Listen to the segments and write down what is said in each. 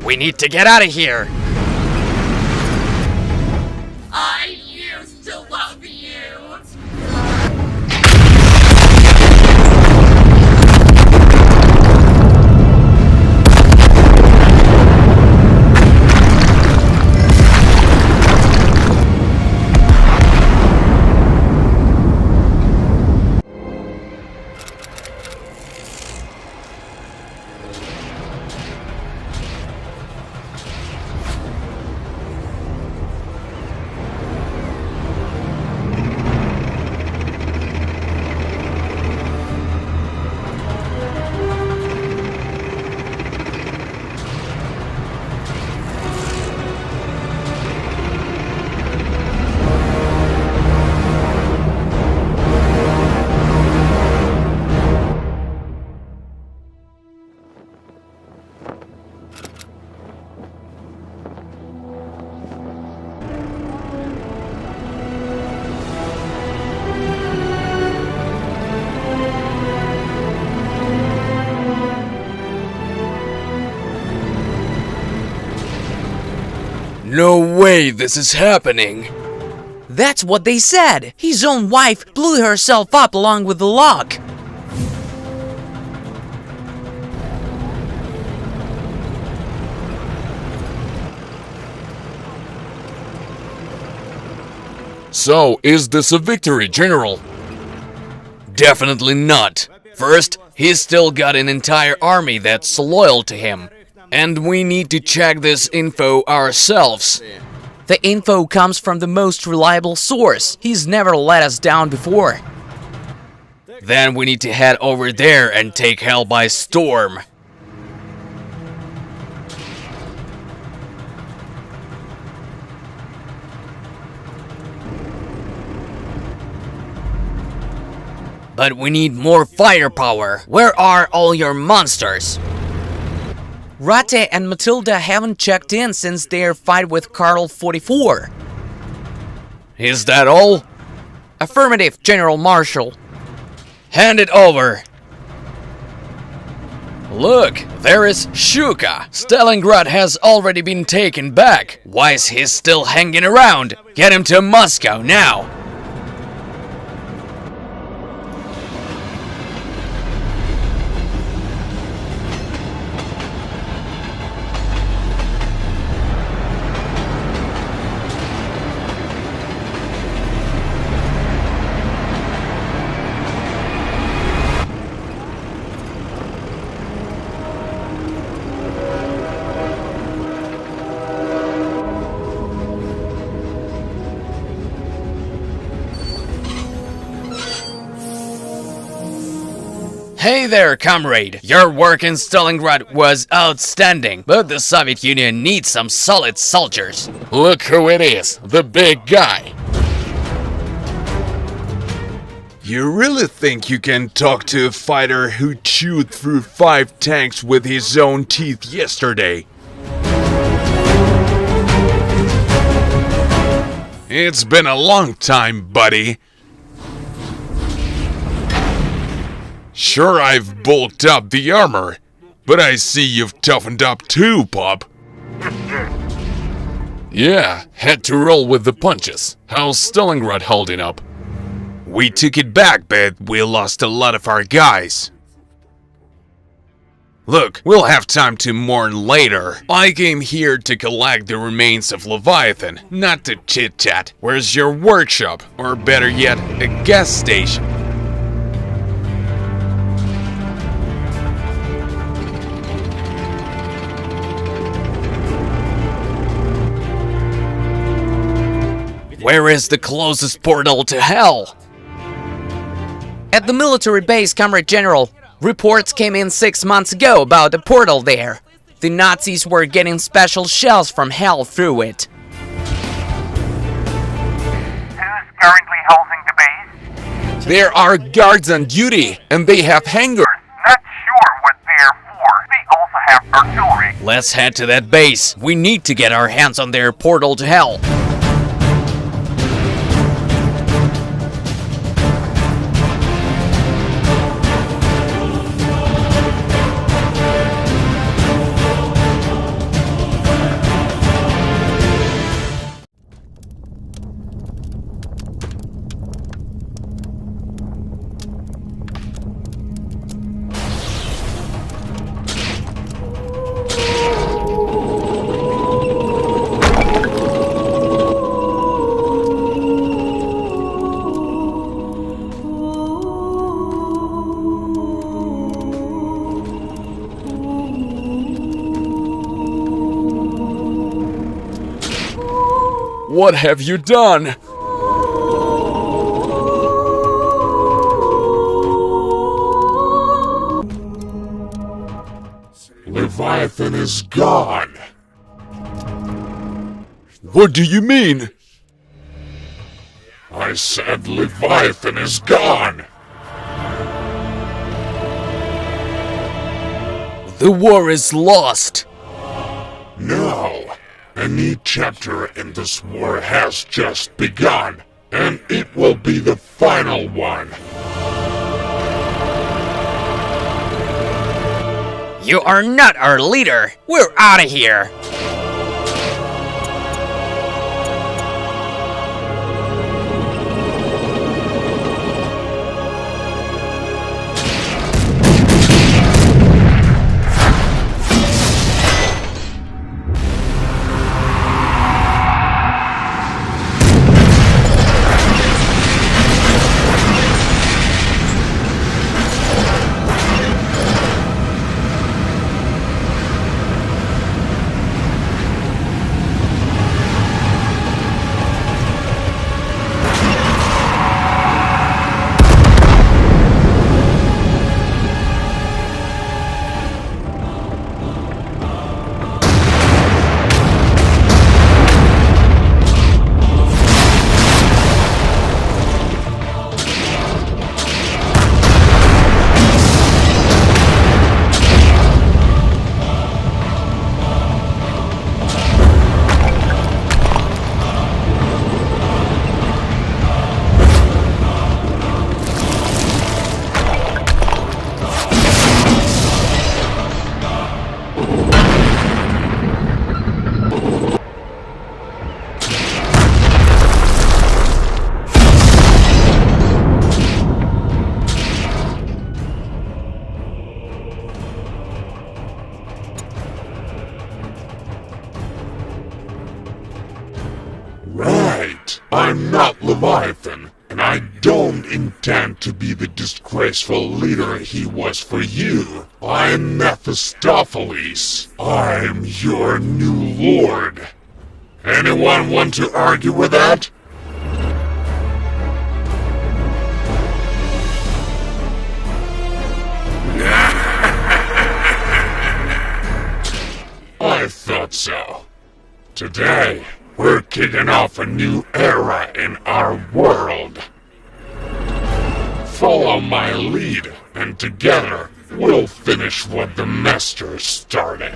We need to get out of here! I used to love you! No way this is happening! That's what they said! His own wife blew herself up along with the log! So, is this a victory, General? Definitely not. First, he's still got an entire army that's loyal to him. And we need to check this info ourselves. The info comes from the most reliable source. He's never let us down before. Then we need to head over there and take hell by storm. But we need more firepower. Where are all your monsters? Rate and Matilda haven't checked in since their fight with Carl 44. Is that all? Affirmative, General Marshal. Hand it over. Look, there is Shuka. Stalingrad has already been taken back. Why is he still hanging around? Get him to Moscow now. Hey there, comrade! Your work in Stalingrad was outstanding, but the Soviet Union needs some solid soldiers. Look who it is, the big guy. You really think you can talk to a fighter who chewed through 5 tanks with his own teeth yesterday? It's been a long time, buddy. Sure, I've bulked up the armor, but I see you've toughened up too, pup. Yeah, had to roll with the punches. How's Stalingrad holding up? We took it back, but we lost a lot of our guys. Look, we'll have time to mourn later. I came here to collect the remains of Leviathan, not to chit-chat. Where's your workshop? Or better yet, a gas station? Where is the closest portal to hell? At the military base, Comrade General. Reports came in 6 months ago about a portal there. The Nazis were getting special shells from hell through it. Who's currently holding the base? There are guards on duty, and they have hangars. Not sure what they're for. They also have artillery. Let's head to that base. We need to get our hands on their portal to hell. What have you done? Leviathan is gone. What do you mean? I said Leviathan is gone. The war is lost. No. A new chapter in this war has just begun, and it will be the final one. You are not our leader. We're out of here. Right. I'm not Leviathan, and I don't intend to be the disgraceful leader he was for you. I'm Mephistopheles. I'm your new lord. Anyone want to argue with that? I thought so. Today, we're kicking off a new era in our world. Follow my lead, and together, we'll finish what the Master started.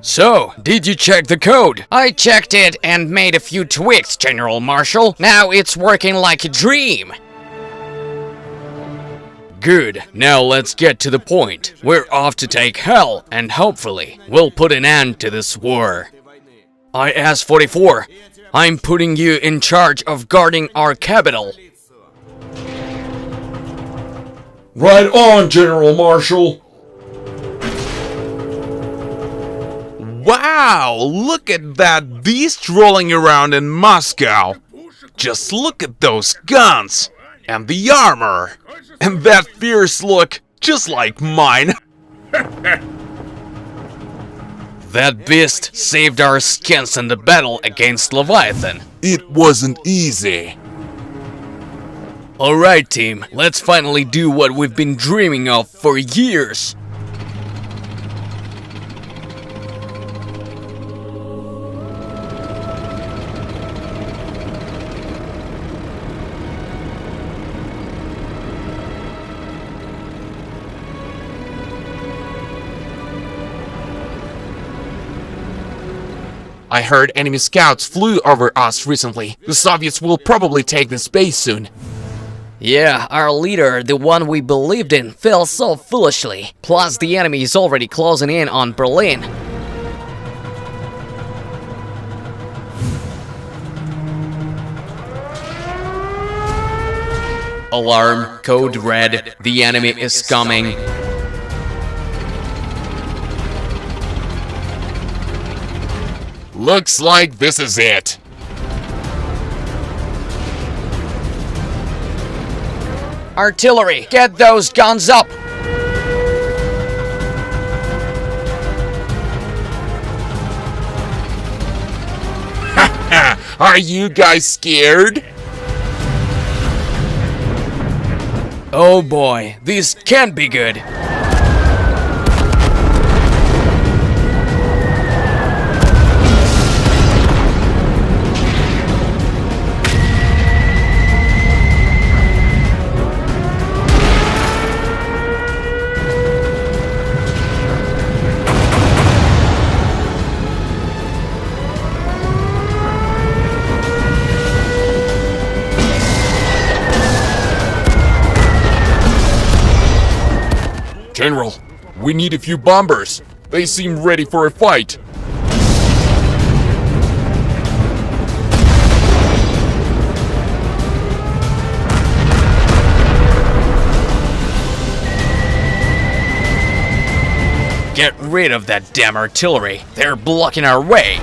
So, did you check the code? I checked it and made a few tweaks, General Marshal. Now it's working like a dream. Good. Now let's get to the point. We're off to take hell, and hopefully, we'll put an end to this war. IS-44, I'm putting you in charge of guarding our capital. Right on, General Marshal. Wow, look at that beast rolling around in Moscow. Just look at those guns, and the armor, and that fierce look, just like mine. That beast saved our skins in the battle against Leviathan. It wasn't easy. Alright team, let's finally do what we've been dreaming of for years. I heard enemy scouts flew over us recently. The Soviets will probably take this base soon. Yeah, our leader, the one we believed in, fell so foolishly. Plus, the enemy is already closing in on Berlin. Alarm, code red, the enemy is coming. Looks like this is it. Artillery, get those guns up! Are you guys scared? Oh boy, this can't be good. General, we need a few bombers. They seem ready for a fight. Get rid of that damn artillery. They're blocking our way.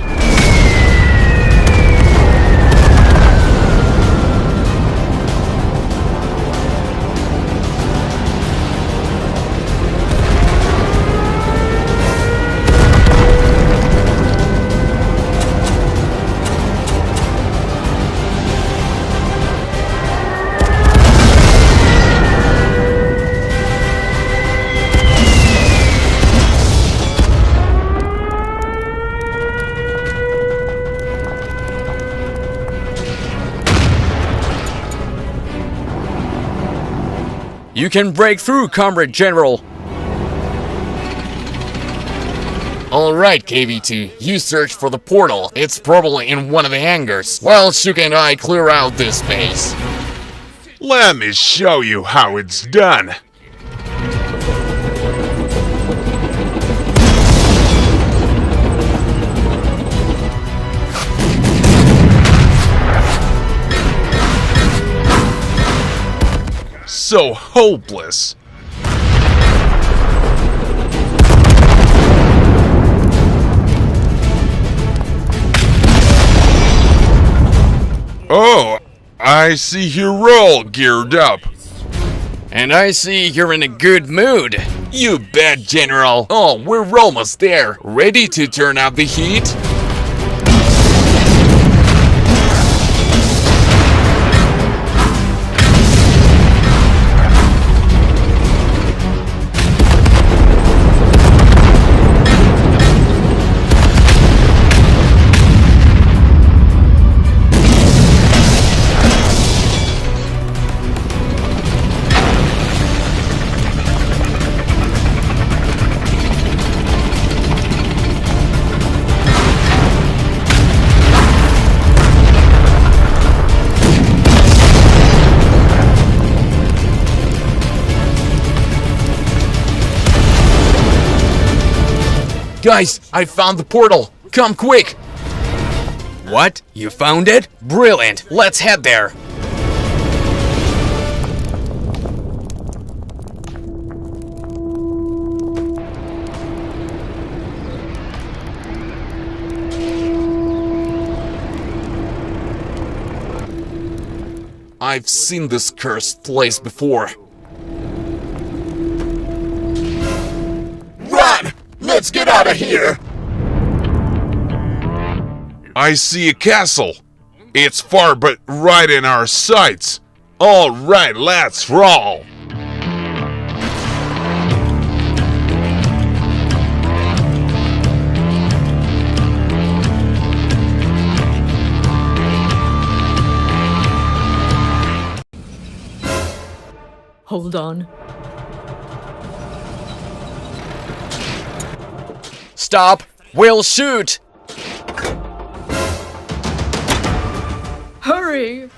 You can break through, Comrade General. Alright, KV2, you search for the portal. It's probably in one of the hangars. While Shuka and I clear out this base. Let me show you how it's done. So hopeless. Oh, I see you're all geared up. And I see you're in a good mood. You bet, General. Oh, we're almost there. Ready to turn up the heat? Guys, I found the portal. Come quick. What? You found it? Brilliant. Let's head there. I've seen this cursed place before. Run! Let's get out of here! I see a castle. It's far but right in our sights. All right, let's roll. Hold on. Stop. We'll shoot. Hurry!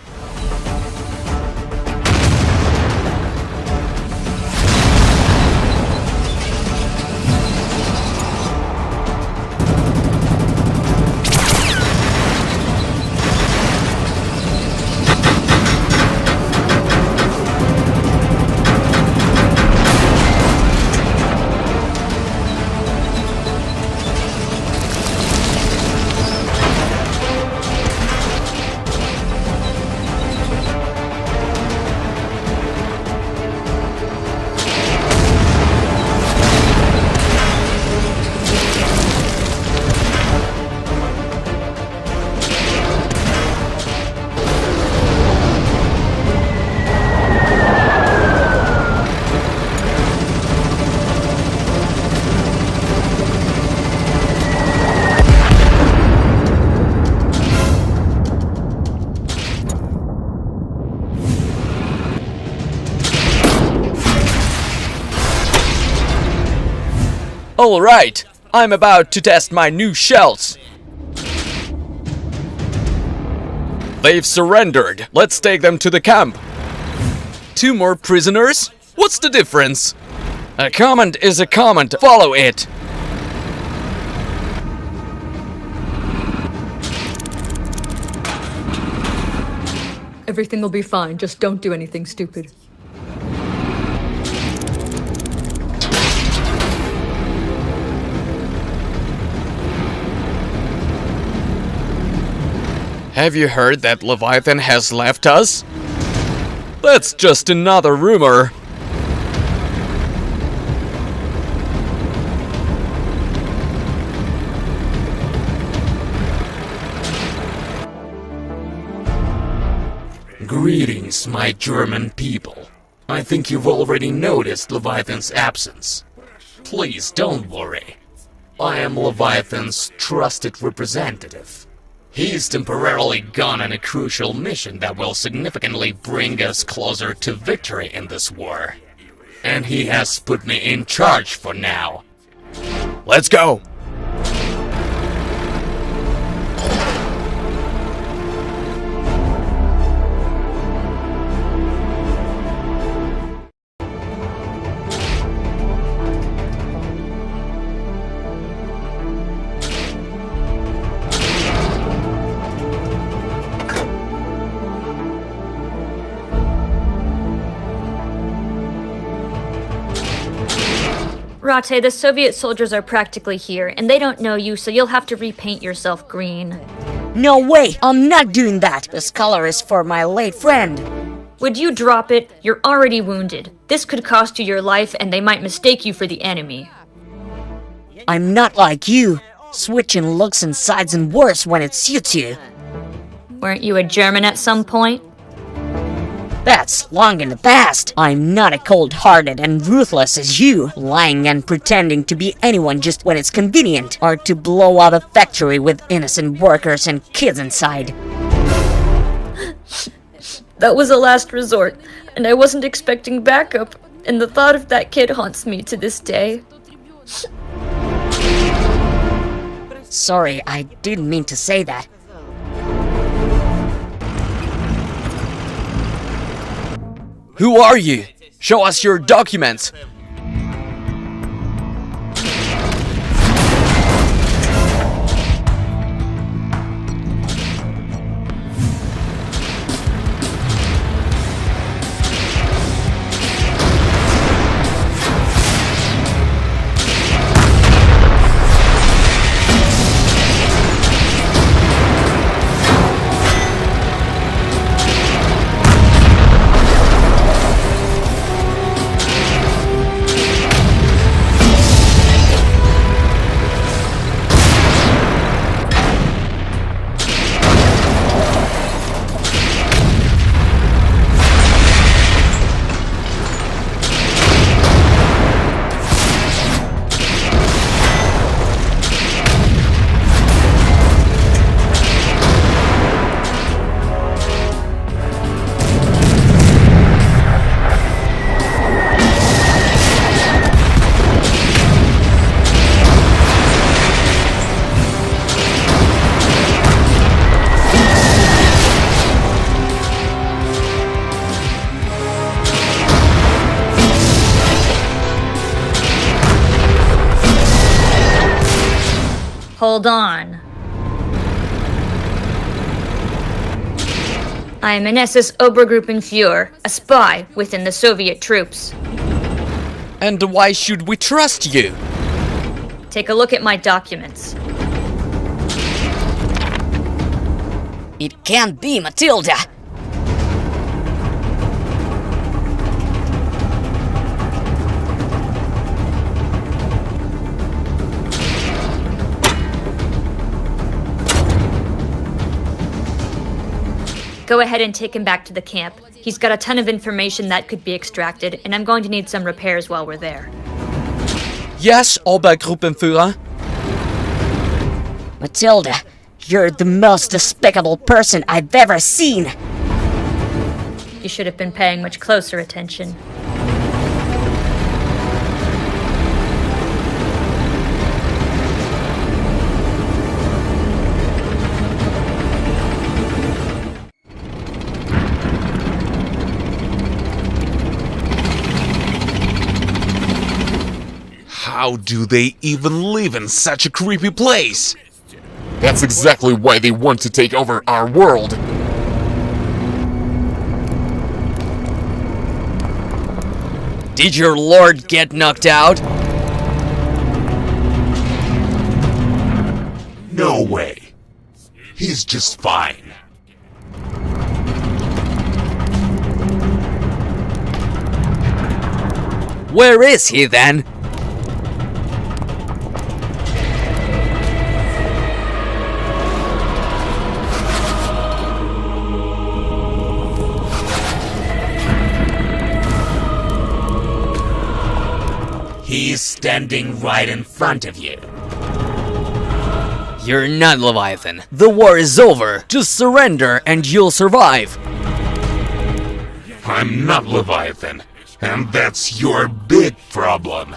Alright, I'm about to test my new shells. They've surrendered. Let's take them to the camp. 2 more prisoners? What's the difference? A comment is a comment. Follow it. Everything will be fine, just don't do anything stupid. Have you heard that Leviathan has left us? That's just another rumor. Greetings, my German people. I think you've already noticed Leviathan's absence. Please don't worry. I am Leviathan's trusted representative. He's temporarily gone on a crucial mission that will significantly bring us closer to victory in this war. And he has put me in charge for now. Let's go. Rate, the Soviet soldiers are practically here, and they don't know you, so you'll have to repaint yourself green. No way! I'm not doing that! This color is for my late friend. Would you drop it? You're already wounded. This could cost you your life, and they might mistake you for the enemy. I'm not like you. Switching looks and sides and worse when it suits you. Weren't you a German at some point? That's long in the past. I'm not as cold-hearted and ruthless as you, lying and pretending to be anyone just when it's convenient, or to blow out a factory with innocent workers and kids inside. That was a last resort, and I wasn't expecting backup, and the thought of that kid haunts me to this day. Sorry, I didn't mean to say that. Who are you? Show us your documents. Hold on. I am an SS Obergruppenführer, a spy within the Soviet troops. And why should we trust you? Take a look at my documents. It can't be Matilda! Go ahead and take him back to the camp. He's got a ton of information that could be extracted, and I'm going to need some repairs while we're there. Yes, Obergruppenführer. Matilda, you're the most despicable person I've ever seen! You should have been paying much closer attention. How do they even live in such a creepy place? That's exactly why they want to take over our world. Did your lord get knocked out? No way. He's just fine. Where is he then? He's standing right in front of you. You're not Leviathan. The war is over. Just surrender and you'll survive. I'm not Leviathan, and that's your big problem.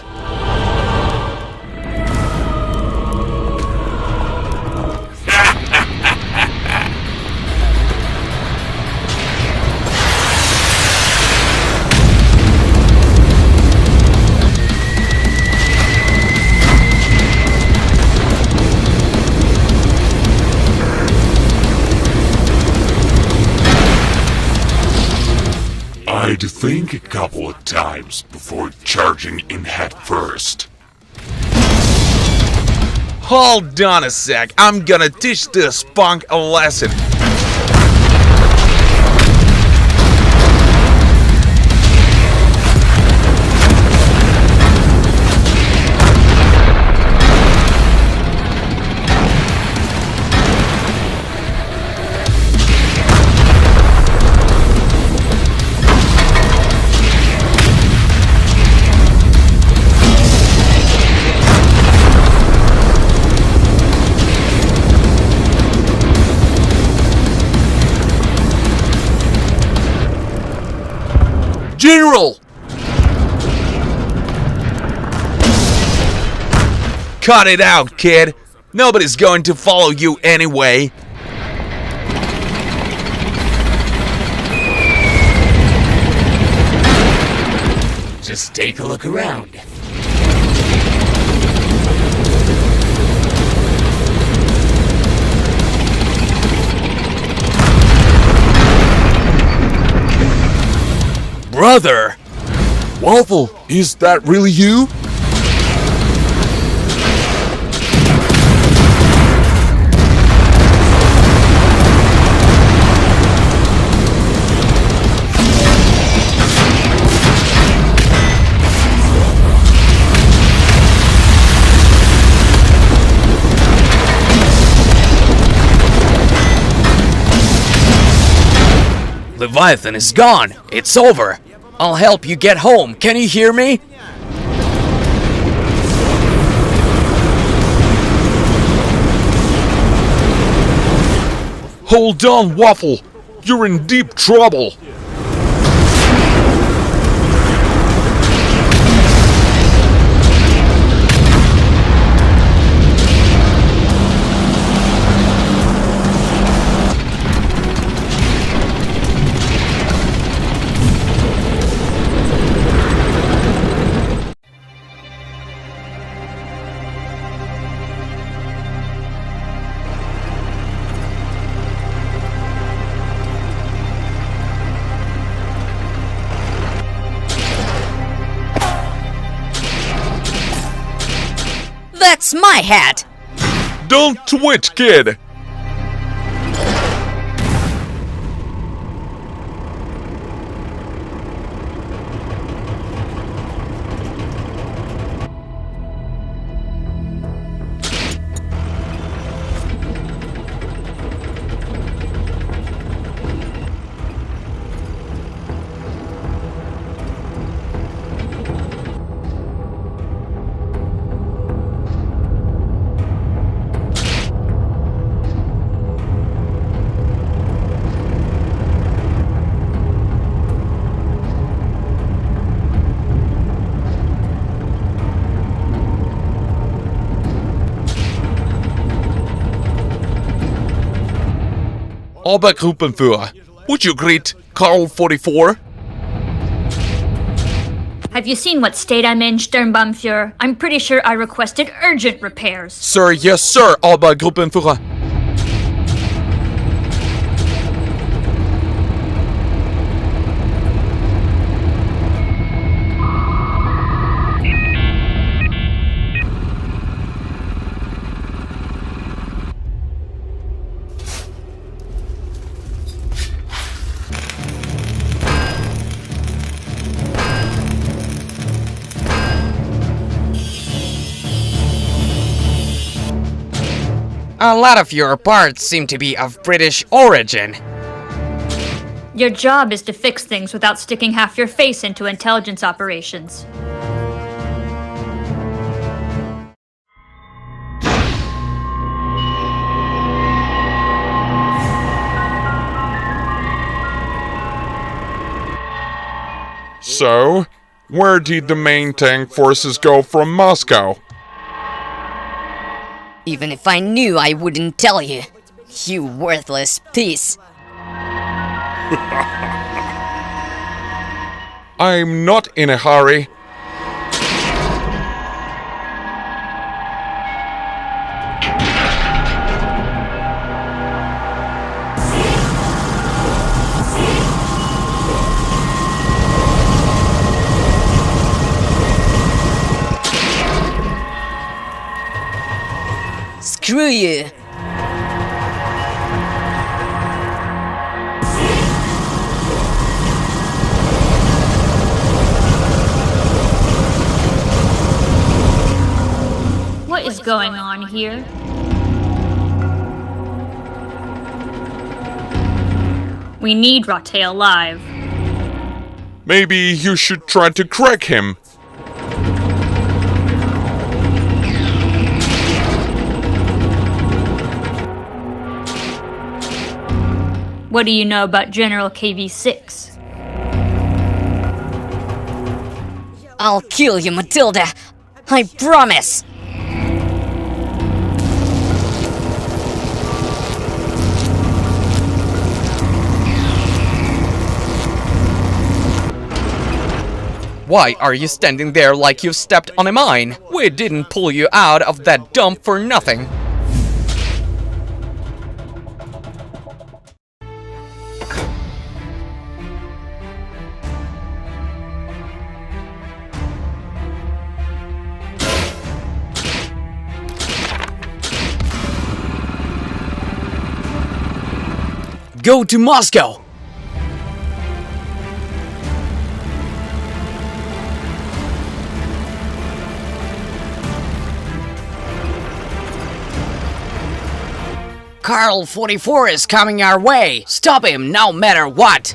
I'd think a couple of times before charging in head first. Hold on a sec, I'm gonna teach this punk a lesson. General! Cut it out, kid. Nobody's going to follow you anyway. Just take a look around. Brother! Waffle, is that really you? Leviathan is gone. It's over. I'll help you get home. Can you hear me? Hold on, Waffle. You're in deep trouble. That's my hat! Don't twitch, kid. Obergruppenführer, would you greet Carl 44? Have you seen what state I'm in, Sturmbannführer? I'm pretty sure I requested urgent repairs. Sir, yes, sir, Obergruppenführer. A lot of your parts seem to be of British origin. Your job is to fix things without sticking half your face into intelligence operations. So, where did the main tank forces go from Moscow? Even if I knew, I wouldn't tell you. You worthless piece. I'm not in a hurry. Screw you. What is going on here? We need Rotte alive. Maybe you should try to crack him. What do you know about General KV-6? I'll kill you, Matilda. I promise. Why are you standing there like you stepped on a mine? We didn't pull you out of that dump for nothing. Go to Moscow! Carl 44 is coming our way! Stop him no matter what!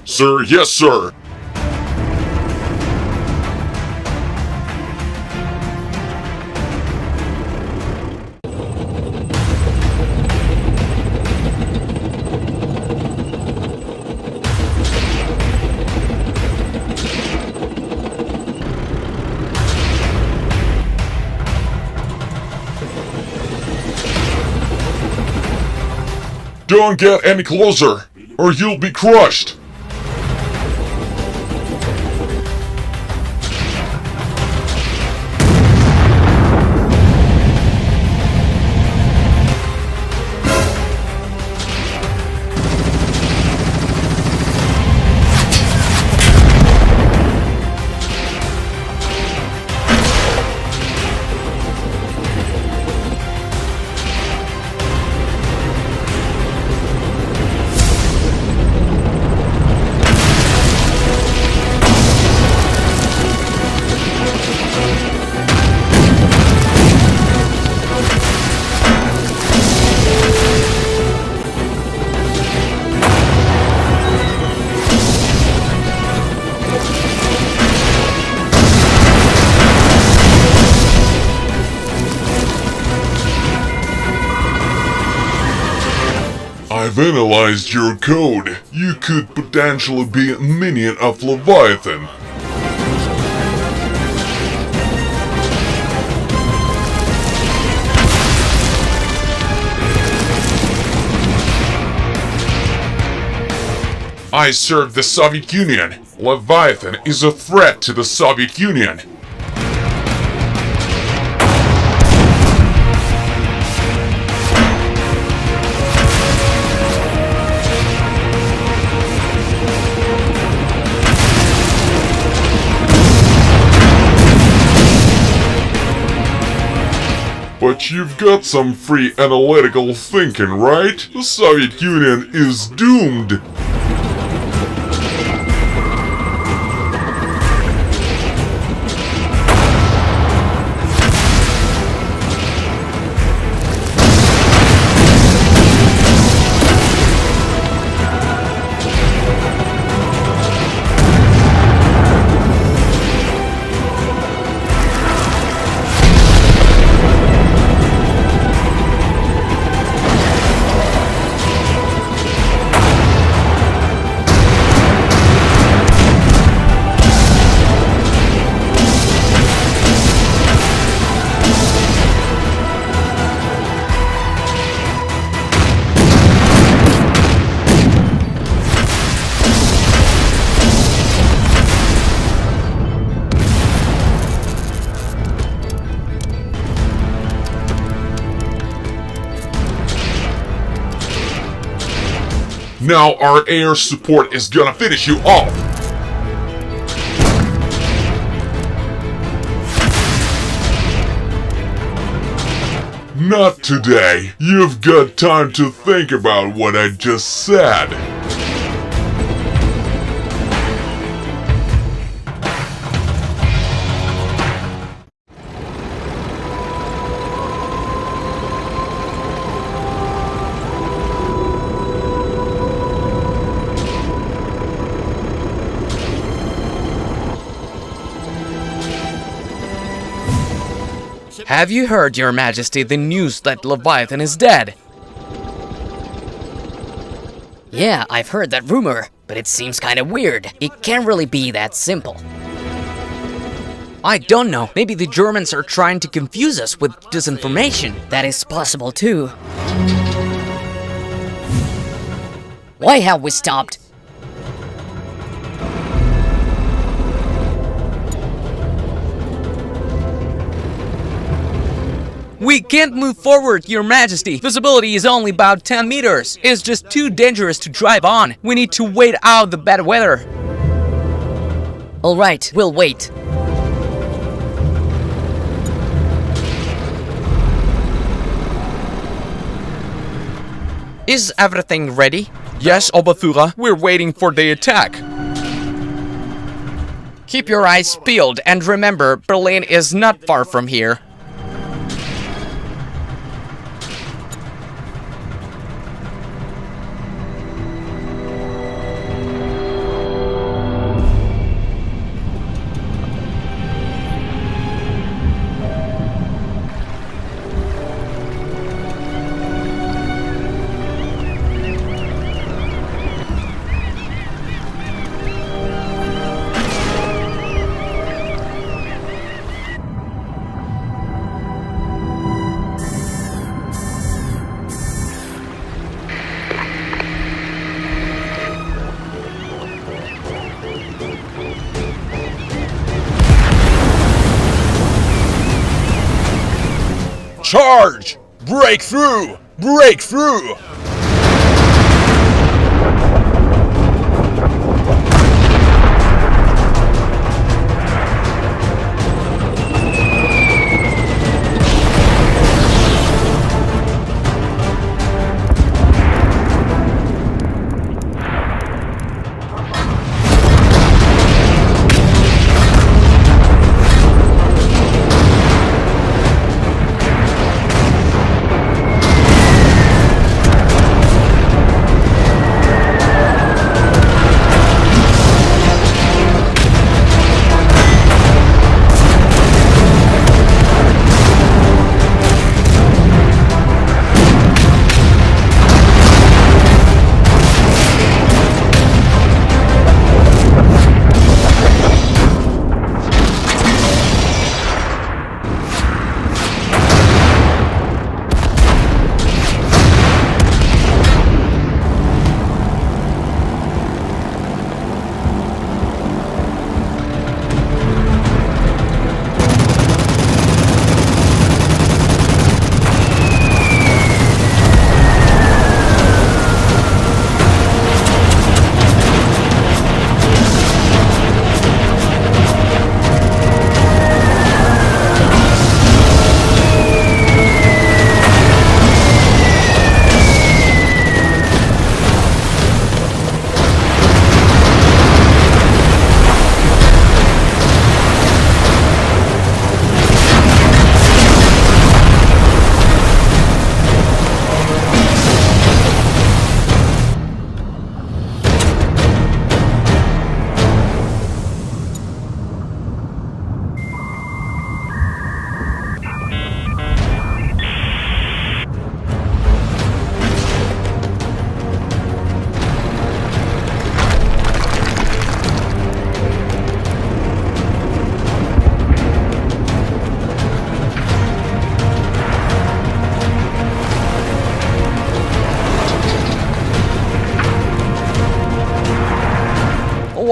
Sir, yes, sir. Don't get any closer, or you'll be crushed. I've analyzed your code. You could potentially be a minion of Leviathan. I serve the Soviet Union. Leviathan is a threat to the Soviet Union. But you've got some free analytical thinking, right? The Soviet Union is doomed. Now our air support is gonna finish you off! Not today. You've got time to think about what I just said. Have you heard, Your Majesty, the news that Leviathan is dead? Yeah, I've heard that rumor, but it seems kinda weird. It can't really be that simple. I don't know. Maybe the Germans are trying to confuse us with disinformation. That is possible too. Why have we stopped? We can't move forward, Your Majesty. Visibility is only about 10 meters. It's just too dangerous to drive on. We need to wait out the bad weather. Alright, we'll wait. Is everything ready? Yes, Oberführer, we're waiting for the attack. Keep your eyes peeled and remember, Berlin is not far from here. Charge! Break through! Break through!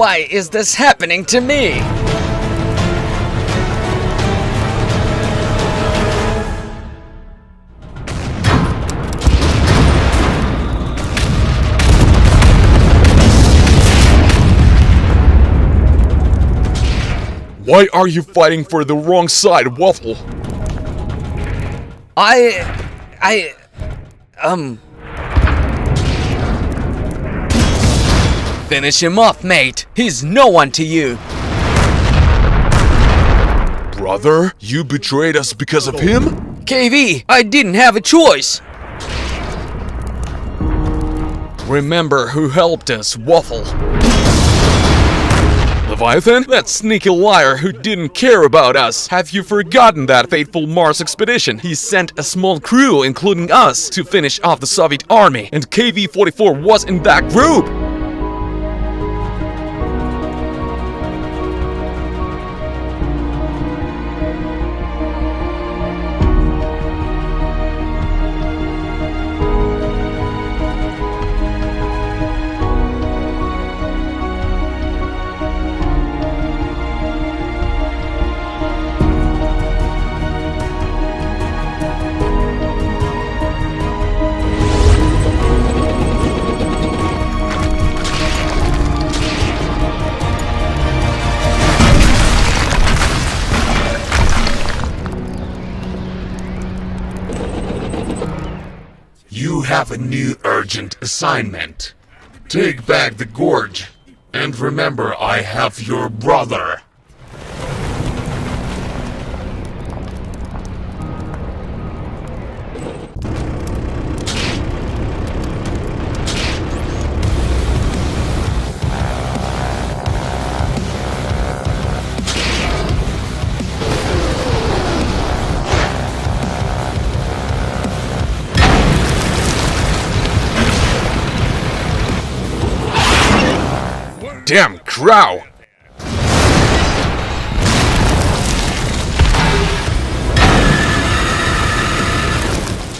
Why is this happening to me? Why are you fighting for the wrong side, Waffle? Finish him off, mate. He's no one to you. Brother, you betrayed us because of him? KV, I didn't have a choice. Remember who helped us, Waffle. Leviathan? That sneaky liar who didn't care about us. Have you forgotten that fateful Mars expedition? He sent a small crew, including us, to finish off the Soviet army, and KV-44 was in that group! You have a new urgent assignment. Take back the gorge. And remember, I have your brother. Damn crow!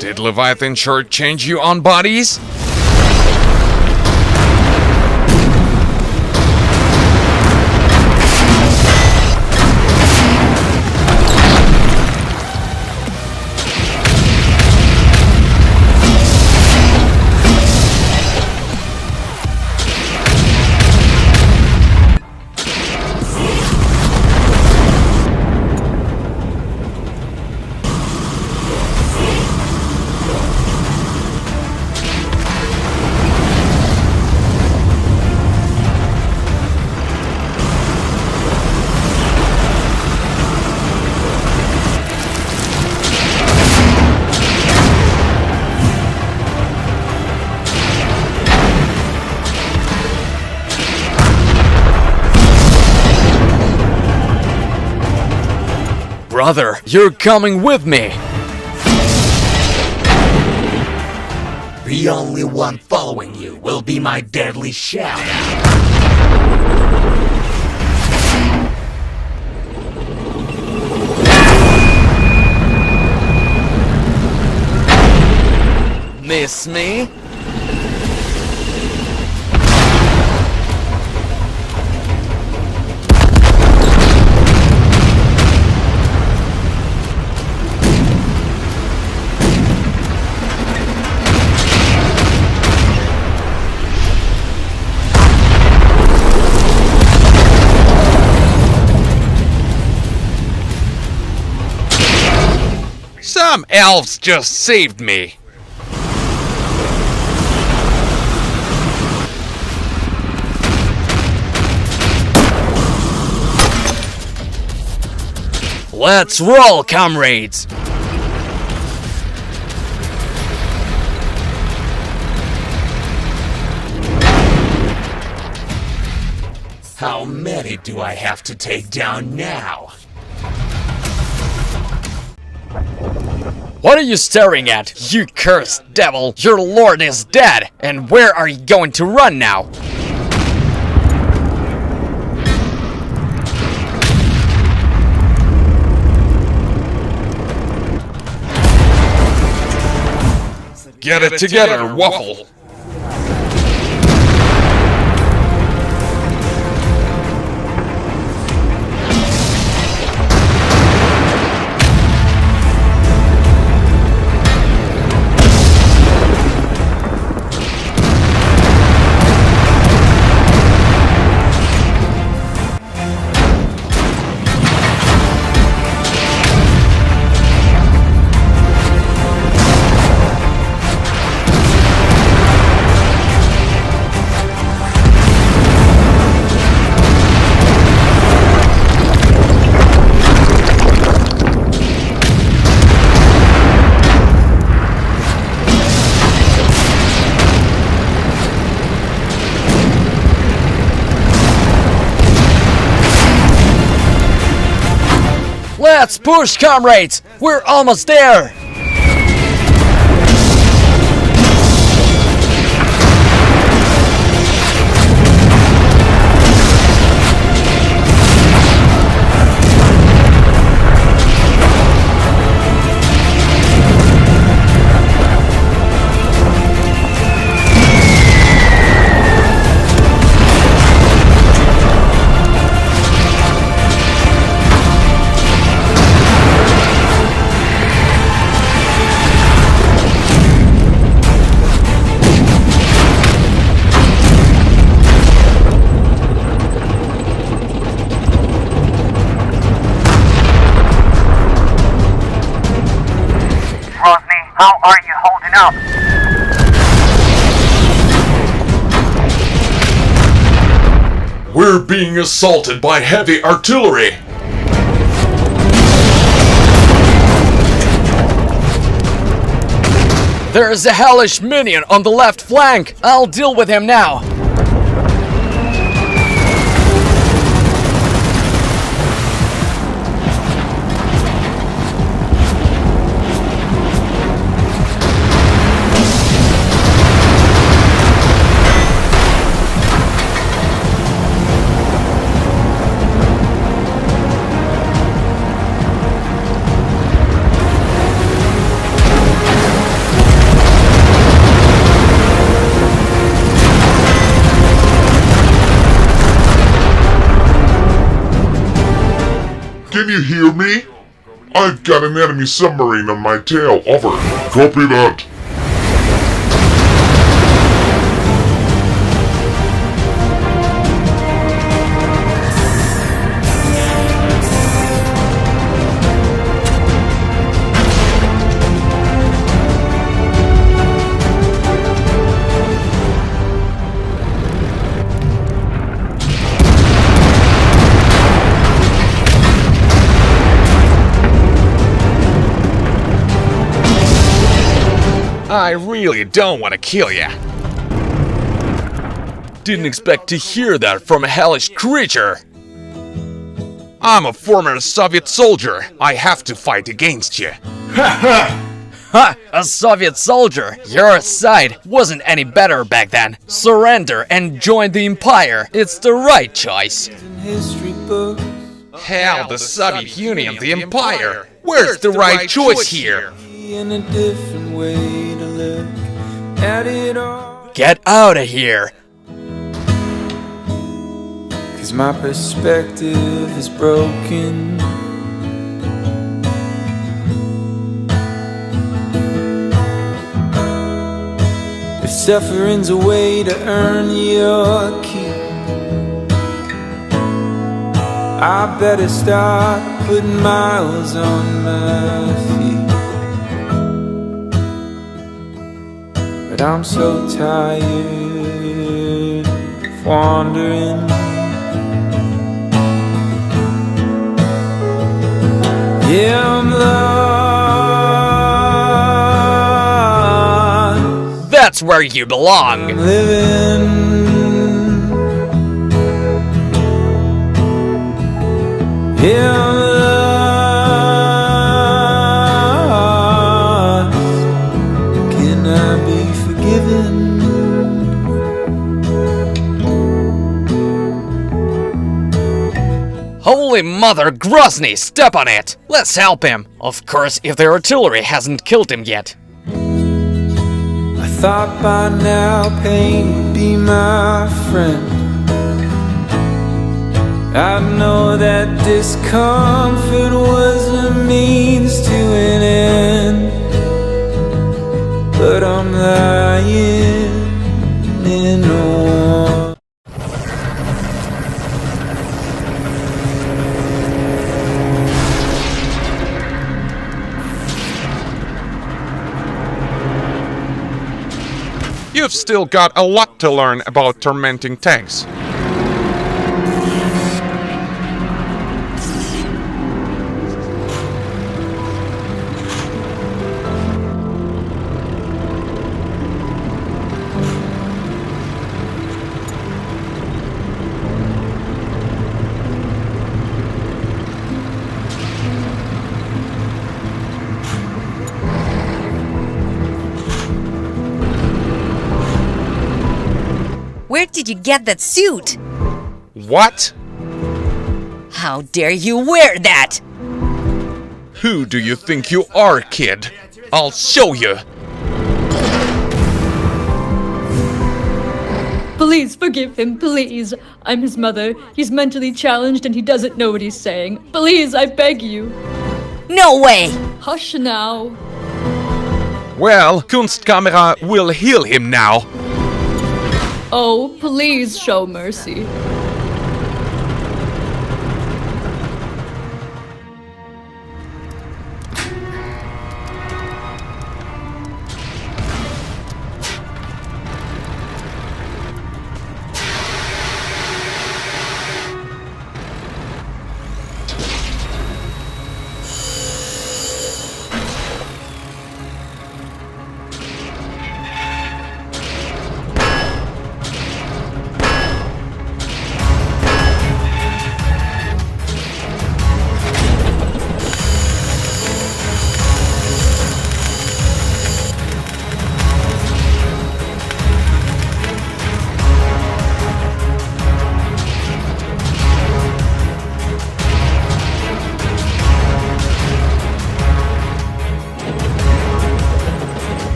Did Leviathan shortchange you on bodies? Brother, you're coming with me. The only one following you will be my deadly shadow. Miss me? Some elves just saved me. Let's roll, comrades! How many do I have to take down now? What are you staring at, you cursed devil? Your lord is dead! And where are you going to run now? Get it together, Waffle! Let's push, comrades! We're almost there! Grozny, how are you holding up? We're being assaulted by heavy artillery. There's a hellish minion on the left flank! I'll deal with him now! Can you hear me? I've got an enemy submarine on my tail. Over. Copy that. I really don't want to kill ya. Didn't expect to hear that from a hellish creature. I'm a former Soviet soldier. I have to fight against you. Ha! A Soviet soldier! Your side wasn't any better back then. Surrender and join the Empire. It's the right choice. Hell, the Soviet Union, the Empire. Where's the right choice here? Get out of here! Cause my perspective is broken. If suffering's a way to earn your keep, I better start putting miles on my feet. But I'm so tired of wandering. Yeah, I'm lost. That's where you belong. I'm living. Yeah, I'm lost. Can I be forgiven? Holy Mother Grozny, step on it! Let's help him! Of course, if the artillery hasn't killed him yet. I thought by now pain would be my friend. I know that discomfort was a means to an end, but I'm lying in awe. You've still got a lot to learn about tormenting tanks. Where did you get that suit? What? How dare you wear that? Who do you think you are, kid? I'll show you. Please forgive him, please. I'm his mother. He's mentally challenged and he doesn't know what he's saying. Please, I beg you. No way! Hush now. Well, Kunstkamera will heal him now. Oh, please show mercy.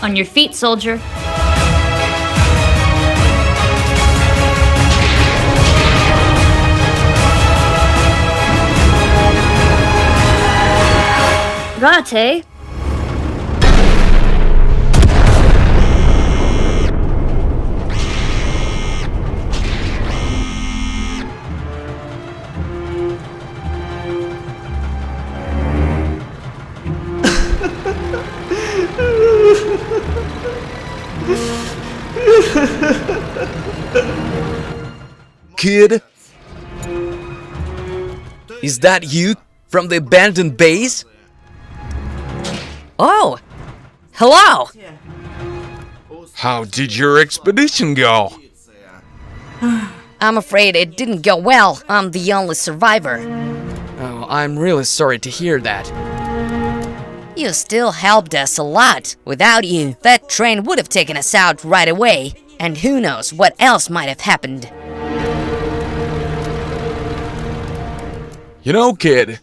On your feet, soldier. Rate. Kid? Is that you from the abandoned base? Oh! Hello! How did your expedition go? I'm afraid it didn't go well. I'm the only survivor. Oh, I'm really sorry to hear that. You still helped us a lot. Without you, that train would have taken us out right away. And who knows what else might have happened. You know, kid,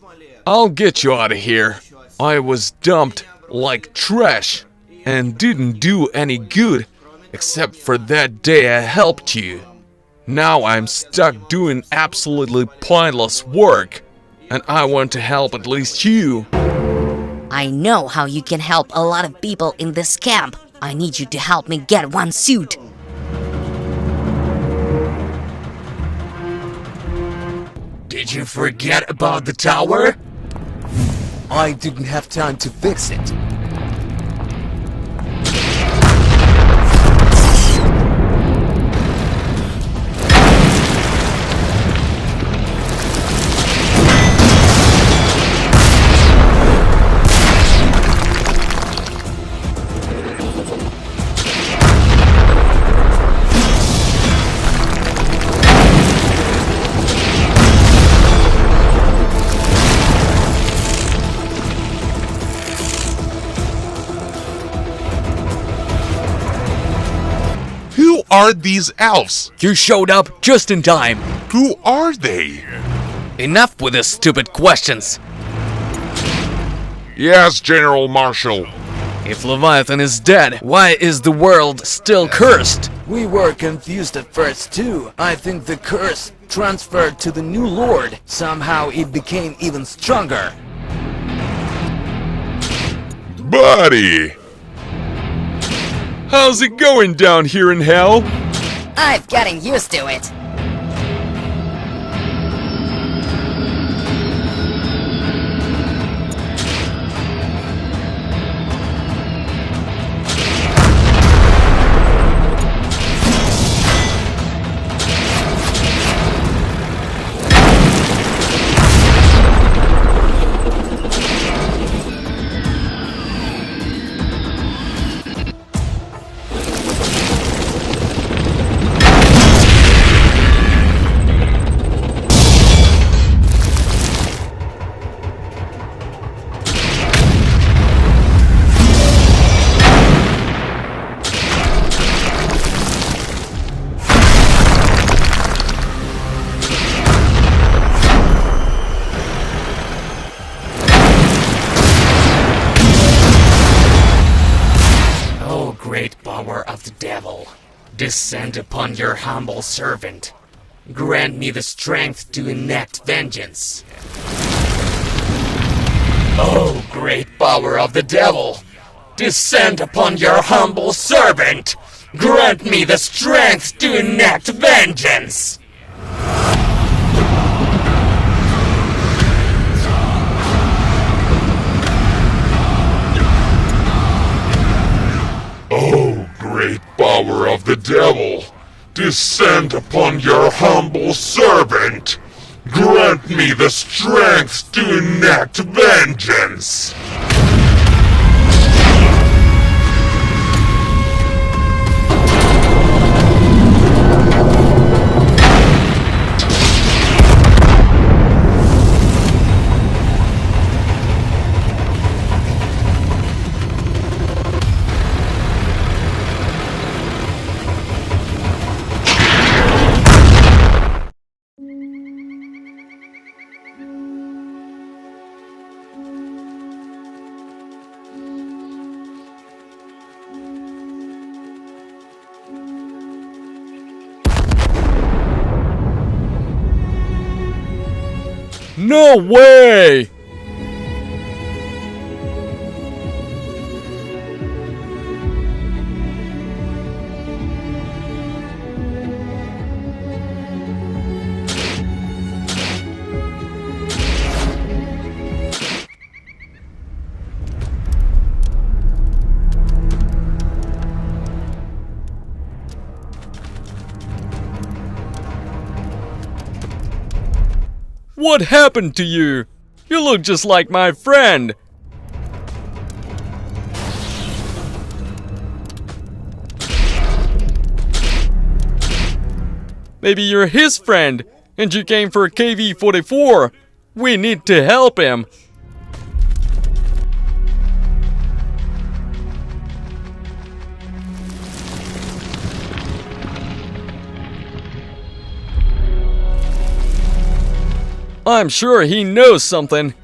I'll get you out of here. I was dumped like trash and didn't do any good except for that day I helped you. Now I'm stuck doing absolutely pointless work, and I want to help at least you. I know how you can help a lot of people in this camp. I need you to help me get one suit. Did you forget about the tower? I didn't have time to fix it. Who are these elves? You showed up just in time. Who are they? Enough with the stupid questions. Yes, General Marshal. If Leviathan is dead, why is the world still cursed? We were confused at first too. I think the curse transferred to the new lord. Somehow it became even stronger. Buddy! How's it going down here in hell? I've gotten used to it. power of the devil, descend upon your humble servant. Grant me the strength to enact vengeance. Oh, great power of the devil, descend upon your humble servant. Grant me the strength to enact vengeance. Oh, great power of the devil, descend upon your humble servant. Grant me the strength to enact vengeance. No way! What happened to you? You look just like my friend. Maybe you're his friend, and you came for KV-44. We need to help him. I'm sure he knows something.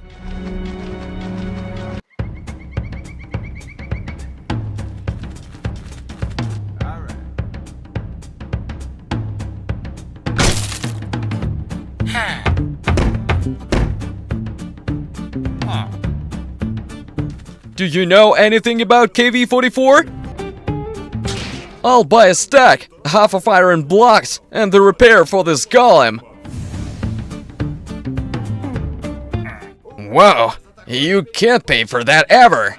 Do you know anything about KV-44? I'll buy a stack, half of iron blocks, and the repair for this golem. Whoa, you can't pay for that ever.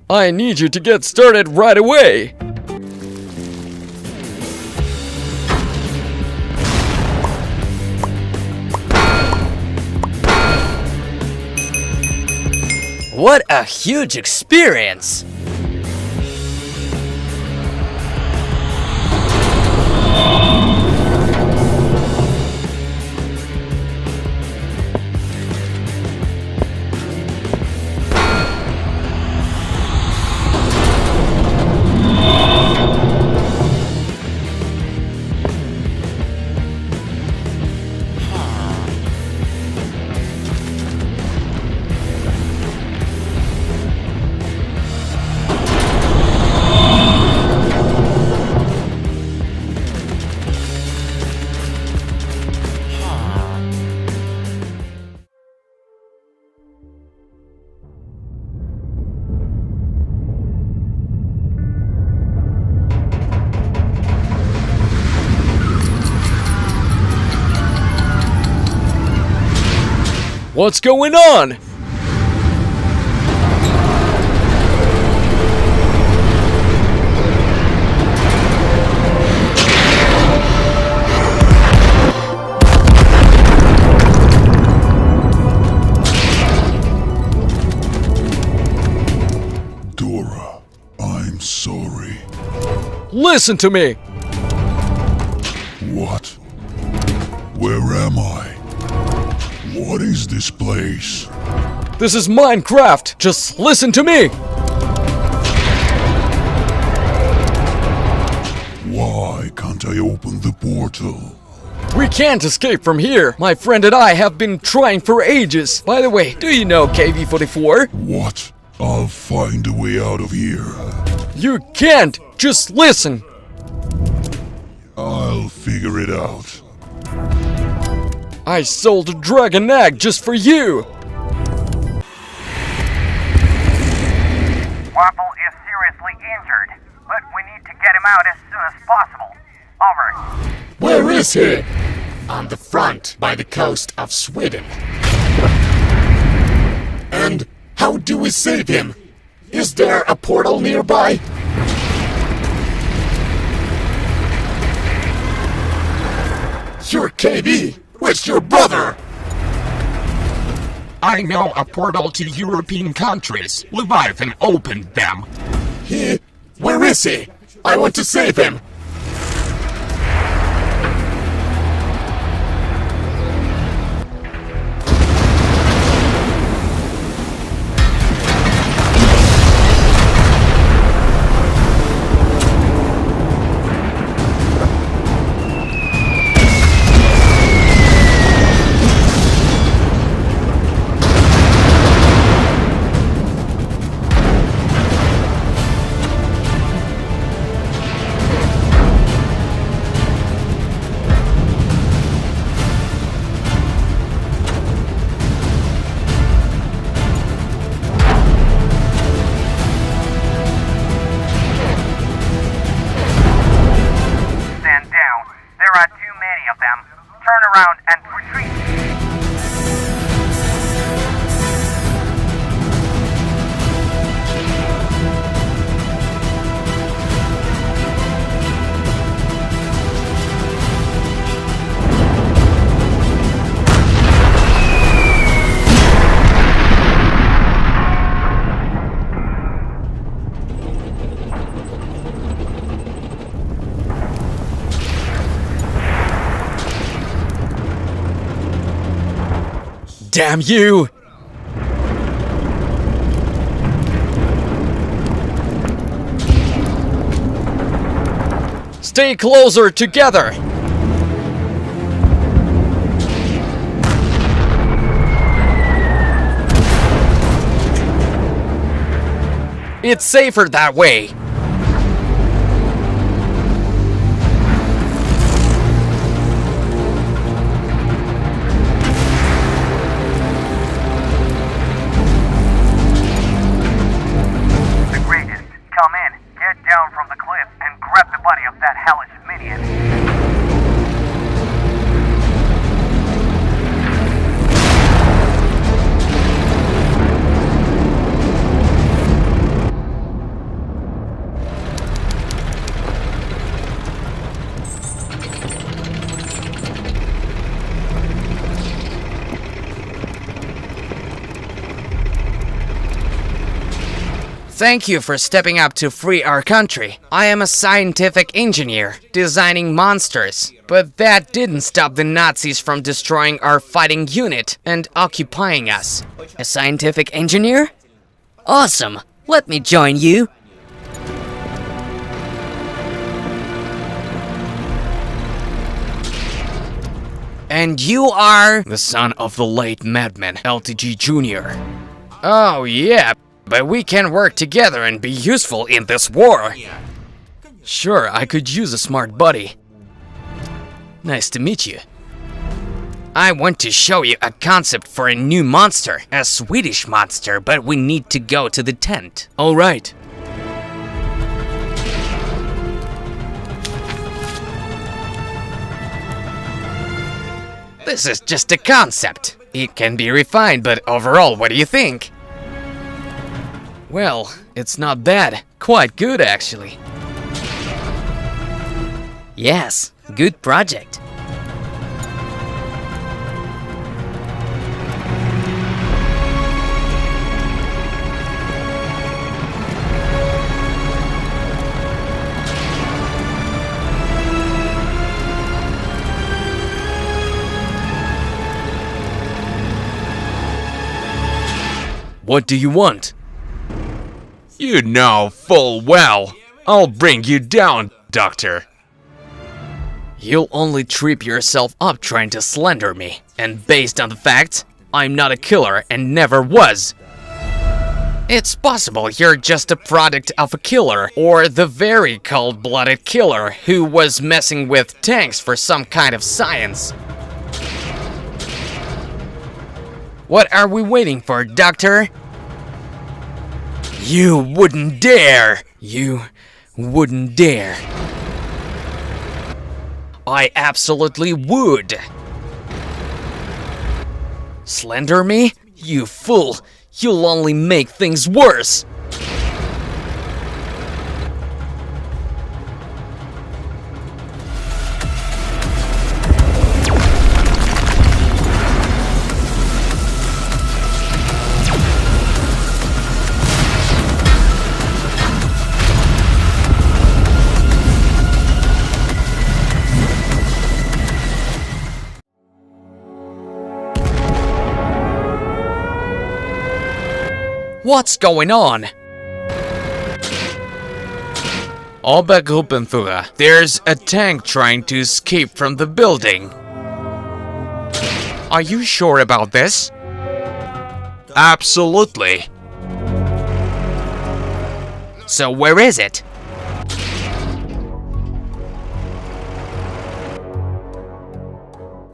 I need you to get started right away. What a huge experience! What's going on? Dora, I'm sorry. Listen to me! What? Where am I? What is this place? This is Minecraft! Just listen to me! Why can't I open the portal? We can't escape from here. My friend and I have been trying for ages. By the way, do you know KV-44? What? I'll find a way out of here. You can't! Just listen! I'll figure it out. I sold a dragon egg just for you! Waffle is seriously injured, but we need to get him out as soon as possible. Over. Where is he? On the front, by the coast of Sweden. And how do we save him? Is there a portal nearby? You're KV! Where's your brother? I know a portal to European countries. Leviathan opened them. Where is he? I want to save him! around and retreat. Damn you! Stay closer together! It's safer that way. Come in, get down from the cliff, and grab the body of that hellish minion. Thank you for stepping up to free our country. I am a scientific engineer, designing monsters. But that didn't stop the Nazis from destroying our fighting unit and occupying us. A scientific engineer? Awesome! Let me join you. And you are... The son of the late madman, LTG Jr. Oh yeah, but we can work together and be useful in this war. Sure, I could use a smart buddy. Nice to meet you. I want to show you a concept for a new monster. A Swedish monster, but we need to go to the tent. All right. This is just a concept. It can be refined, but overall, what do you think? Well, it's not bad. Quite good, actually. Yes, good project. What do you want? You know full well. I'll bring you down, Doctor. You'll only trip yourself up trying to slander me. And based on the fact, I'm not a killer and never was. It's possible you're just a product of a killer, or the very cold-blooded killer who was messing with tanks for some kind of science. What are we waiting for, Doctor? You wouldn't dare! You wouldn't dare. I absolutely would. Slander me? You fool! You'll only make things worse! What's going on? Obergruppenführer, there's a tank trying to escape from the building. Are you sure about this? Absolutely. So where is it?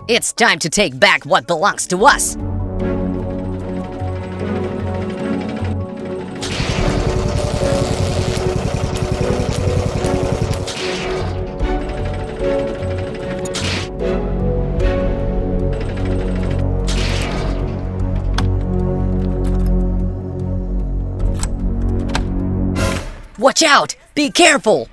It's time to take back what belongs to us. Watch out! Be careful!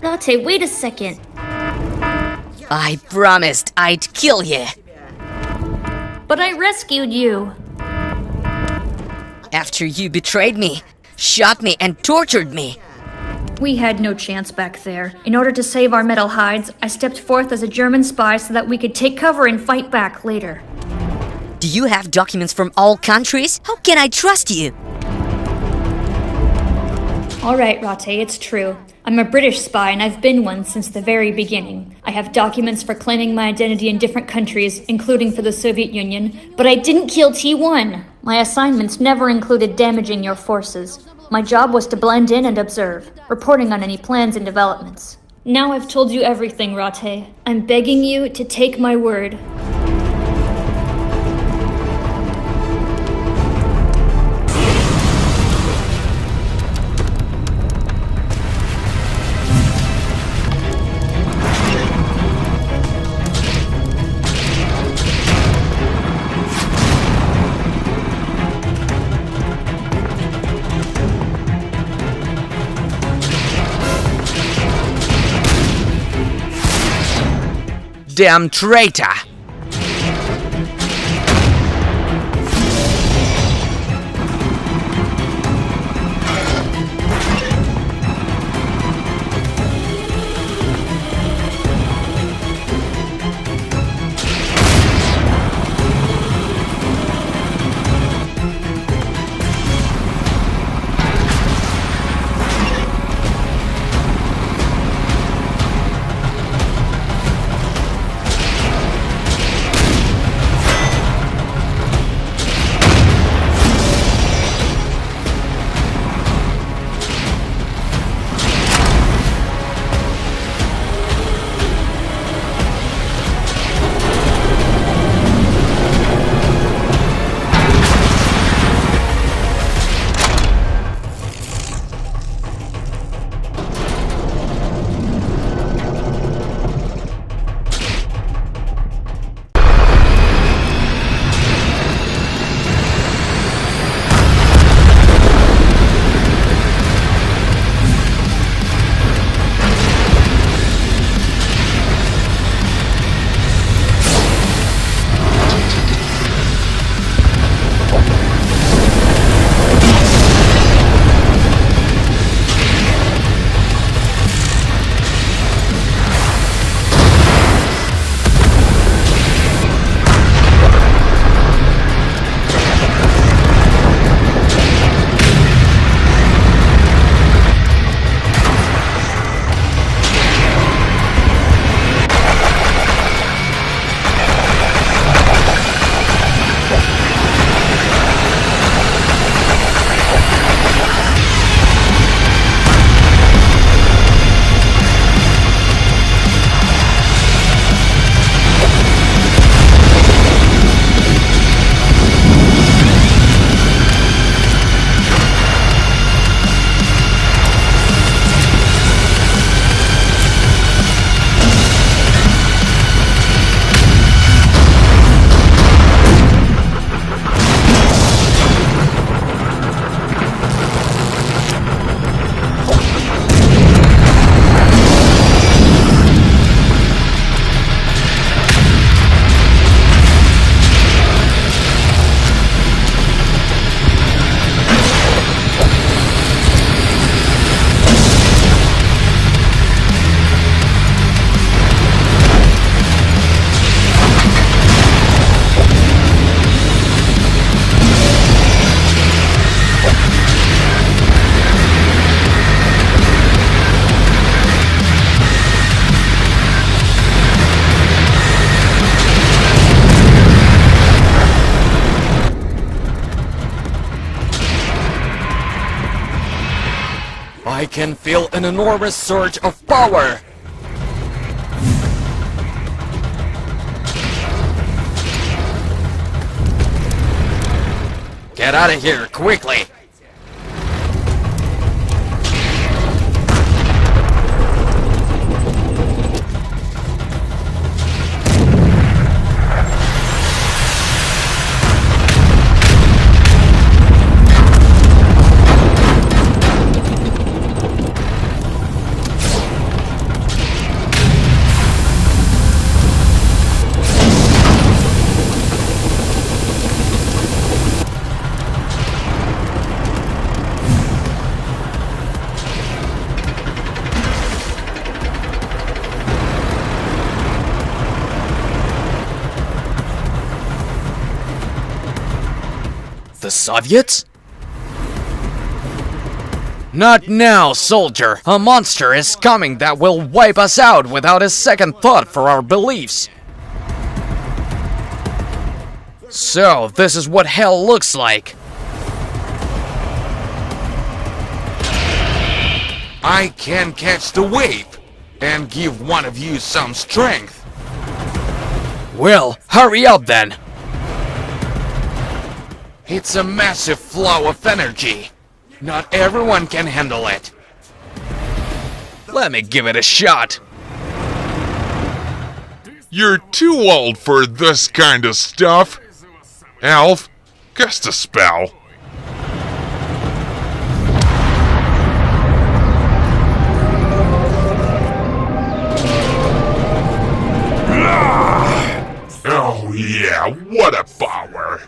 Latte, wait a second. I promised I'd kill you. But I rescued you. After you betrayed me, shot me, and tortured me. We had no chance back there. In order to save our metal hides, I stepped forth as a German spy so that we could take cover and fight back later. Do you have documents from all countries? How can I trust you? Alright, Rate, it's true. I'm a British spy and I've been one since the very beginning. I have documents for claiming my identity in different countries, including for the Soviet Union, but I didn't kill T1. My assignments never included damaging your forces. My job was to blend in and observe, reporting on any plans and developments. Now I've told you everything, Rate. I'm begging you to take my word. Damn traitor! I can feel an enormous surge of power. Get out of here, quickly! The Soviets? Not now, soldier! A monster is coming that will wipe us out without a second thought for our beliefs. So, this is what hell looks like. I can catch the wave and give one of you some strength. Well, hurry up then! It's a massive flow of energy. Not everyone can handle it. Let me give it a shot. You're too old for this kind of stuff. Elf, cast a spell. Oh yeah, what a power!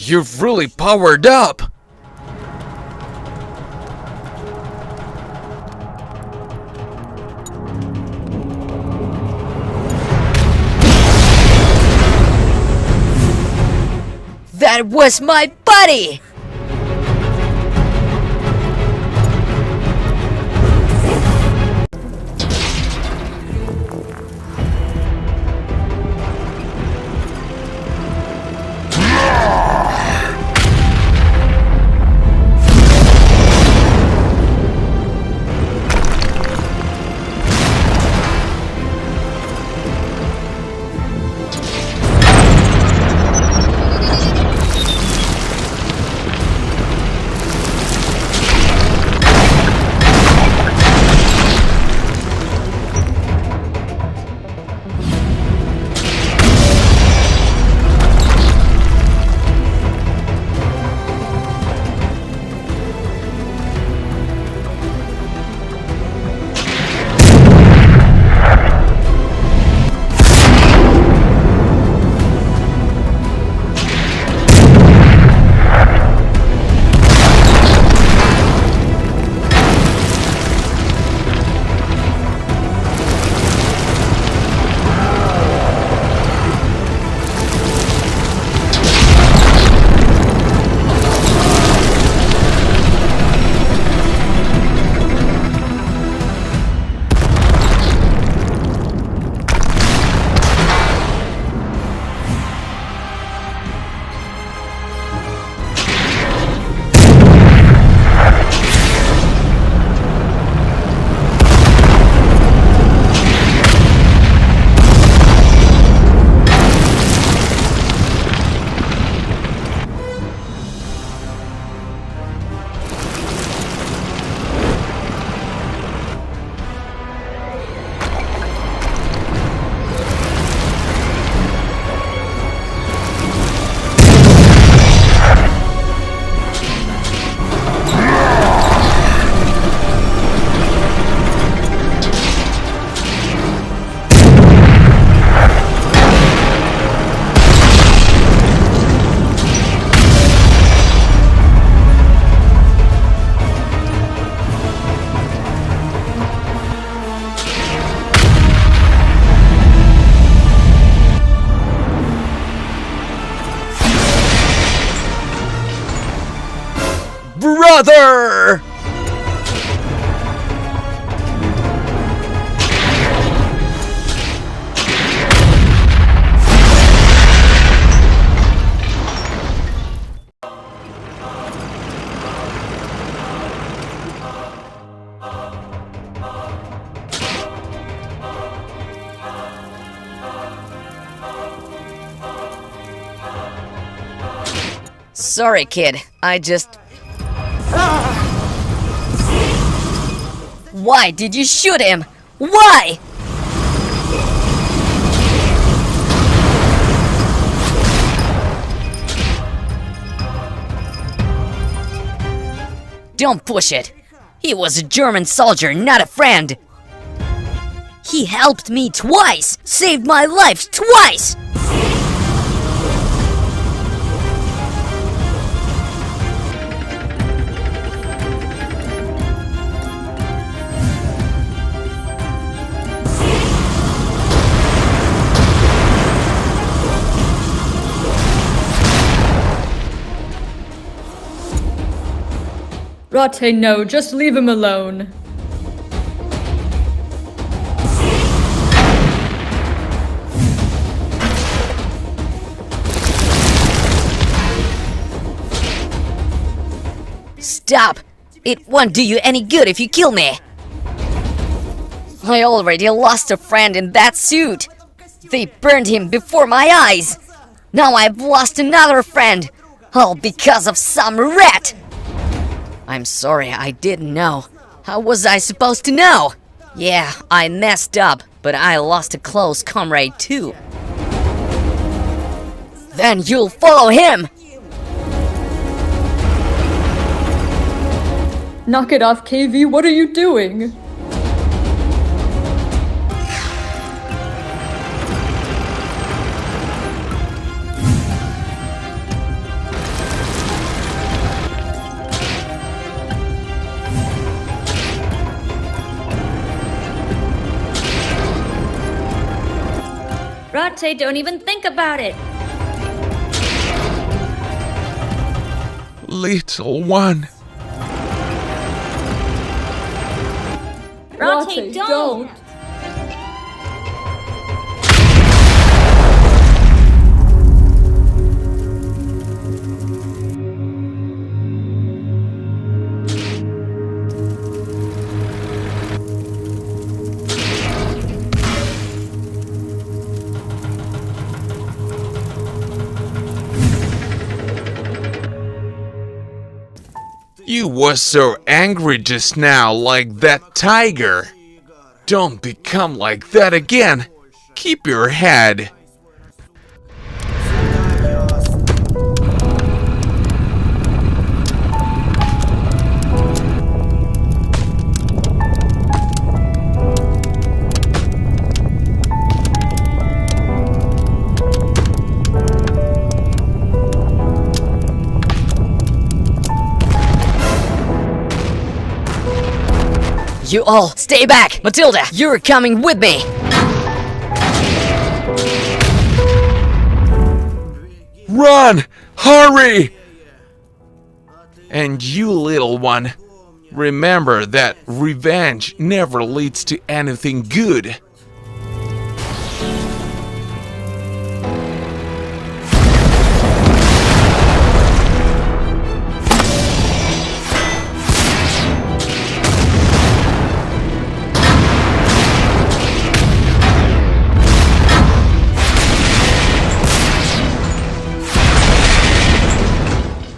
You've really powered up! That was my buddy! Brother! Sorry, kid. I just... Why did you shoot him? Why? Don't push it. He was a German soldier, not a friend. He helped me twice! Saved my life twice! Rate, no, just leave him alone. Stop! It won't do you any good if you kill me! I already lost a friend in that suit! They burned him before my eyes! Now I've lost another friend! All because of some rat! I'm sorry, I didn't know. How was I supposed to know? Yeah, I messed up, but I lost a close comrade too. Then you'll follow him! Knock it off, KV, what are you doing? Rate, don't even think about it. Little one. Rate, don't! You was so angry just now, like that tiger. Don't become like that again. Keep your head. You all, stay back! Matilda, you're coming with me! Run! Hurry! And you, little one, remember that revenge never leads to anything good.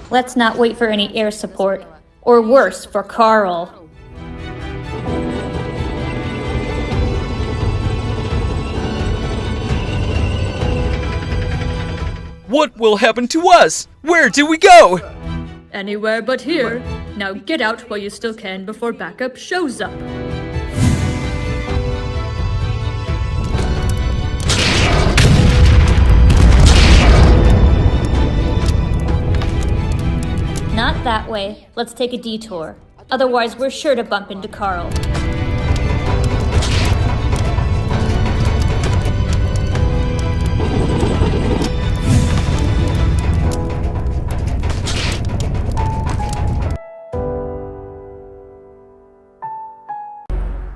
Let's not wait for any air support. Or worse, for Carl. What will happen to us? Where do we go? Anywhere but here. Now get out while you still can before backup shows up. Not that way. Let's take a detour. Otherwise, we're sure to bump into Carl.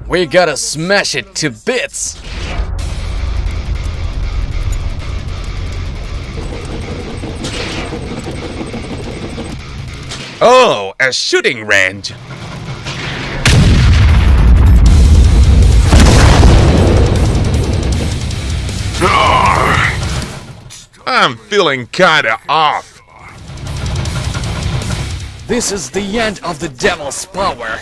We gotta smash it to bits! Oh, a shooting range. I'm feeling kinda off. This is the end of the devil's power.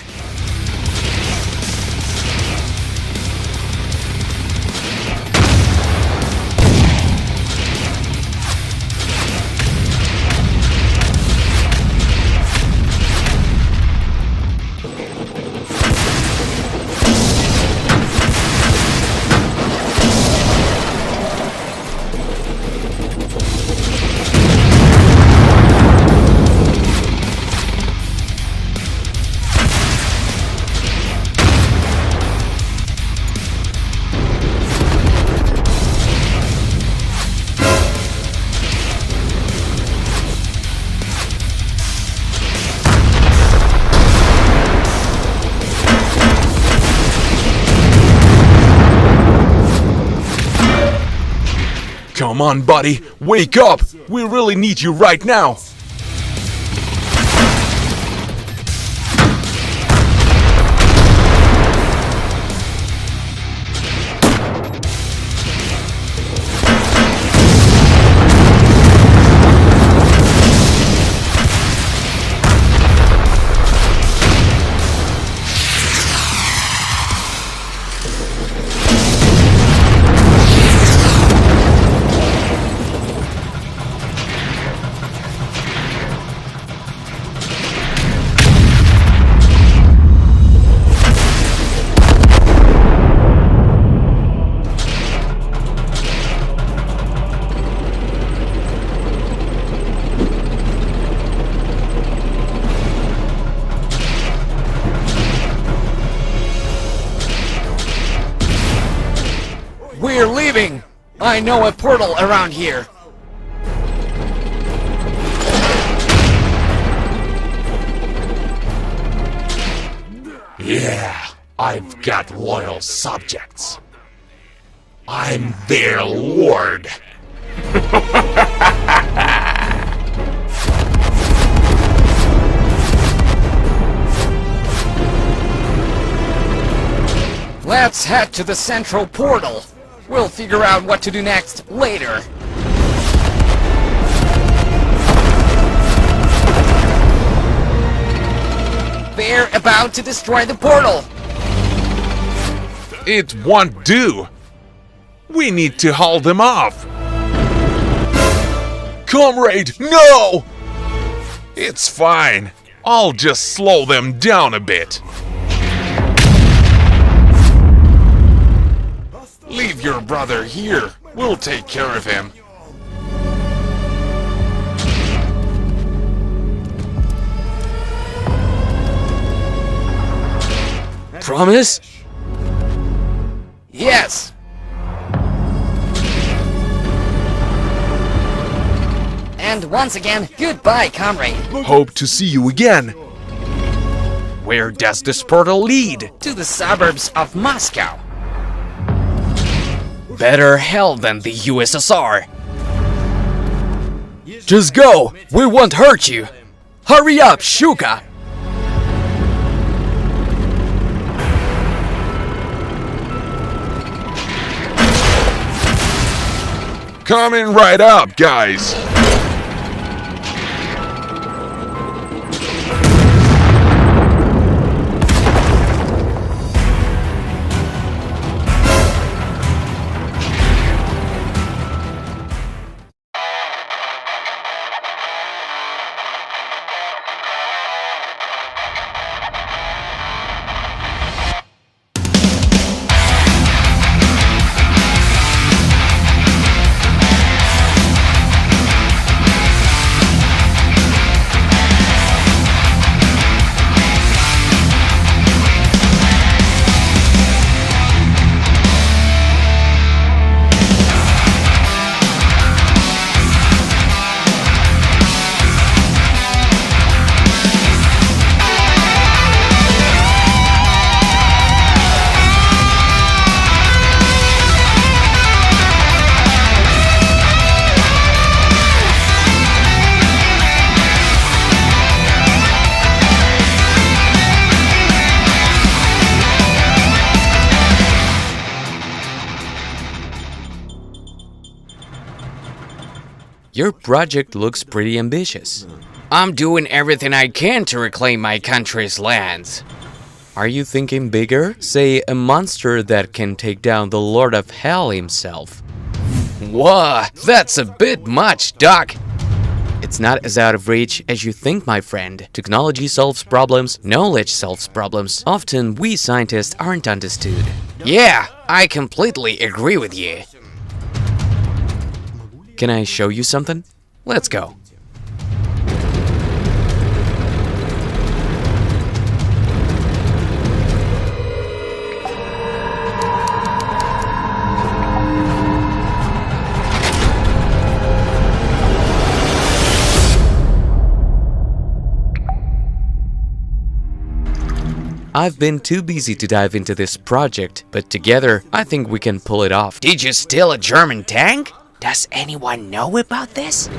Come on, buddy, wake up! We really need you right now! We're leaving! I know a portal around here. Yeah, I've got loyal subjects. I'm their lord. Let's head to the central portal. We'll figure out what to do next later. They're about to destroy the portal. It won't do. We need to hold them off. Comrade, no! It's fine. I'll just slow them down a bit. Leave your brother here. We'll take care of him. Promise? Yes. And once again, goodbye, comrade. Hope to see you again. Where does this portal lead? To the suburbs of Moscow. Better hell than the USSR. Just go! We won't hurt you! Hurry up, Shuka! Coming right up, guys. Your project looks pretty ambitious. I'm doing everything I can to reclaim my country's lands. Are you thinking bigger? Say, a monster that can take down the Lord of Hell himself. Whoa, that's a bit much, Doc. It's not as out of reach as you think, my friend. Technology solves problems, knowledge solves problems. Often, we scientists aren't understood. Yeah, I completely agree with you. Can I show you something? Let's go. I've been too busy to dive into this project, but together, I think we can pull it off. Did you steal a German tank? Does anyone know about this?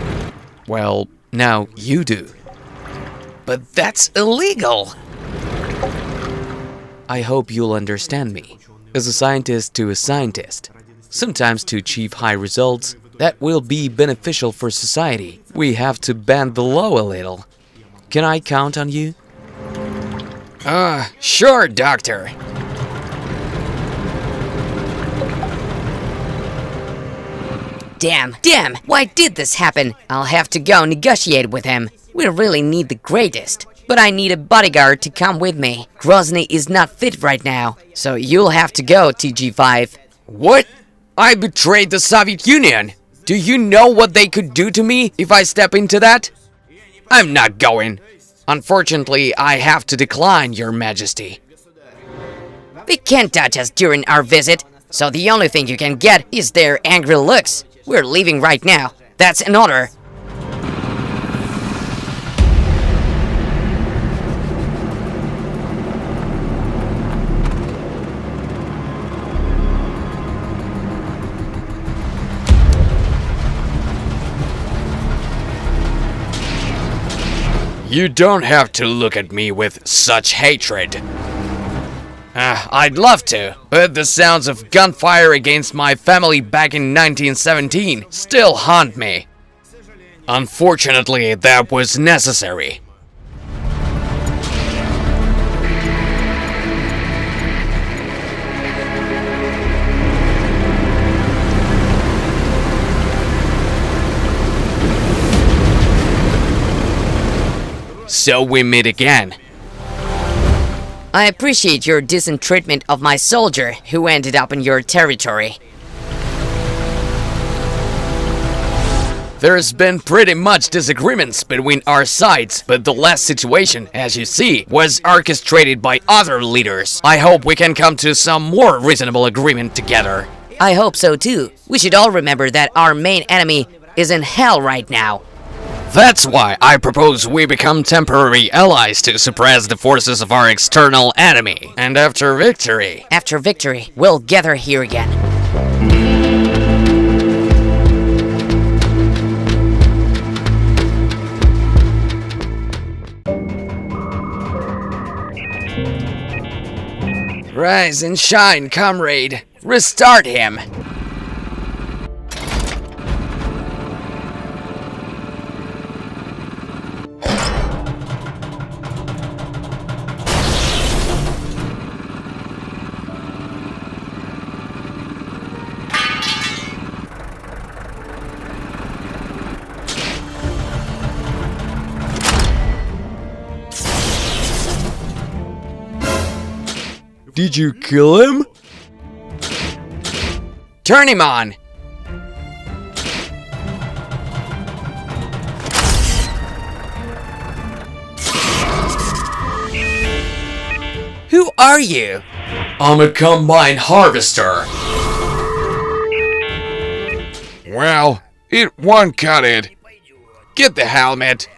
Well, now you do. But that's illegal. I hope you'll understand me. As a scientist to a scientist, sometimes to achieve high results that will be beneficial for society, we have to bend the law a little. Can I count on you? Sure, Doctor. Damn, why did this happen? I'll have to go negotiate with him. We really need the greatest. But I need a bodyguard to come with me. Grozny is not fit right now, so you'll have to go, TG5. What? I betrayed the Soviet Union. Do you know what they could do to me if I step into that? I'm not going. Unfortunately, I have to decline, Your Majesty. They can't touch us during our visit. So the only thing you can get is their angry looks. We're leaving right now. That's an order. You don't have to look at me with such hatred. I'd love to, but the sounds of gunfire against my family back in 1917 still haunt me. Unfortunately, that was necessary. So we meet again. I appreciate your decent treatment of my soldier who ended up in your territory. There's been pretty much disagreements between our sides, but the last situation, as you see, was orchestrated by other leaders. I hope we can come to some more reasonable agreement together. I hope so too. We should all remember that our main enemy is in hell right now. That's why I propose we become temporary allies to suppress the forces of our external enemy. And after victory, we'll gather here again. Rise and shine, comrade. Restart him. Did you kill him? Turn him on! Who are you? I'm a combine harvester. Well, it won't cut it. Get the helmet.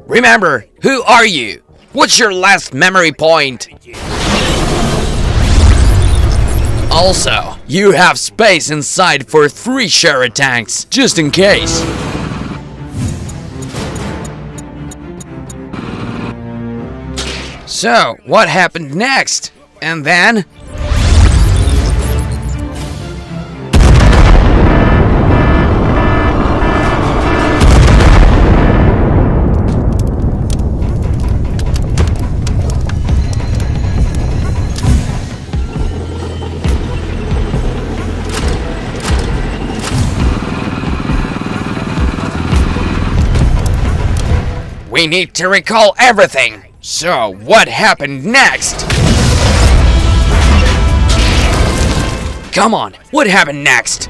Remember, who are you? What's your last memory point? Also, you have space inside for 3 Gerand tanks, just in case. So, what happened next? And then? We need to recall everything. So, what happened next? Come on, what happened next?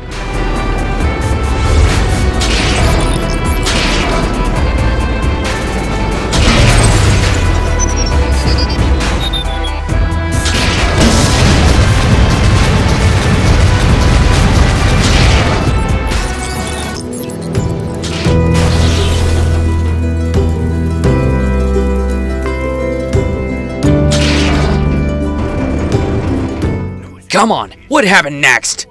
Come on, what happened next?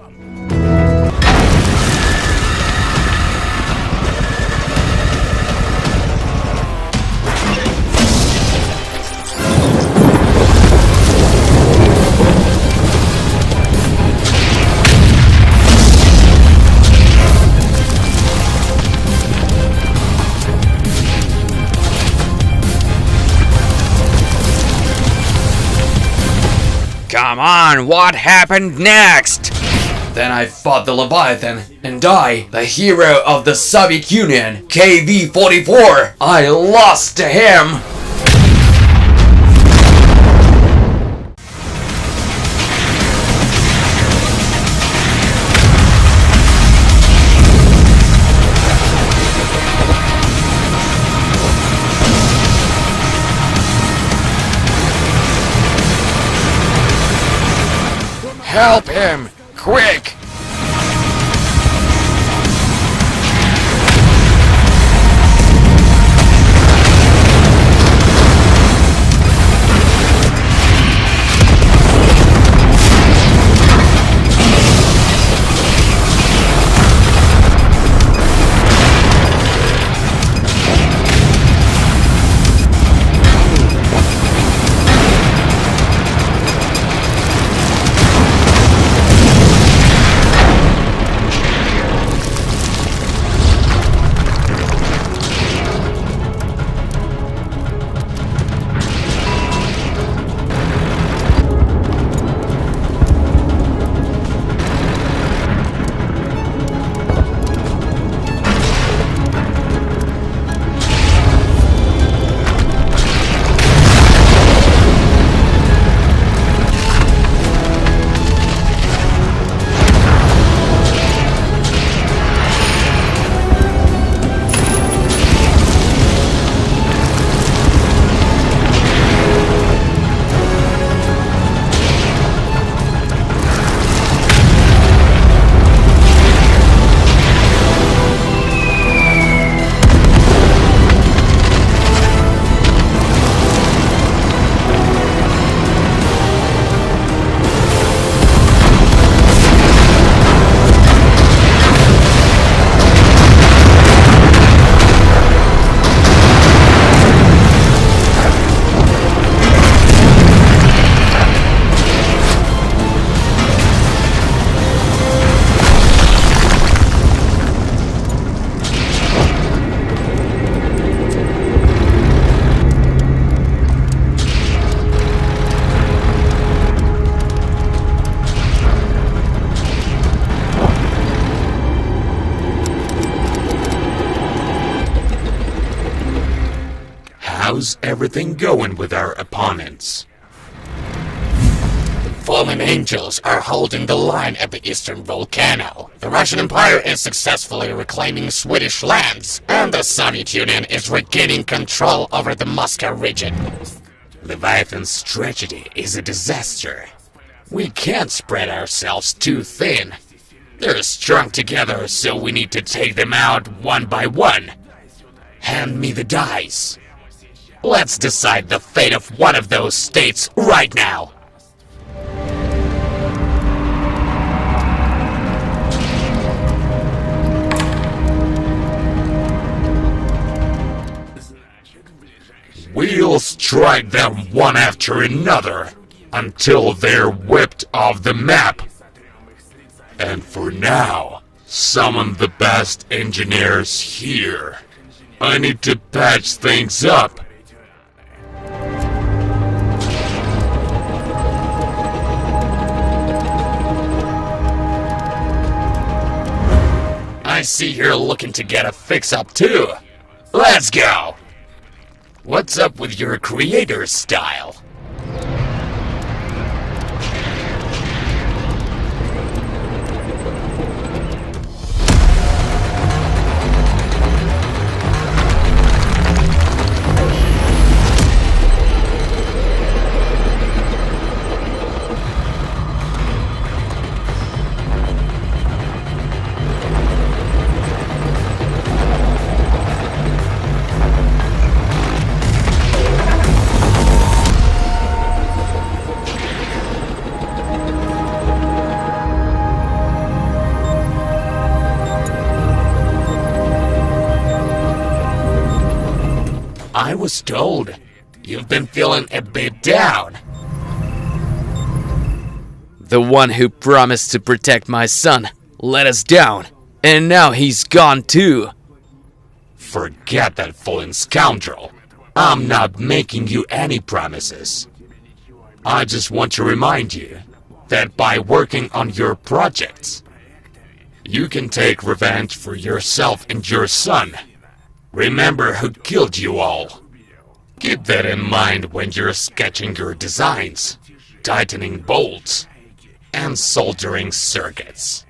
Come on, what happened next? Then I fought the Leviathan, and I, the hero of the Soviet Union, KV-44, I lost to him! Help him! Quick! How's everything going with our opponents? The fallen angels are holding the line at the eastern volcano. The Russian Empire is successfully reclaiming Swedish lands, and the Soviet Union is regaining control over the Moscow region. Leviathan's tragedy is a disaster. We can't spread ourselves too thin. They're strung together, so we need to take them out one by one. Hand me the dice. Let's decide the fate of one of those states right now. We'll strike them one after another until they're whipped off the map. And for now, summon the best engineers here. I need to patch things up. I see you're looking to get a fix-up too. Let's go! What's up with your creator's style? I was told you've been feeling a bit down. The one who promised to protect my son let us down, and now he's gone too. Forget that fallen scoundrel. I'm not making you any promises. I just want to remind you that by working on your projects, you can take revenge for yourself and your son. Remember who killed you all. Keep that in mind when you're sketching your designs, tightening bolts, and soldering circuits.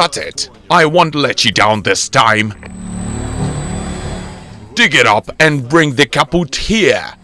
Got it! I won't let you down this time! Dig it up and bring the kaput here!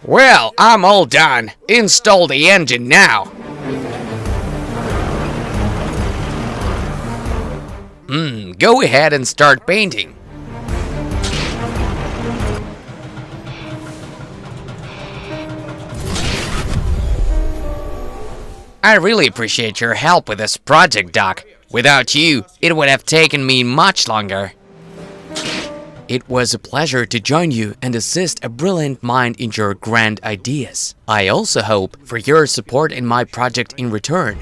Well, I'm all done. Install the engine now. Go ahead and start painting. I really appreciate your help with this project, Doc. Without you, it would have taken me much longer. It was a pleasure to join you and assist a brilliant mind in your grand ideas. I also hope for your support in my project in return.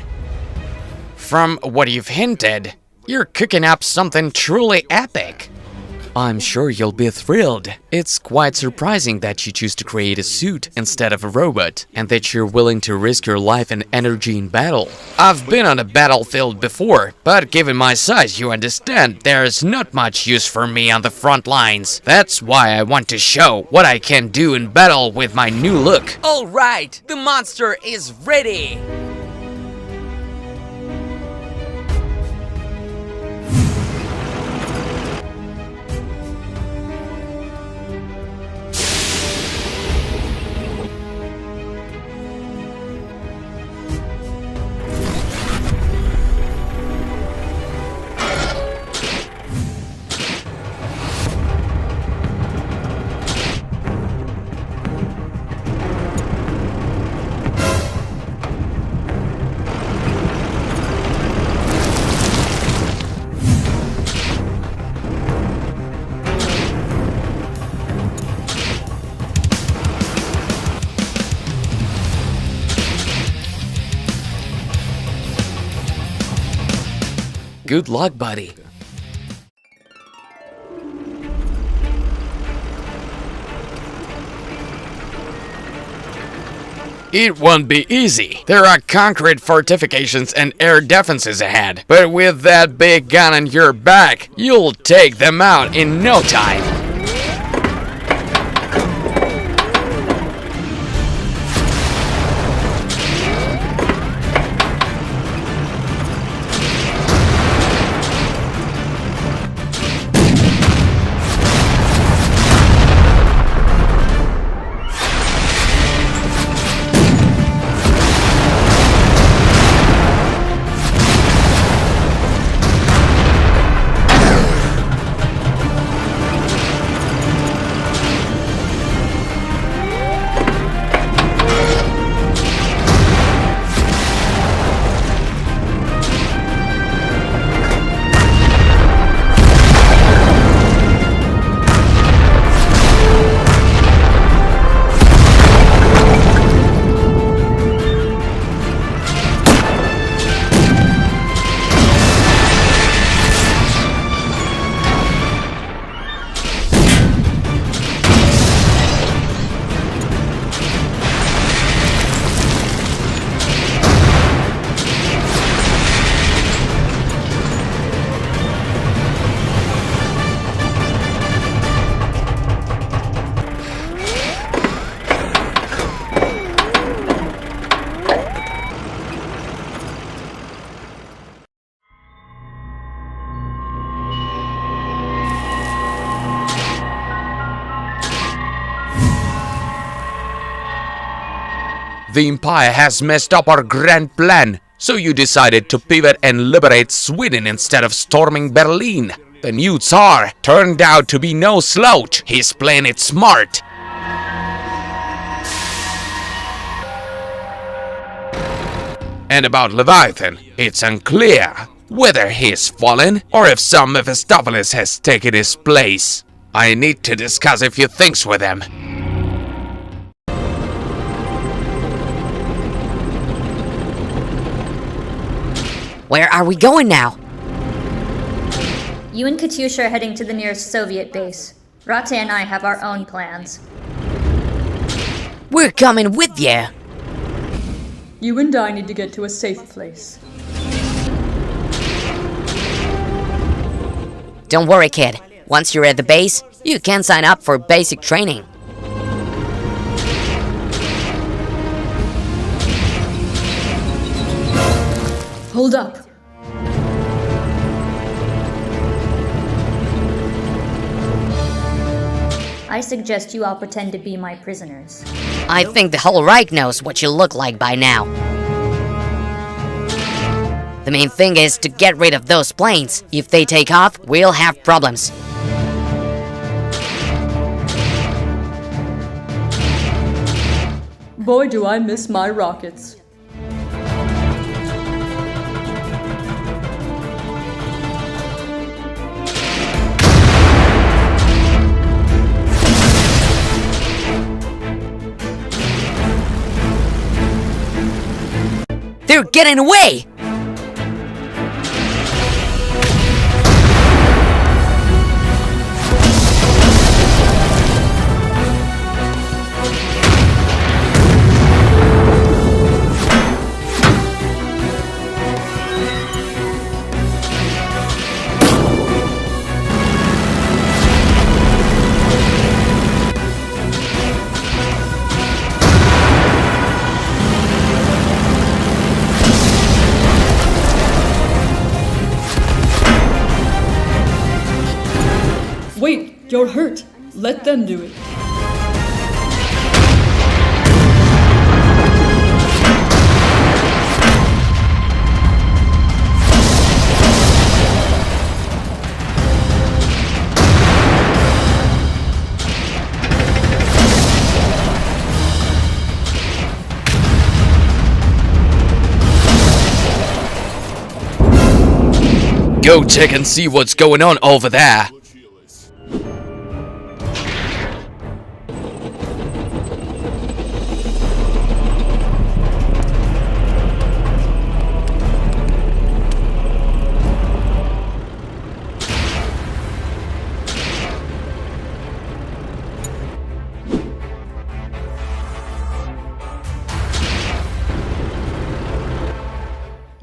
From what you've hinted, you're cooking up something truly epic. I'm sure you'll be thrilled. It's quite surprising that you choose to create a suit instead of a robot, and that you're willing to risk your life and energy in battle. I've been on a battlefield before, but given my size, you understand, there's not much use for me on the front lines. That's why I want to show what I can do in battle with my new look. All right, the monster is ready. Good luck, buddy. It won't be easy. There are concrete fortifications and air defenses ahead. But with that big gun on your back, you'll take them out in no time. The Empire has messed up our grand plan, so you decided to pivot and liberate Sweden instead of storming Berlin. The new Tsar turned out to be no slouch. He's playing it smart. And about Leviathan, it's unclear whether he's fallen or if some Mephistopheles has taken his place. I need to discuss a few things with him. Where are we going now? You and Katyusha are heading to the nearest Soviet base. Rate and I have our own plans. We're coming with you. You and I need to get to a safe place. Don't worry, kid. Once you're at the base, you can sign up for basic training. Hold up. I suggest you all pretend to be my prisoners. I think the whole Reich knows what you look like by now. The main thing is to get rid of those planes. If they take off, we'll have problems. Boy, do I miss my rockets. They're getting away! Wait, you're hurt. Let them do it. Go check and see what's going on over there.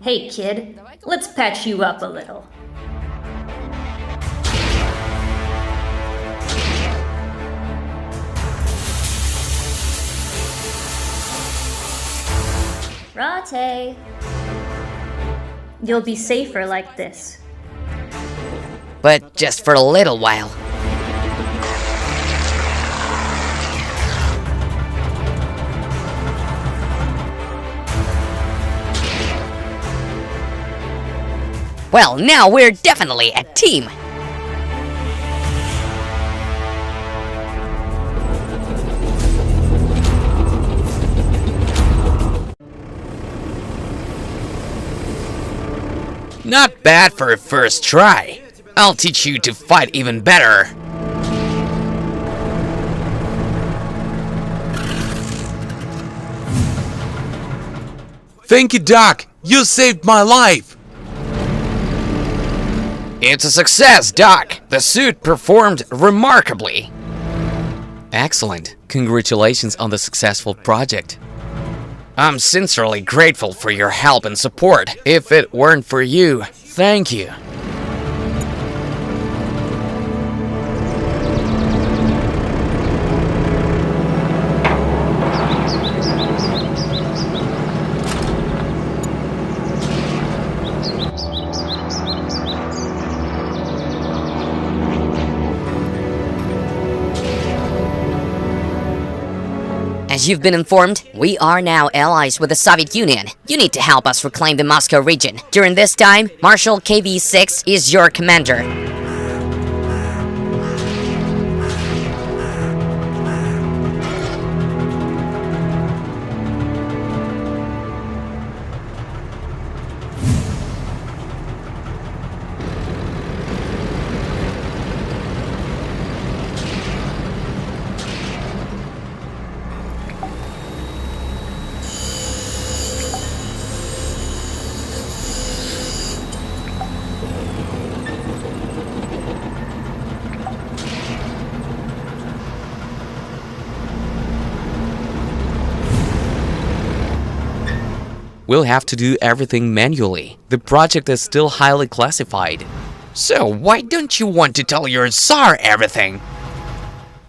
Hey kid, let's patch you up a little. Rate! You'll be safer like this. But just for a little while. Well, now we're definitely a team. Not bad for a first try. I'll teach you to fight even better. Thank you, Doc. You saved my life. It's a success, Doc. The suit performed remarkably. Excellent. Congratulations on the successful project. I'm sincerely grateful for your help and support. If it weren't for you, thank you. As As you've been informed, we are now allies with the Soviet Union. You need to help us reclaim the Moscow region. During this time, Marshal KV-6 is your commander. We'll have to do everything manually. The project is still highly classified. So why don't you want to tell your Tsar everything?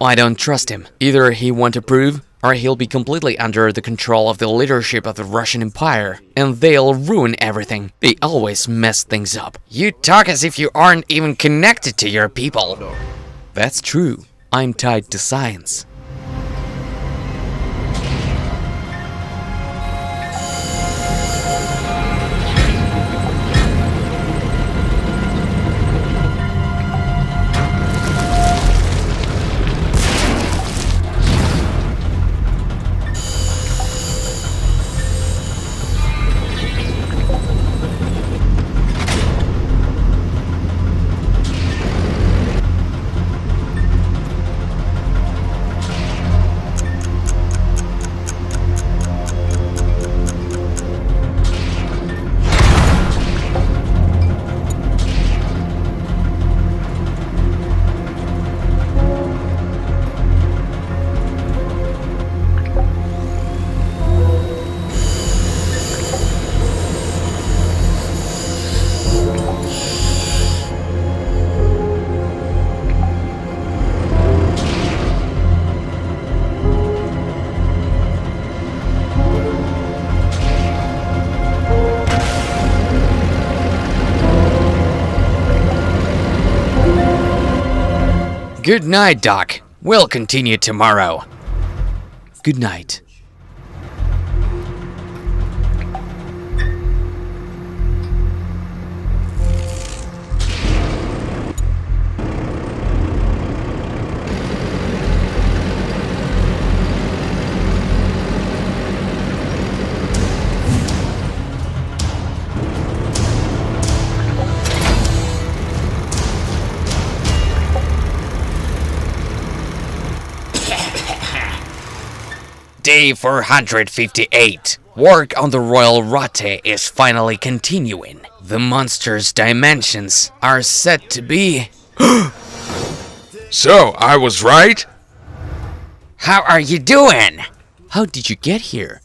I don't trust him. Either he won't approve, or he'll be completely under the control of the leadership of the Russian Empire, and they'll ruin everything. They always mess things up. You talk as if you aren't even connected to your people. That's true. I'm tied to science. Good night, Doc. We'll continue tomorrow. Good night. Day 458. Work on the Royal Rotte is finally continuing. The monster's dimensions are said to be... So, I was right? How are you doing? How did you get here?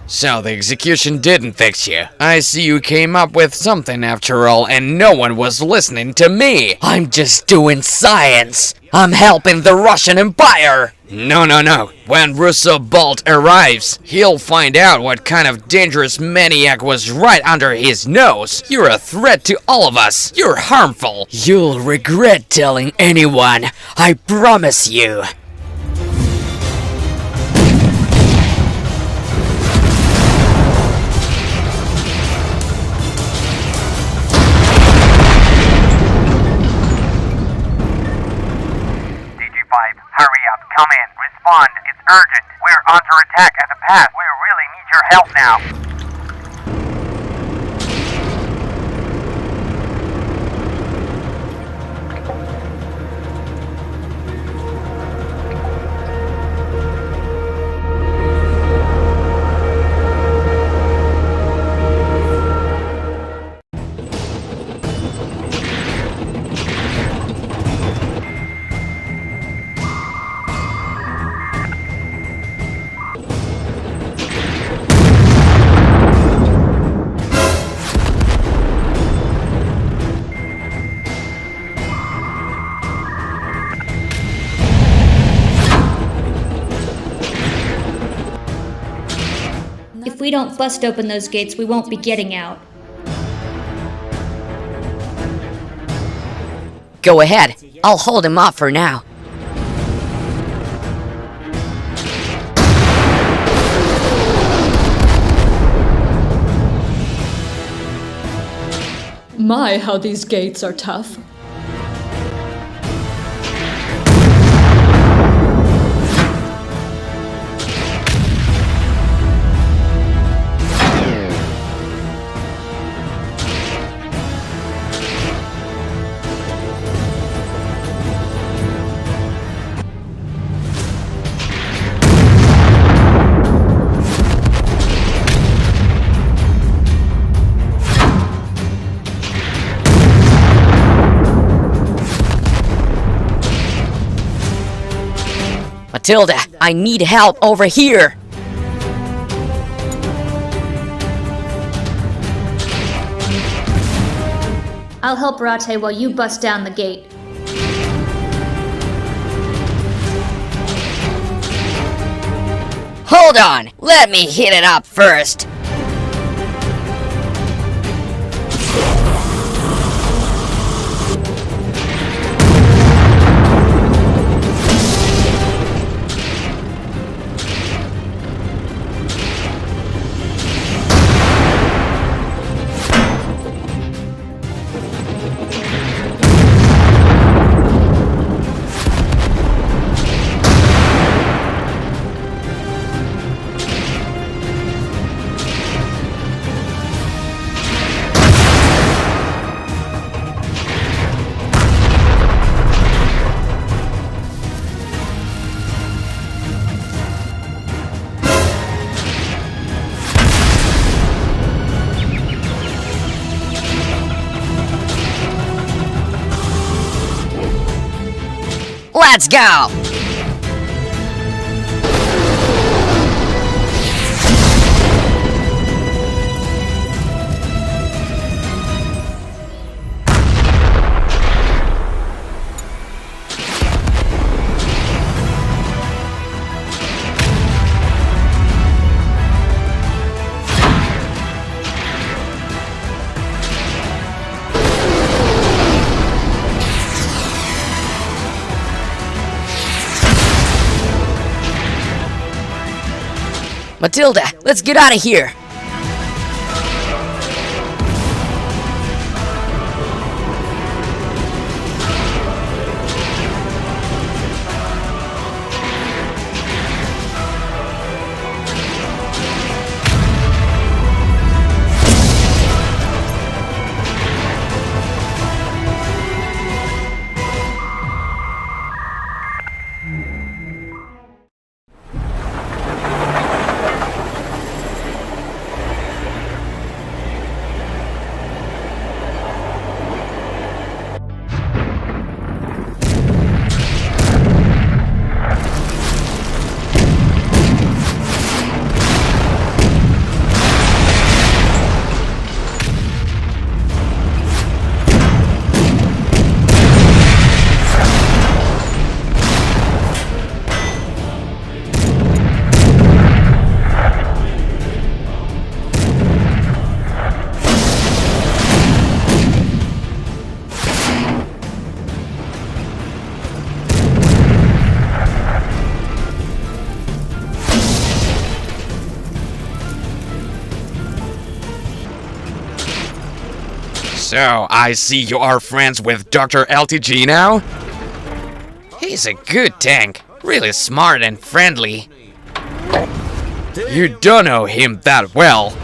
So the execution didn't fix you. I see you came up with something after all, and no one was listening to me. I'm just doing science. I'm helping the Russian Empire. No. When Russo Bolt arrives, he'll find out what kind of dangerous maniac was right under his nose. You're a threat to all of us. You're harmful. You'll regret telling anyone. I promise you. Hurry up, come in, respond, it's urgent. We're under attack at the pass. We really need your help now. If we don't bust open those gates, we won't be getting out. Go ahead. I'll hold him off for now. My, how these gates are tough. Matilda, I need help over here! I'll help Rate while you bust down the gate. Hold on! Let me hit it up first! Let's go! Matilda, let's get out of here! So, I see you are friends with Dr. LTG now? He's a good tank, really smart and friendly. You don't know him that well.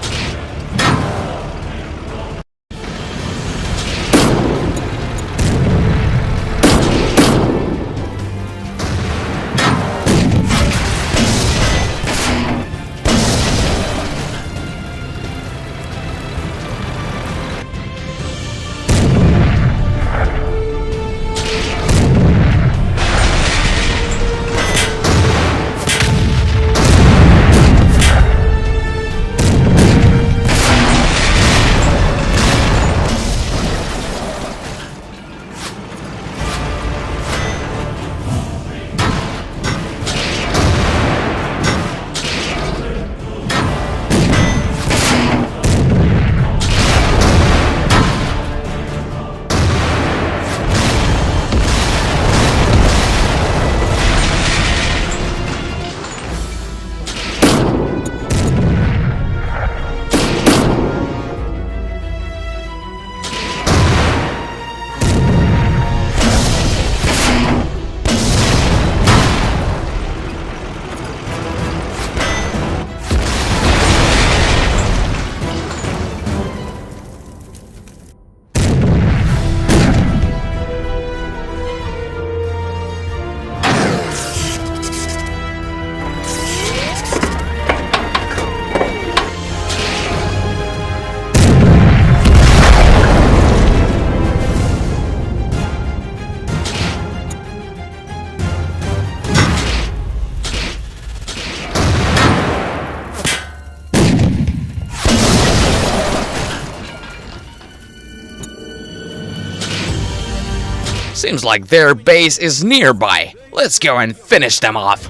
Seems like their base is nearby. Let's go and finish them off.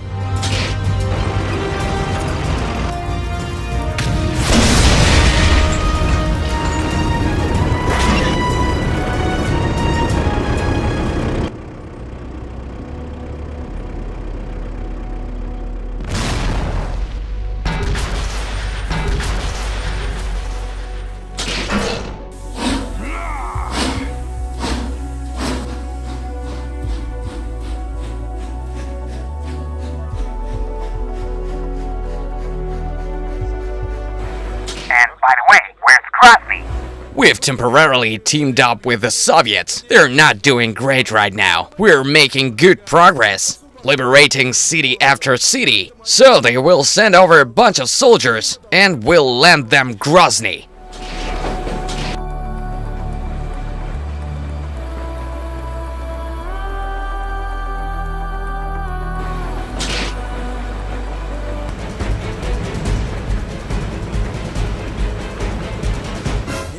And by the way, where's Krusty? We've temporarily teamed up with the Soviets. They're not doing great right now. We're making good progress, liberating city after city. So they will send over a bunch of soldiers, and we'll land them Grozny.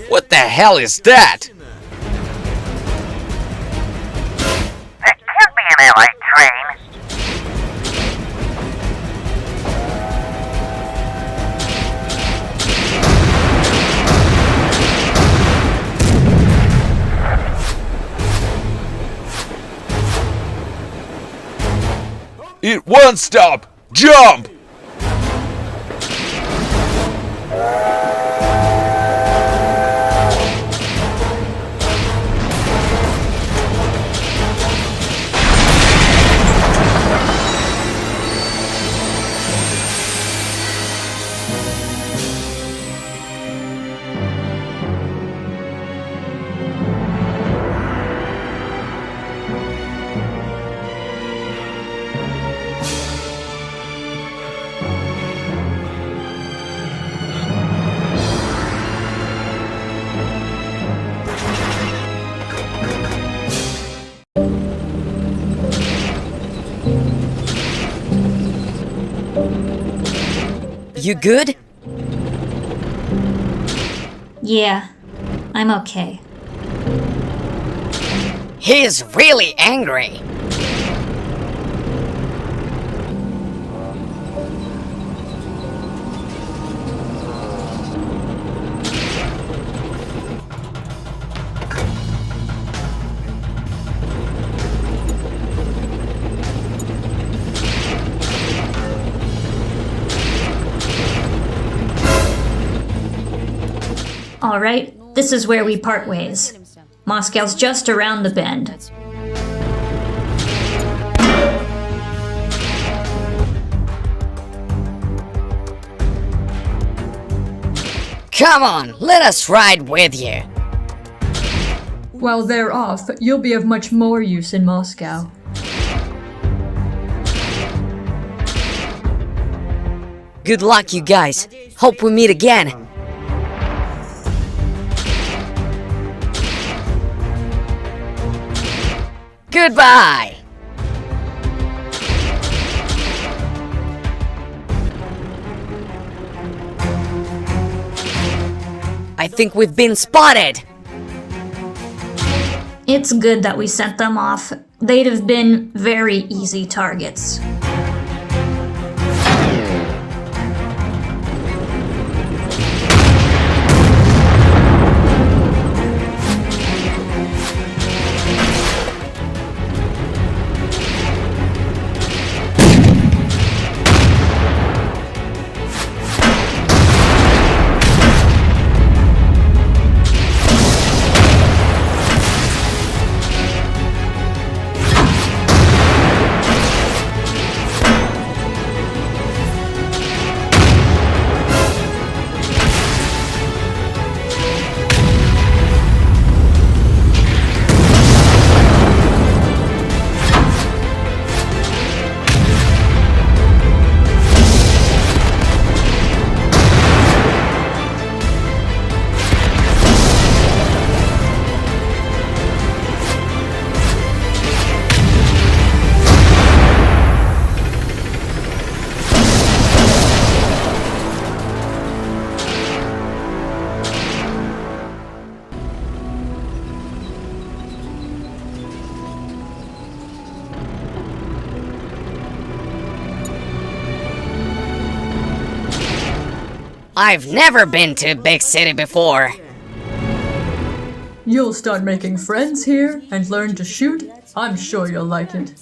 What the hell is that? That can't be an Allied train. It won't stop! Jump! You good? Yeah, I'm okay. He's really angry. Alright, this is where we part ways. Moscow's just around the bend. Come on, let us ride with you. While they're off, you'll be of much more use in Moscow. Good luck, you guys. Hope we meet again. Goodbye! I think we've been spotted! It's good that we sent them off. They'd have been very easy targets. I've never been to a big city before. You'll start making friends here and learn to shoot. I'm sure you'll like it.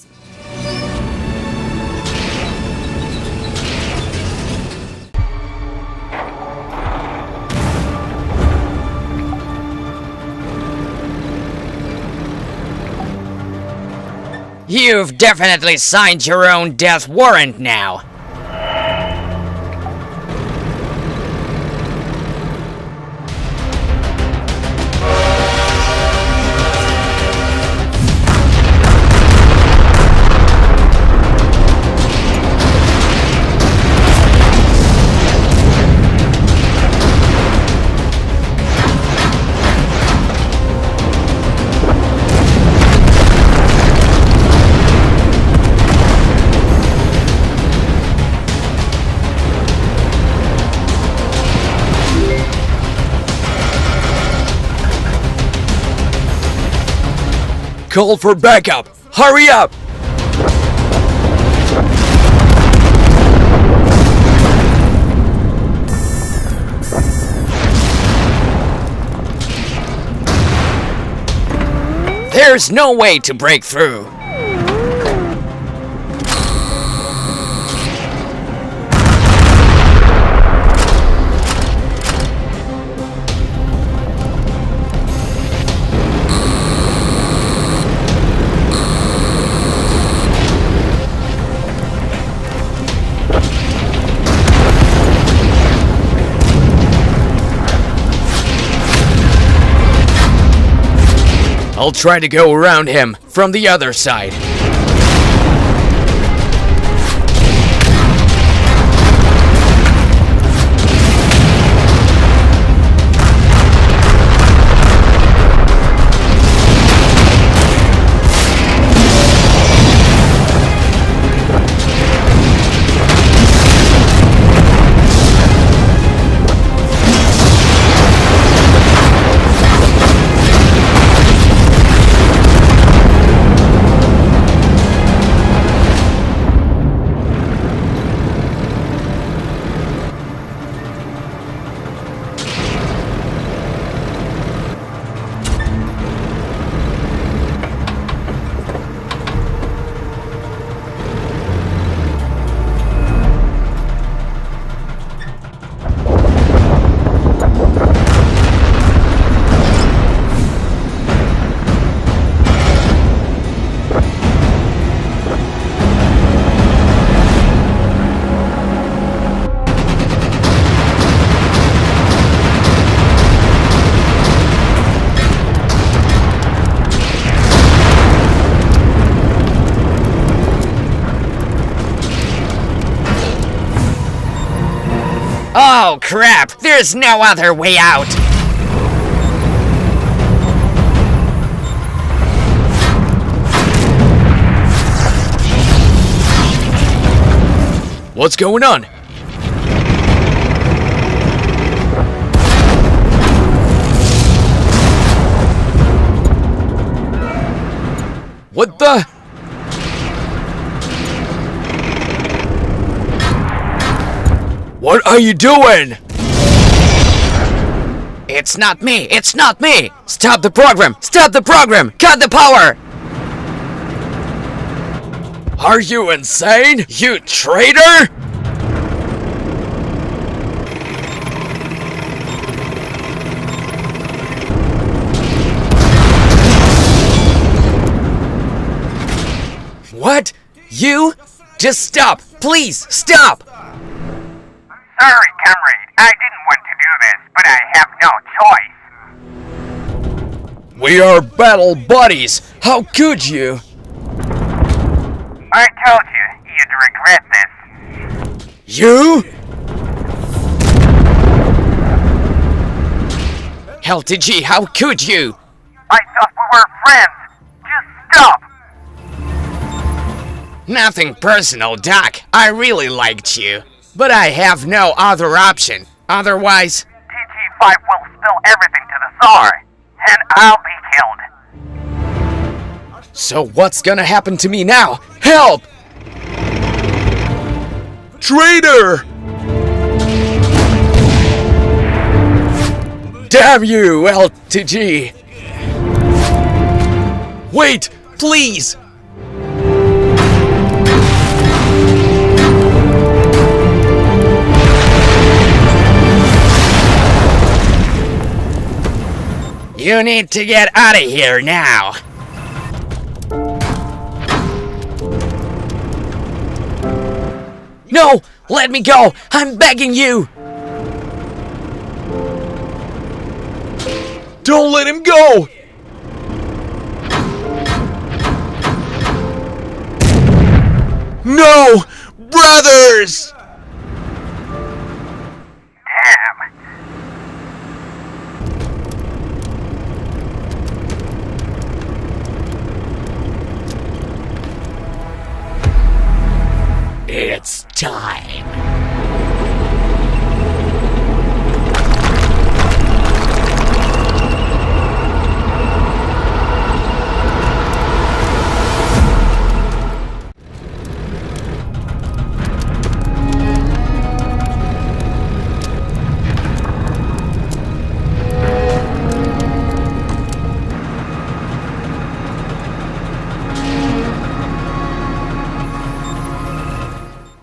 You've definitely signed your own death warrant now. Call for backup! Hurry up! There's no way to break through. I'll try to go around him from the other side. Oh crap! There's no other way out! What's going on? What the? What are you doing? It's not me! It's not me! Stop the program! Stop the program! Cut the power! Are you insane? You traitor! What? You? Just stop! Please, stop! Sorry, comrade. I didn't want to do this, but I have no choice. We are battle buddies! How could you? I told you, you'd regret this. You? LTG, how could you? I thought we were friends. Just stop. Nothing personal, Doc. I really liked you. But I have no other option. Otherwise... TT5 will spill everything to the Tsar, and I'll be killed. So what's gonna happen to me now? Help! Traitor! Damn you, LTG! Wait, please! You need to get out of here now. No! Let me go! I'm begging you! Don't let him go! No! Brothers! Damn! It's time.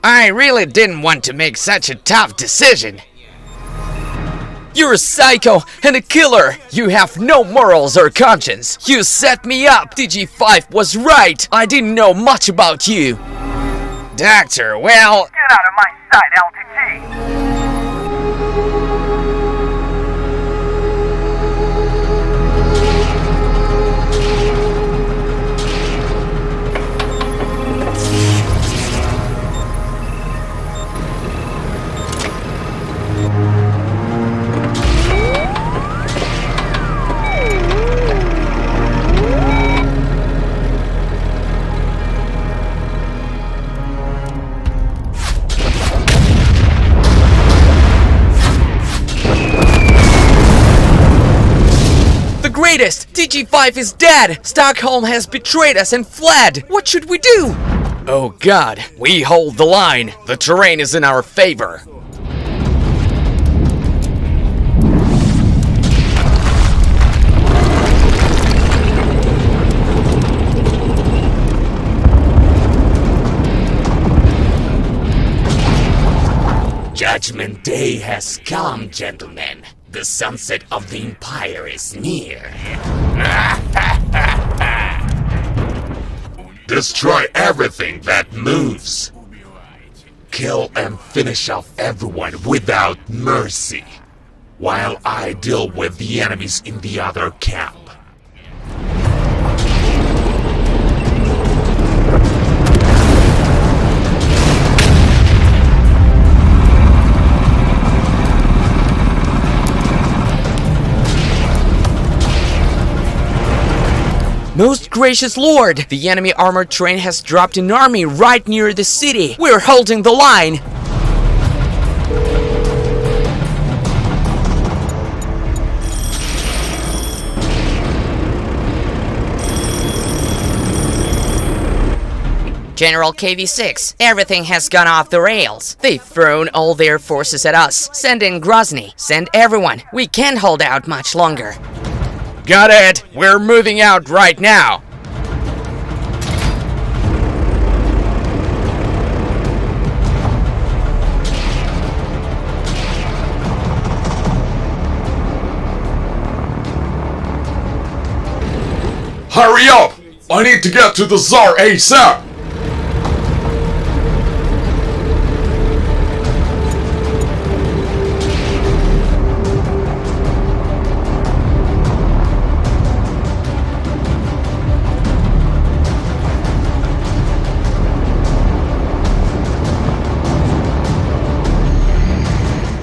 I really didn't want to make such a tough decision. You're a psycho and a killer! You have no morals or conscience! You set me up! DG5 was right! I didn't know much about you! Doctor, well... Get out of my sight, LTG! Greatest! DG5 is dead! Stockholm has betrayed us and fled! What should we do? Oh god, we hold the line. The terrain is in our favor. Judgment Day has come, gentlemen. The sunset of the Empire is near. Destroy everything that moves. Kill and finish off everyone without mercy, while I deal with the enemies in the other camp. Most gracious lord, the enemy armored train has dropped an army right near the city. We're holding the line. General KV-6, everything has gone off the rails. They've thrown all their forces at us. Send in Grozny. Send everyone. We can't hold out much longer. Got it! We're moving out right now! Hurry up! I need to get to the Tsar ASAP!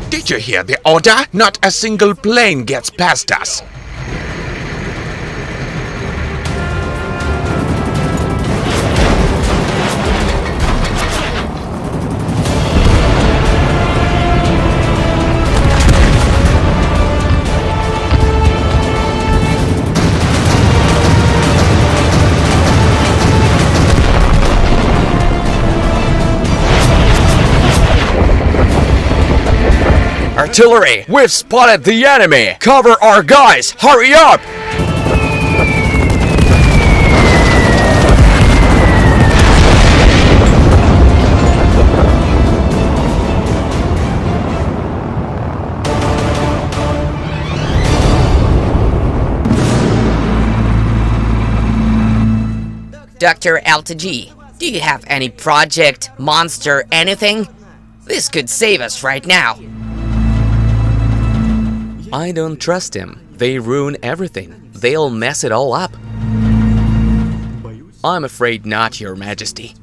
Did you hear the order? Not a single plane gets past us. artillery! We've spotted the enemy! Cover our guys! Hurry up! Dr. Altaji, do you have any project, monster, anything? This could save us right now. I don't trust him. They ruin everything. They'll mess it all up. I'm afraid not, Your Majesty.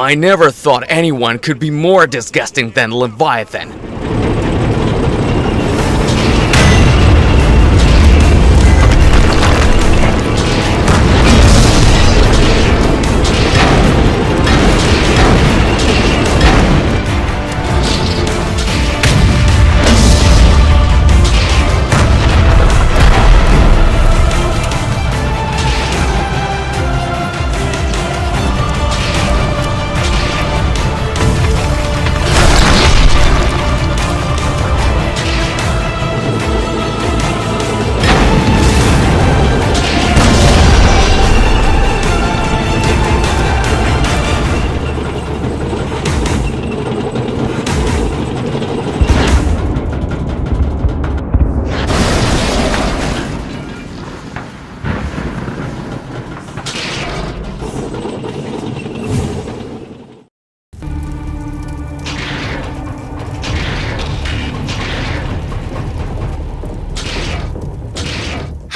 I never thought anyone could be more disgusting than Leviathan.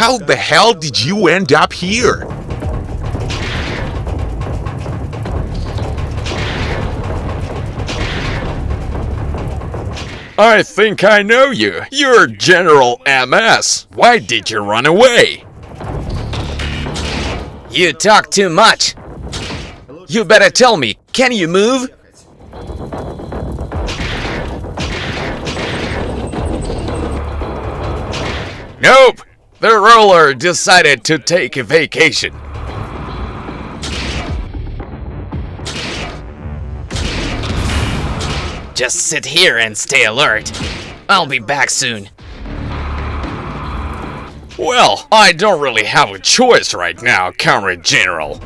How the hell did you end up here? I think I know you. You're General MS. Why did you run away? You talk too much. You better tell me, can you move? Nope. The ruler decided to take a vacation. Just sit here and stay alert. I'll be back soon. Well, I don't really have a choice right now, Comrade General.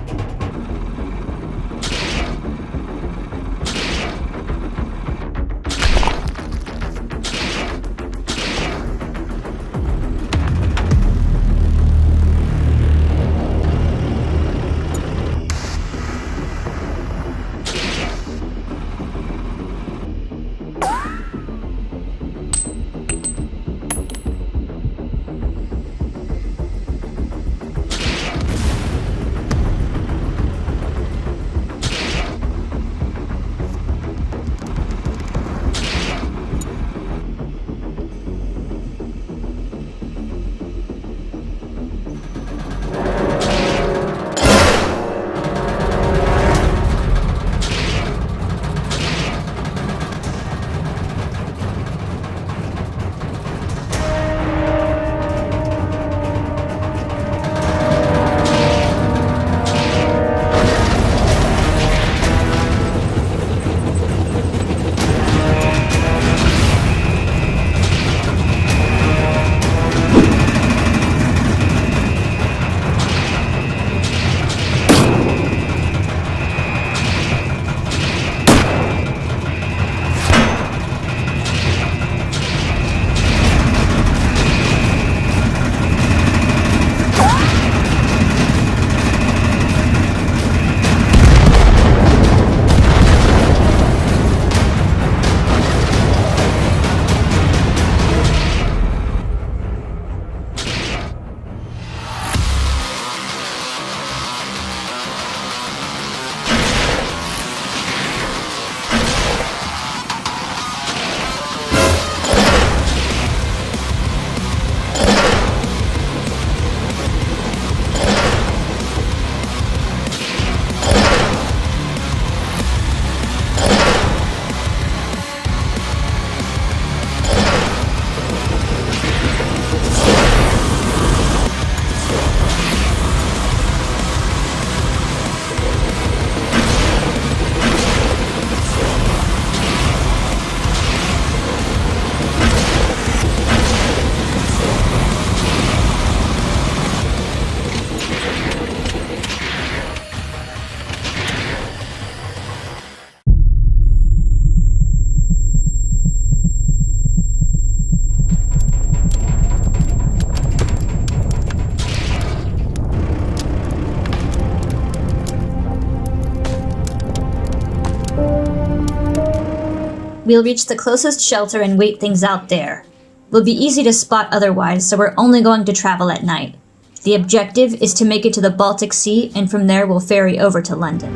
We'll reach the closest shelter and wait things out there. We'll be easy to spot otherwise, so we're only going to travel at night. The objective is to make it to the Baltic Sea, and from there we'll ferry over to London.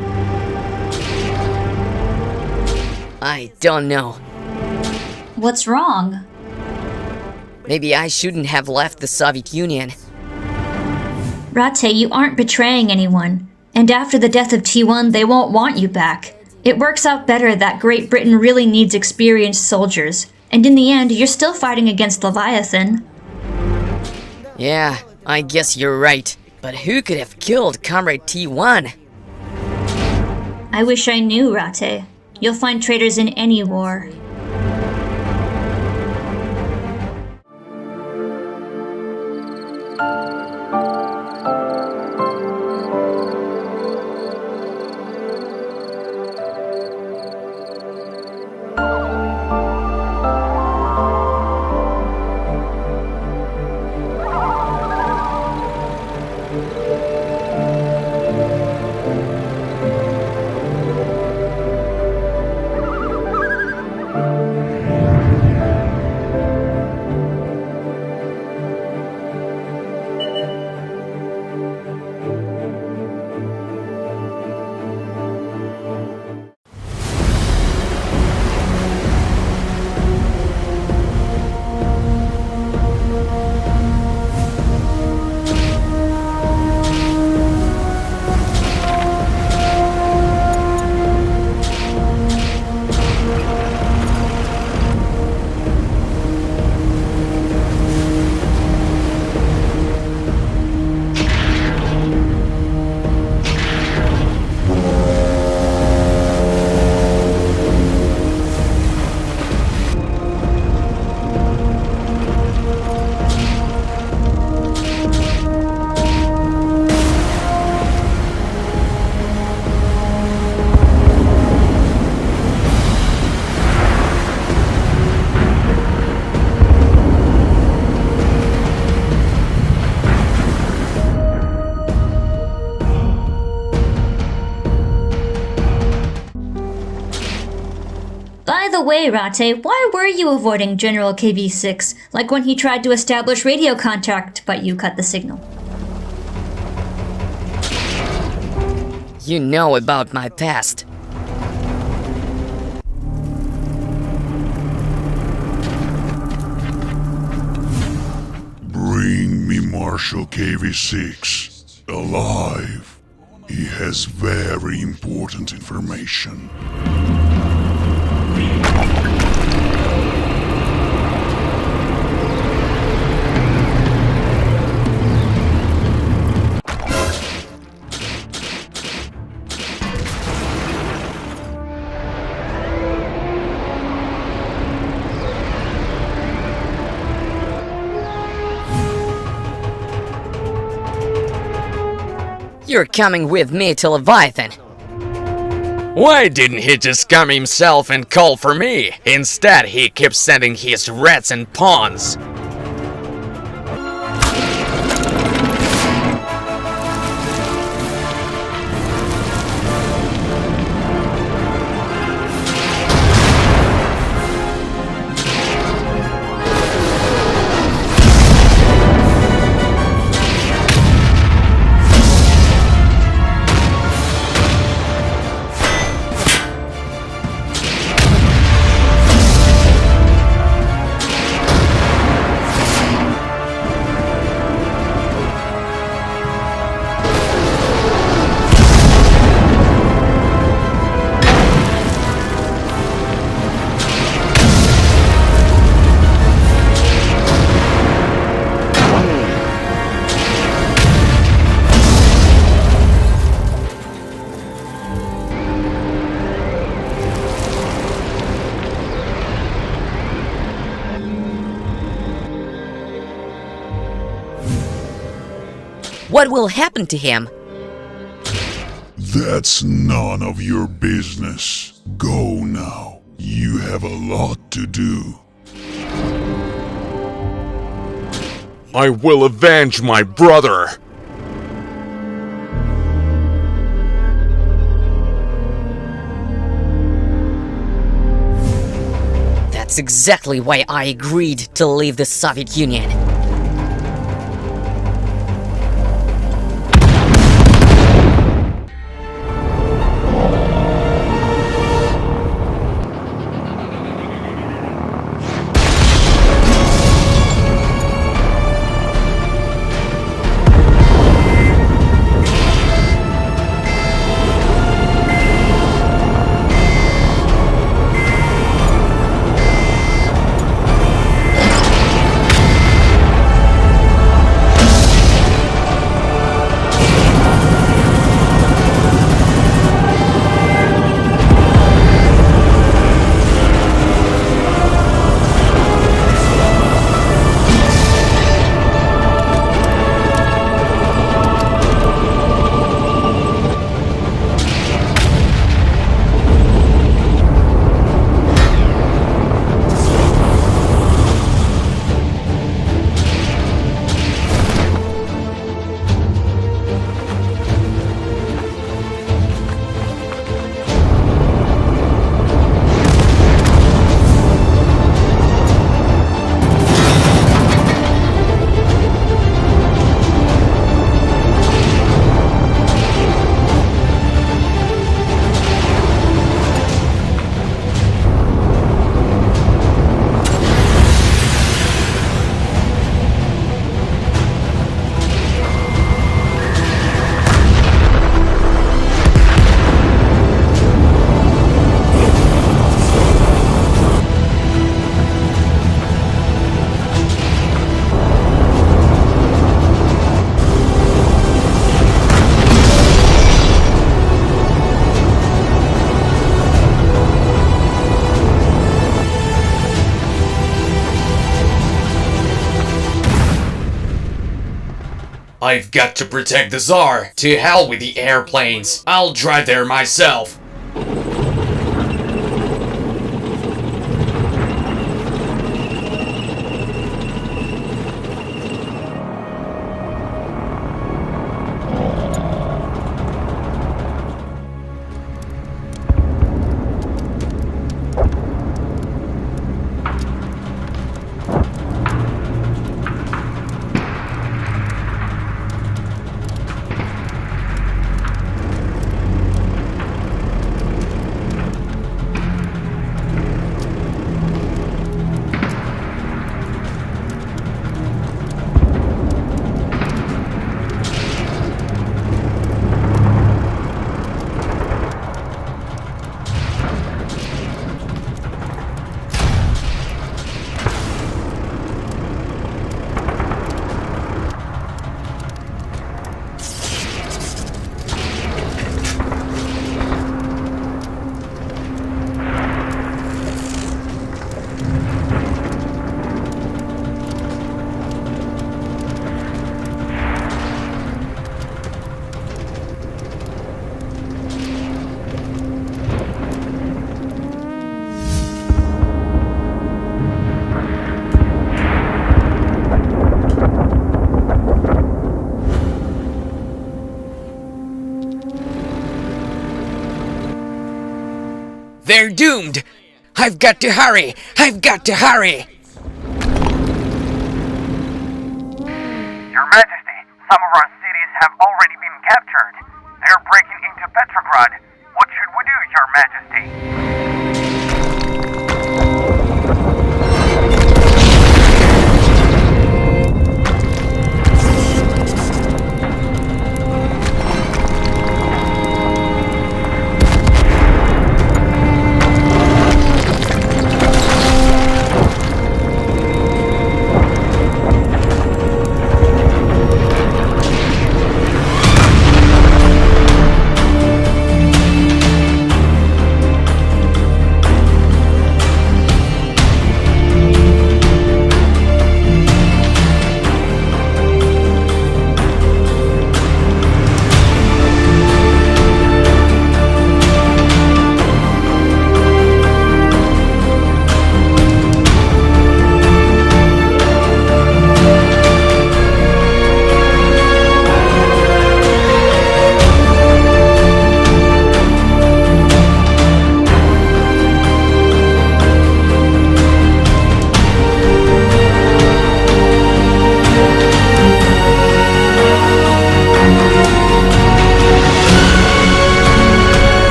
I don't know. What's wrong? Maybe I shouldn't have left the Soviet Union. Rate, you aren't betraying anyone. And after the death of T1, they won't want you back. It works out better that Great Britain really needs experienced soldiers. And in the end, you're still fighting against Leviathan. Yeah, I guess you're right. But who could have killed Comrade T1? I wish I knew, Rate. You'll find traitors in any war. By the way, Rate, why were you avoiding General KV-6, like when he tried to establish radio contact, but you cut the signal? You know about my past. Bring me Marshal KV-6 alive. He has very important information. You're coming with me to Leviathan. Why didn't he just come himself and call for me? Instead, he keeps sending his rats and pawns. What will happen to him? That's none of your business. Go now. You have a lot to do. I will avenge my brother! That's exactly why I agreed to leave the Soviet Union. I've got to protect the Tsar! To hell with the airplanes! I'll drive there myself! They're doomed! I've got to hurry! I've got to hurry! Your Majesty, some of our cities have already been captured. They're breaking into Petrograd. What should we do, Your Majesty?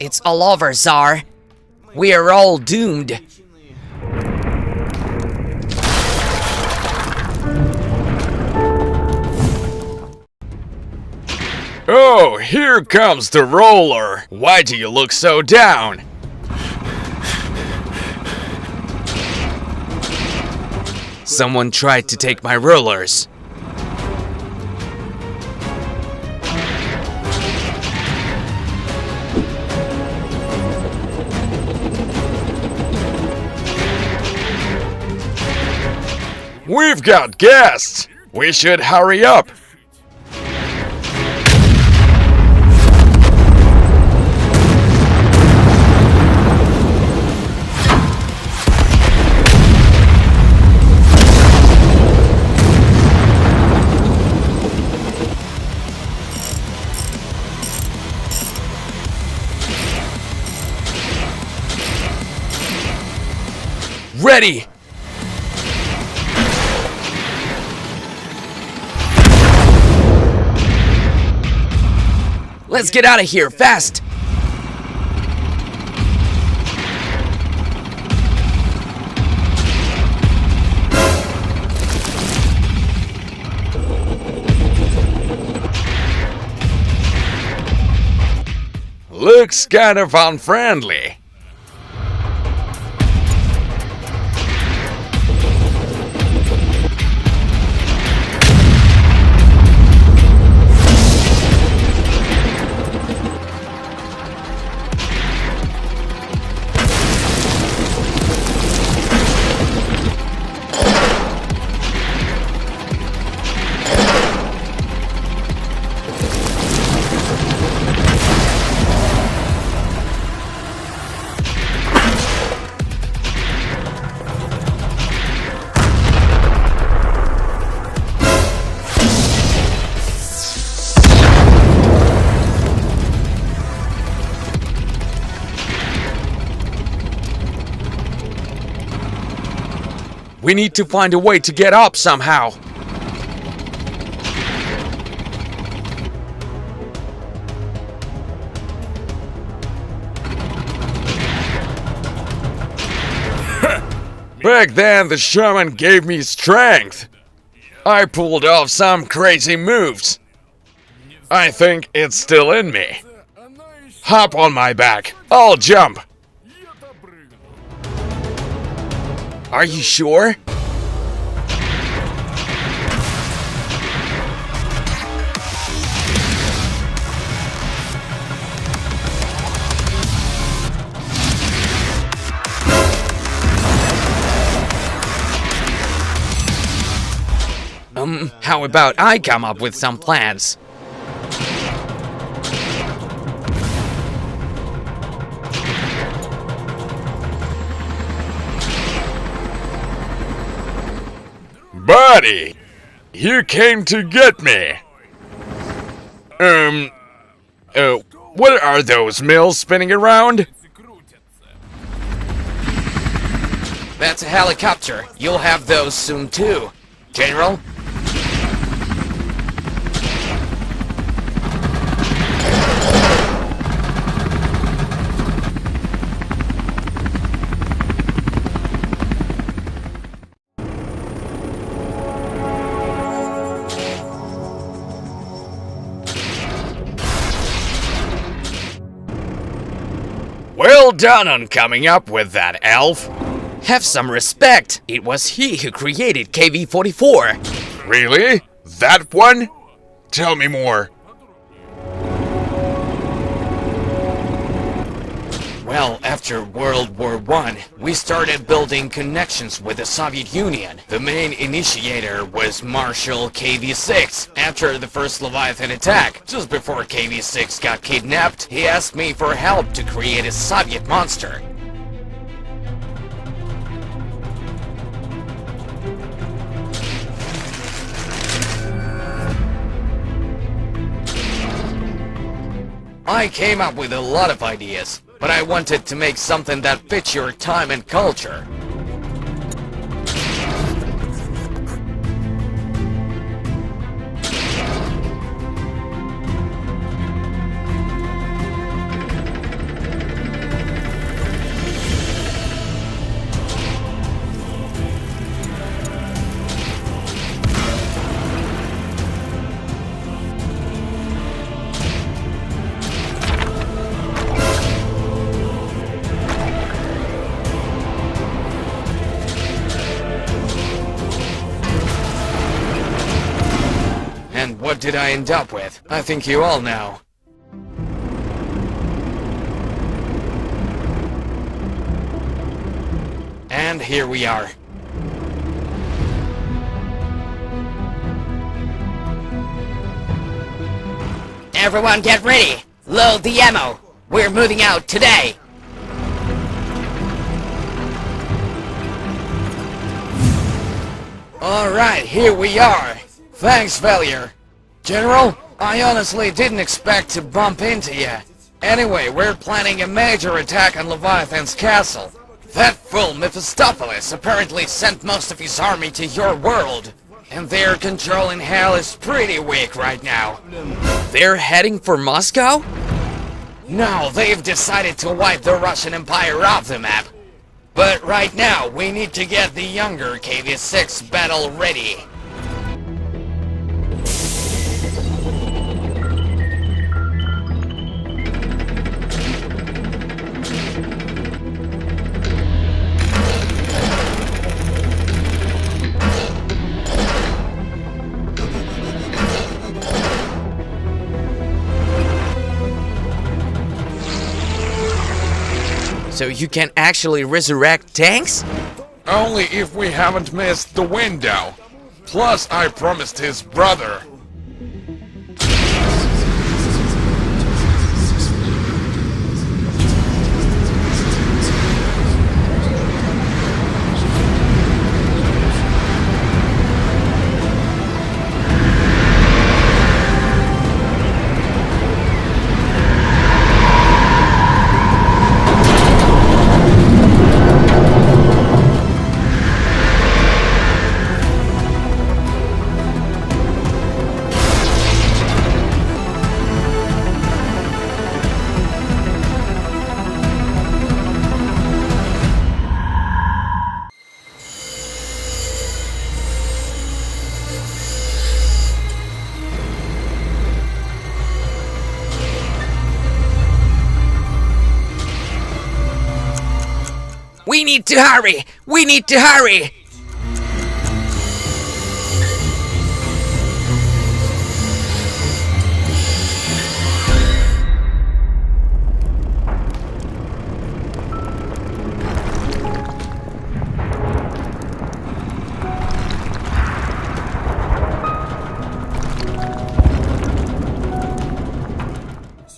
It's all over, Tsar. We are all doomed. Oh, here comes the roller. Why do you look so down? Someone tried to take my rulers. We've got guests. We should hurry up. Ready! Let's get out of here, fast! Looks kind of unfriendly. We need to find a way to get up somehow. Back then, the shaman gave me strength. I pulled off some crazy moves. I think it's still in me. Hop on my back. I'll jump. Are you sure? How about I come up with some plans? Buddy, you came to get me. What are those mills spinning around? That's a helicopter. You'll have those soon too, General. Well done on coming up with that, elf. Have some respect. It was he who created KV-44. Really? That one? Tell me more. Well, after World War I, we started building connections with the Soviet Union. The main initiator was Marshal KV-6. After the first Leviathan attack, just before KV-6 got kidnapped, he asked me for help to create a Soviet monster. I came up with a lot of ideas, but I wanted to make something that fits your time and culture. what did I end up with? I think you all know. And here we are. Everyone get ready! Load the ammo! We're moving out today! Alright, here we are. Thanks, Valier. General, I honestly didn't expect to bump into you. Anyway, we're planning a major attack on Leviathan's castle. That fool Mephistopheles apparently sent most of his army to your world. And their control in hell is pretty weak right now. They're heading for Moscow? No, they've decided to wipe the Russian Empire off the map. But right now, we need to get the younger KV-6 battle ready. So you can actually resurrect tanks? Only if we haven't missed the window. Plus, I promised his brother. We need to hurry! We need to hurry!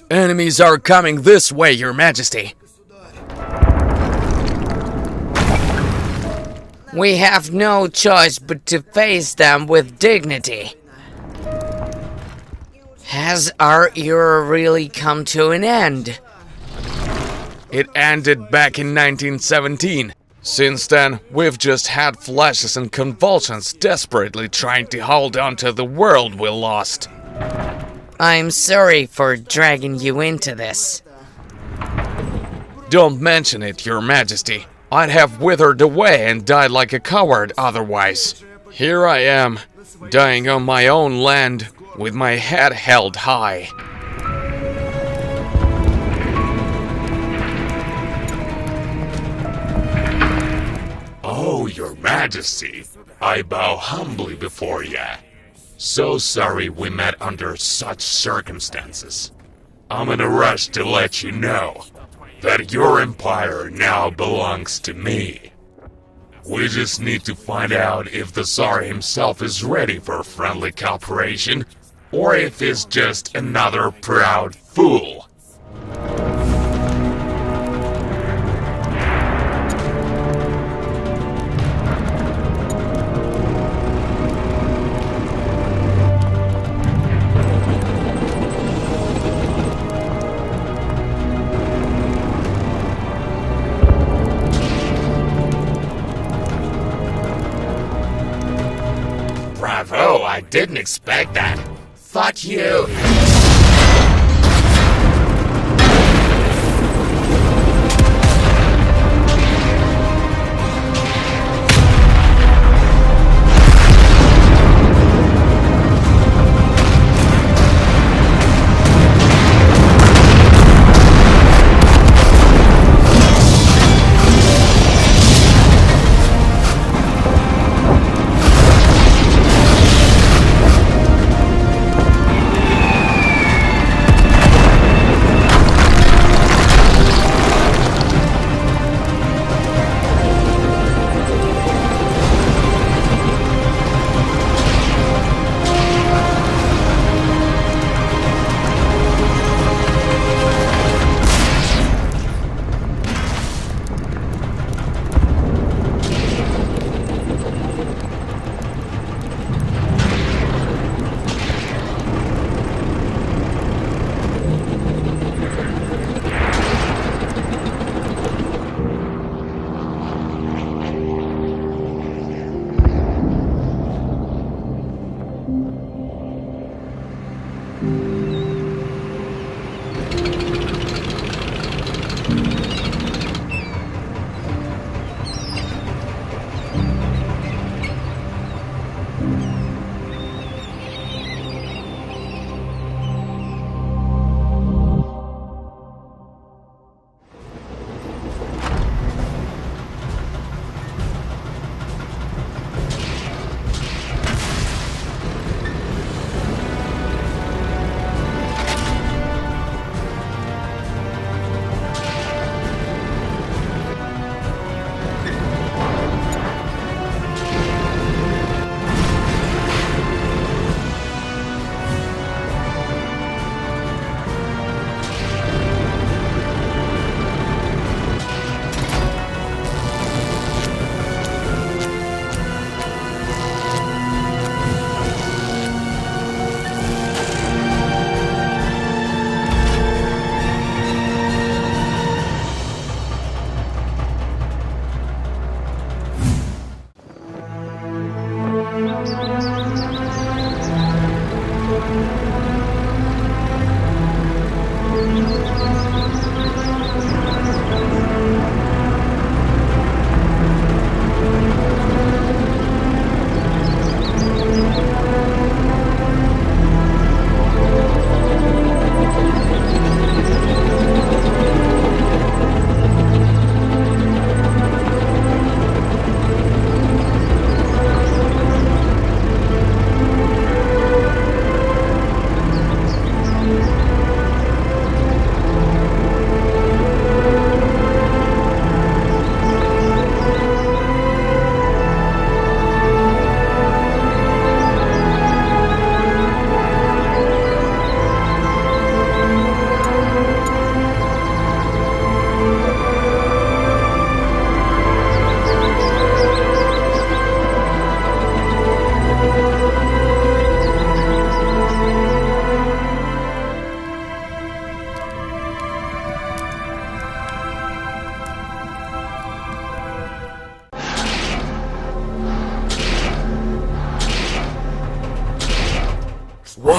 Enemies are coming this way, Your Majesty. We have no choice but to face them with dignity. Has our era really come to an end? It ended back in 1917. Since then, we've just had flashes and convulsions desperately trying to hold on to the world we lost. I'm sorry for dragging you into this. Don't mention it, Your Majesty. I'd have withered away and died like a coward otherwise. Here I am, dying on my own land, with my head held high. Oh, Your Majesty, I bow humbly before you. So sorry we met under such circumstances. I'm in a rush to let you know that your empire now belongs to me. We just need to find out if the Tsar himself is ready for friendly cooperation, or if he's just another proud fool. Bravo, I didn't expect that. Thought you...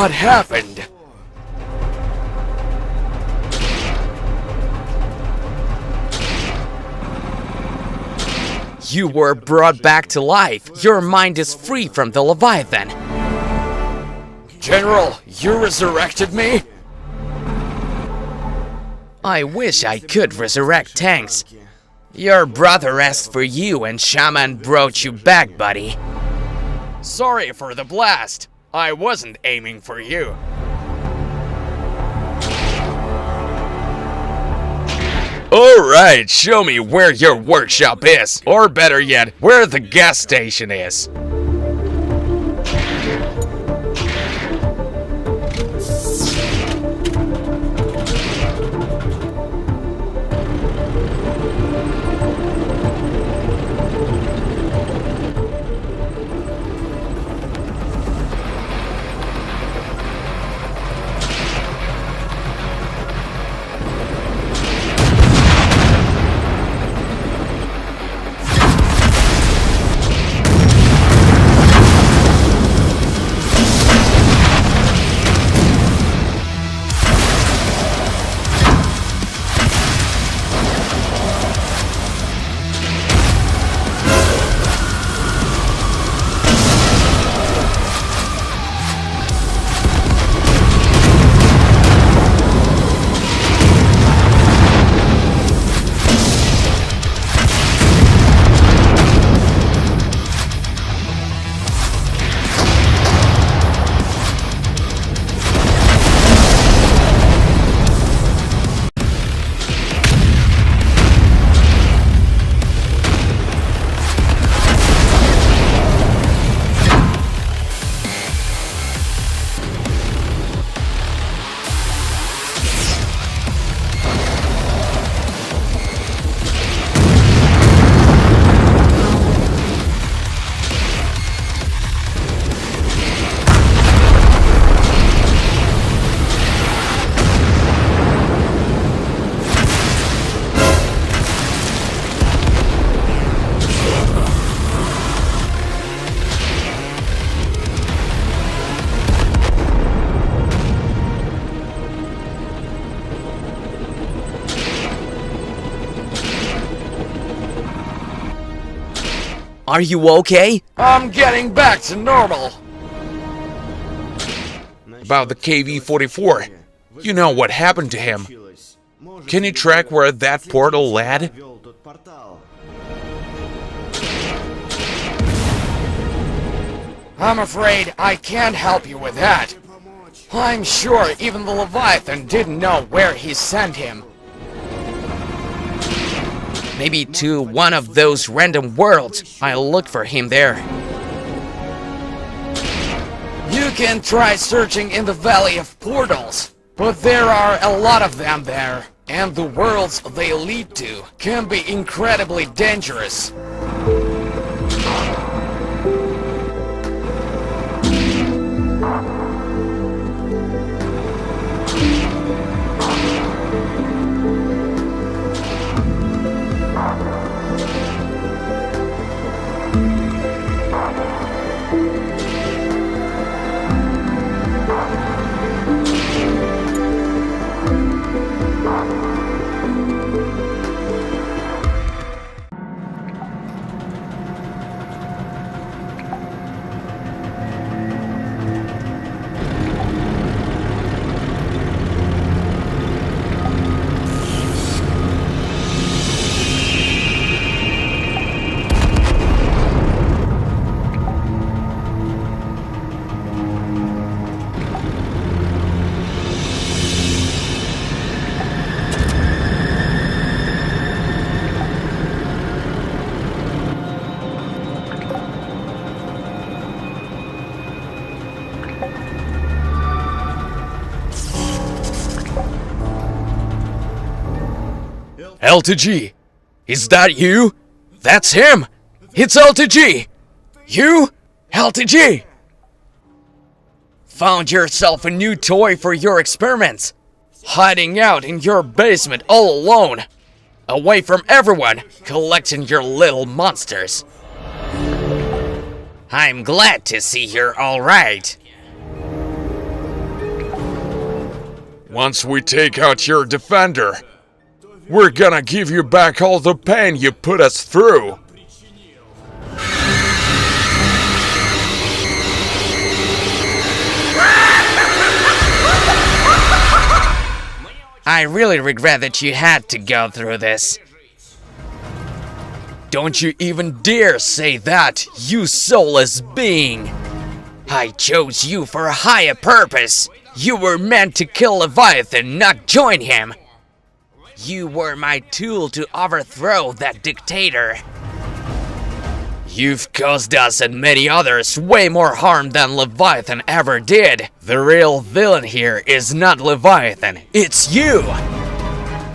What happened? You were brought back to life. Your mind is free from the Leviathan. General, you resurrected me? I wish I could resurrect tanks. Your brother asked for you and Shaman brought you back, buddy. Sorry for the blast. I wasn't aiming for you. Alright, show me where your workshop is. Or better yet, where the gas station is. Are you okay? I'm getting back to normal. About the KV-44, you know what happened to him. Can you track where that portal led? I'm afraid I can't help you with that. I'm sure even the Leviathan didn't know where he sent him. Maybe to one of those random worlds. I'll look for him there. You can try searching in the Valley of Portals, but there are a lot of them there, and the worlds they lead to can be incredibly dangerous. LTG, is that you? That's him! It's LTG! You? LTG! Found yourself a new toy for your experiments. Hiding out in your basement all alone. Away from everyone, collecting your little monsters. I'm glad to see you're alright. Once we take out your defender, we're gonna give you back all the pain you put us through. I really regret that you had to go through this. Don't you even dare say that, you soulless being! I chose you for a higher purpose. You were meant to kill Leviathan, not join him. You were my tool to overthrow that dictator. You've caused us and many others way more harm than Leviathan ever did. The real villain here is not Leviathan, it's you!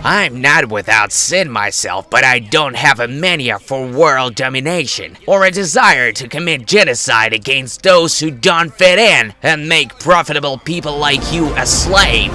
I'm not without sin myself, but I don't have a mania for world domination, or a desire to commit genocide against those who don't fit in, and make profitable people like you a slave.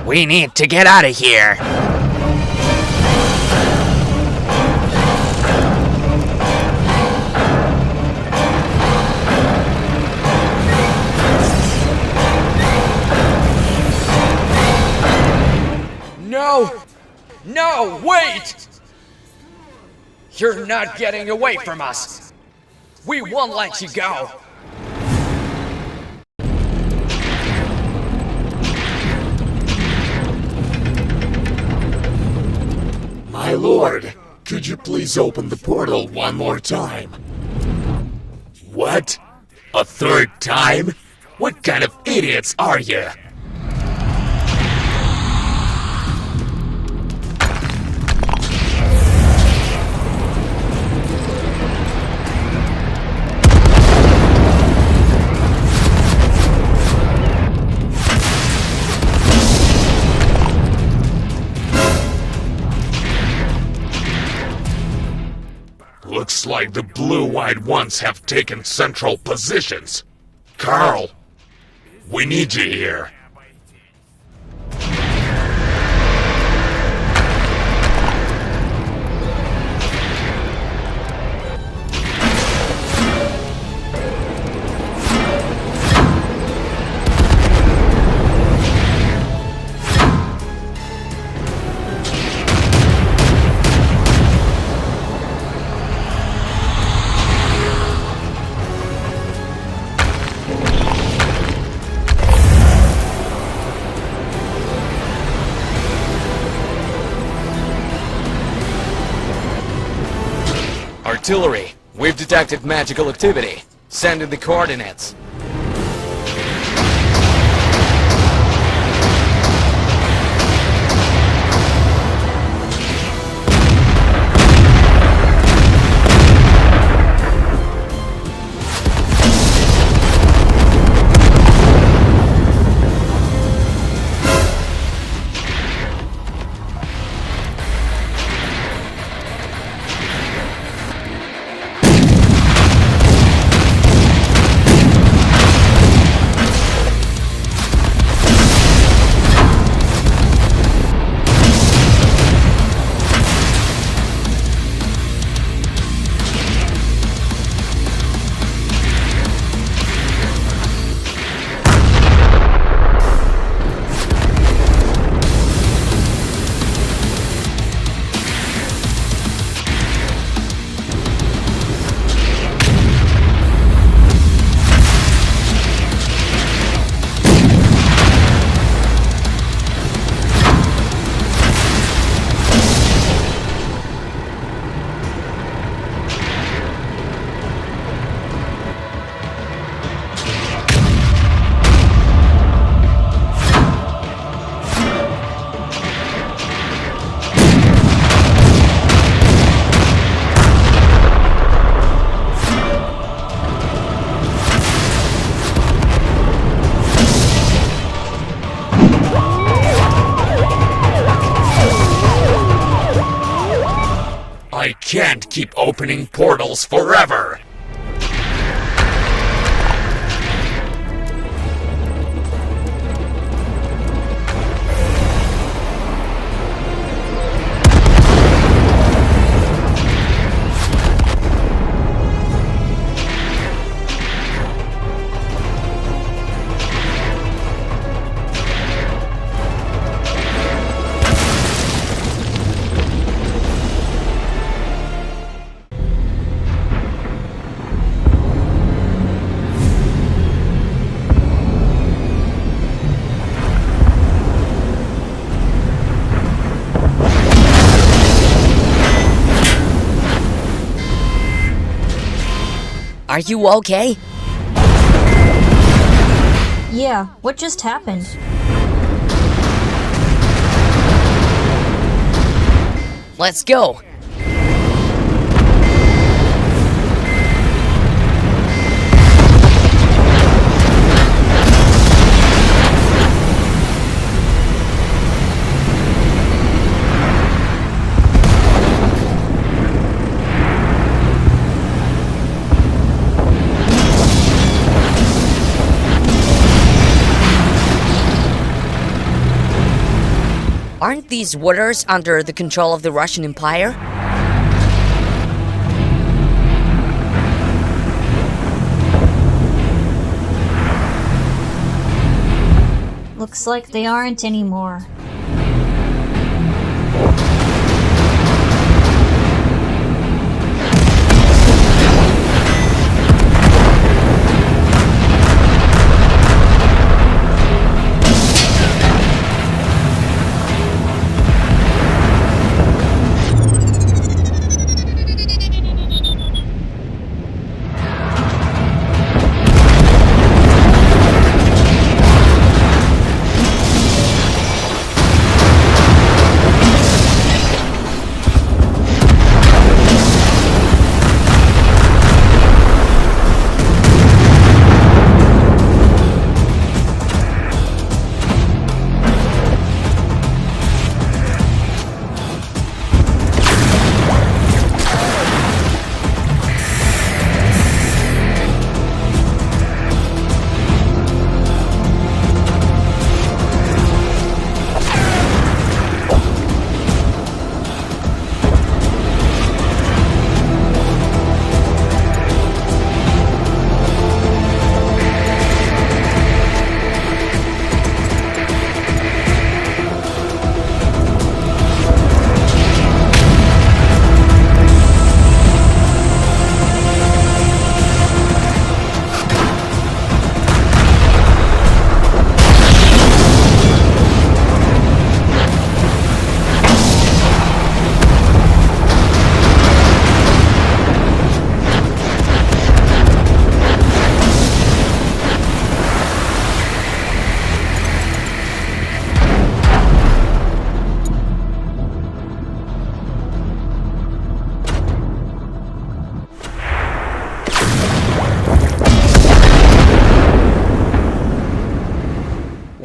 We need to get out of here. No, wait! You're not getting away from us. We won't let you go. My lord, could you please open the portal one more time? What? A third time? What kind of idiots are you? Looks like the blue-eyed ones have taken central positions. Carl, we need you here. Artillery, we've detected magical activity. Send in the coordinates. I can't keep opening portals forever! Are you okay? Yeah, what just happened? Let's go. Aren't these waters under the control of the Russian Empire? Looks like they aren't anymore.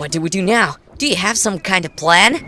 What do we do now? Do you have some kind of plan?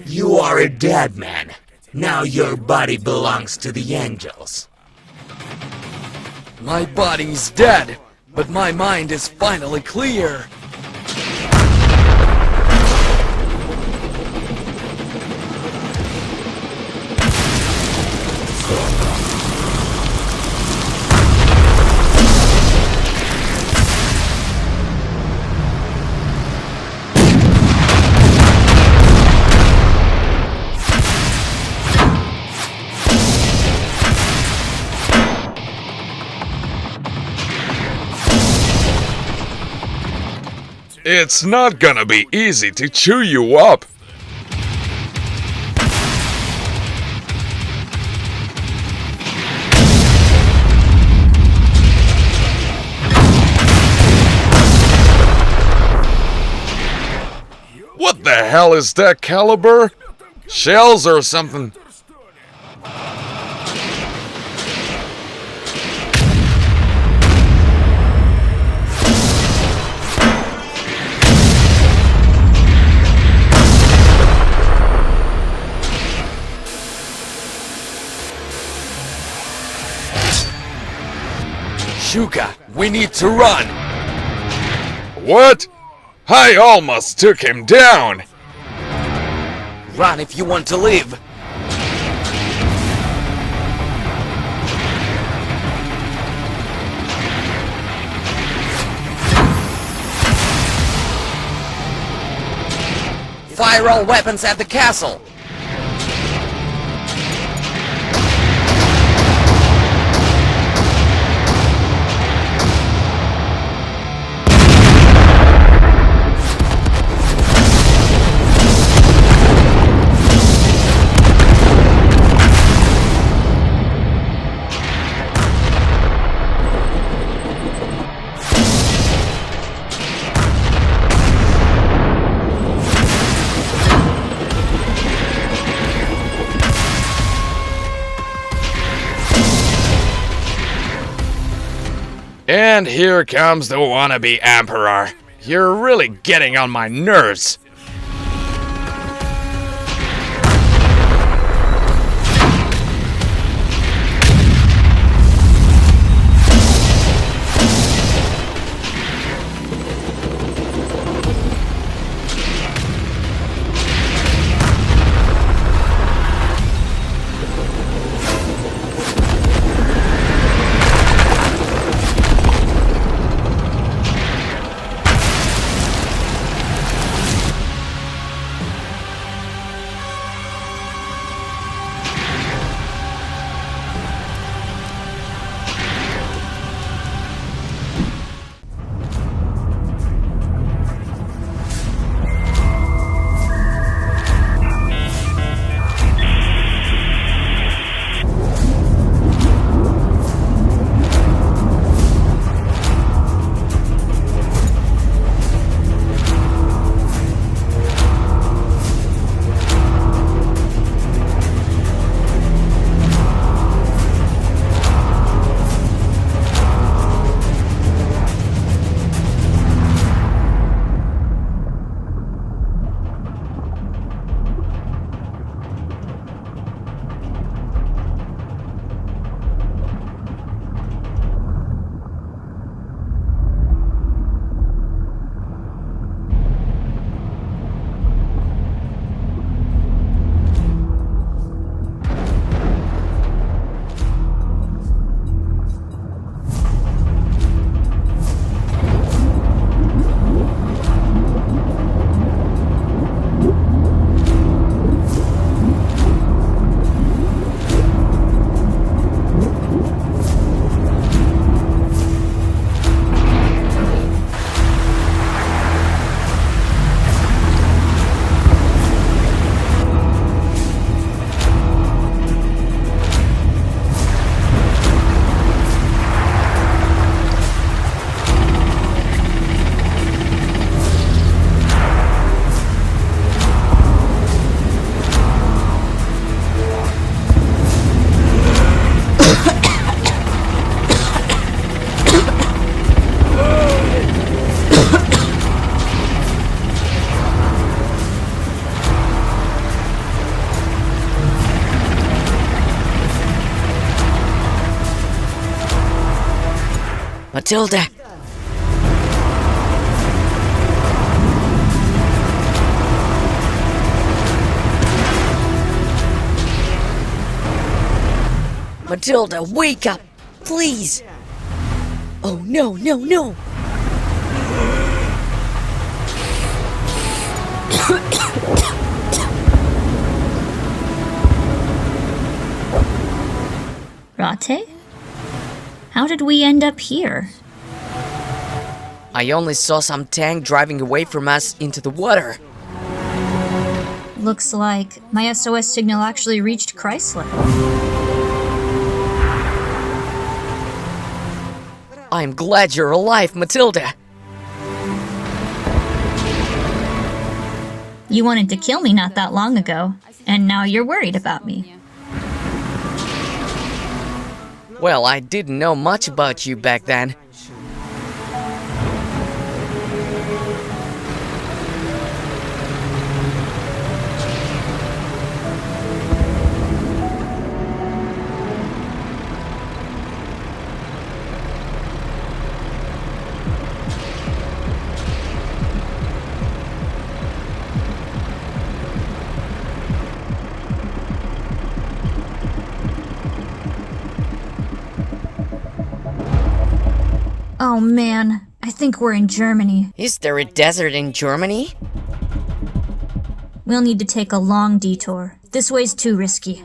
You are a dead man. Now your body belongs to the angels. My body's dead, but my mind is finally clear. It's not gonna be easy to chew you up. What the hell is that caliber? Shells or something? Shuka, we need to run! What? I almost took him down! Run if you want to live! Fire all weapons at the castle! And here comes the wannabe Emperor. You're really getting on my nerves. Matilda! Matilda, wake up! Please! Oh no, no, no! Rate? How did we end up here? I only saw some tank driving away from us into the water. Looks like my SOS signal actually reached Chrysler. I'm glad you're alive, Matilda. You wanted to kill me not that long ago, and now you're worried about me. Well, I didn't know much about you back then. Oh man, I think we're in Germany. Is there a desert in Germany? We'll need to take a long detour. This way's too risky.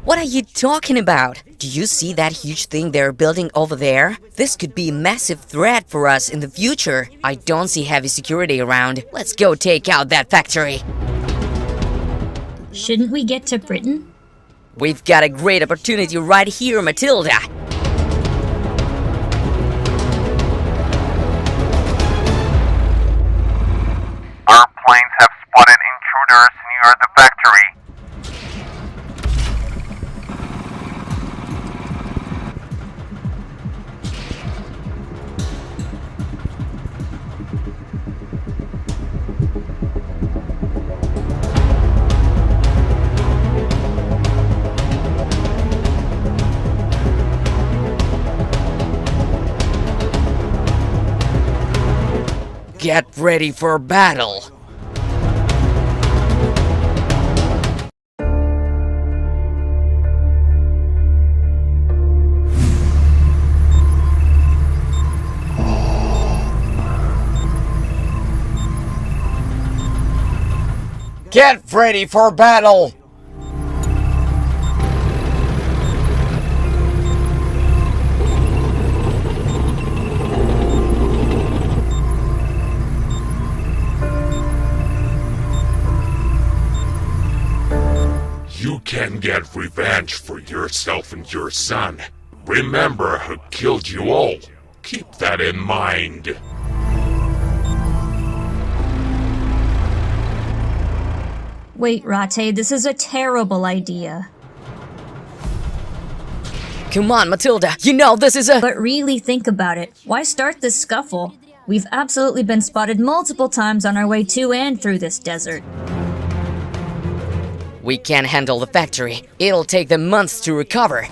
What are you talking about? Do you see that huge thing they're building over there? This could be a massive threat for us in the future. I don't see heavy security around. Let's go take out that factory. Shouldn't we get to Britain? We've got a great opportunity right here, Matilda. Our planes have spotted intruders near the factory. Get ready for battle. Get ready for battle! You can get revenge for yourself and your son. Remember who killed you all. Keep that in mind. Wait, Rate, this is a terrible idea. Come on, Matilda. You know this is a... But really think about it. Why start this scuffle? We've absolutely been spotted multiple times on our way to and through this desert. We can't handle the factory. It'll take them months to recover.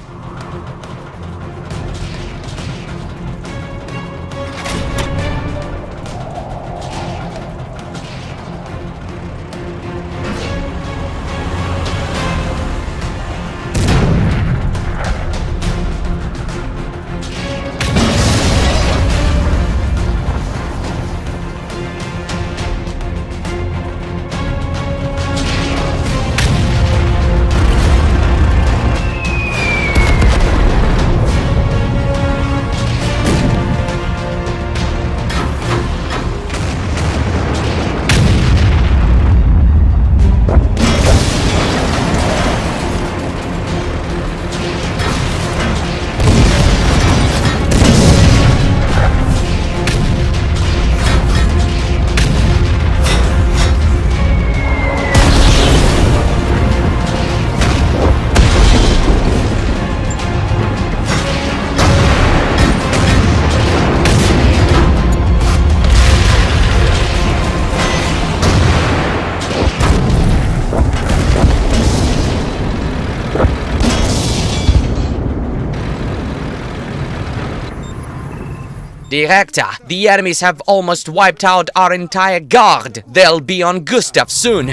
Director, the enemies have almost wiped out our entire guard. They'll be on Gustav soon.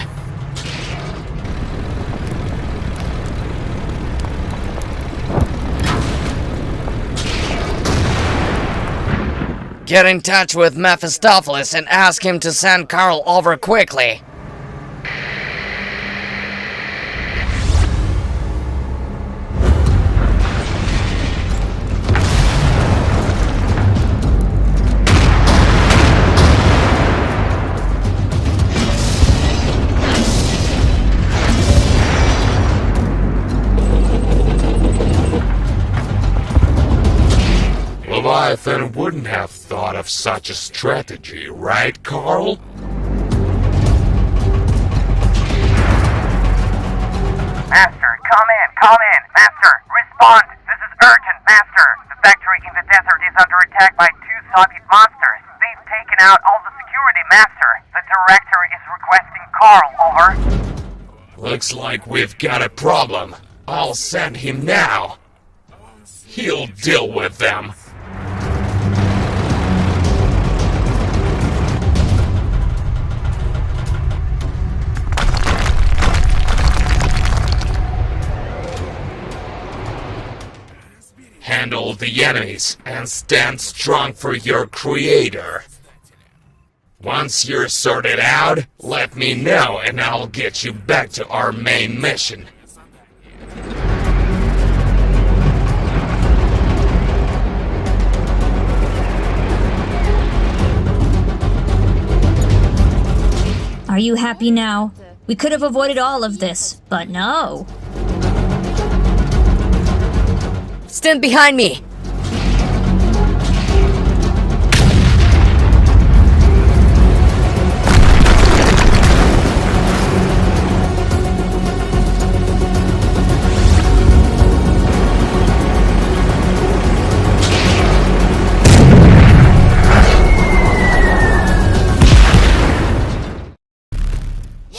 Get in touch with Mephistopheles and ask him to send Carl over quickly. Leviathan wouldn't have thought of such a strategy, right, Carl? Master, come in, come in! Master, respond! This is urgent, Master! The factory in the desert is under attack by 2 Soviet monsters. They've taken out all the security, Master. The director is requesting Carl, over. Looks like we've got a problem. I'll send him now. He'll deal with them. Handle the enemies and stand strong for your creator. Once you're sorted out, let me know and I'll get you back to our main mission. Are you happy now? We could have avoided all of this, but no. Stand behind me!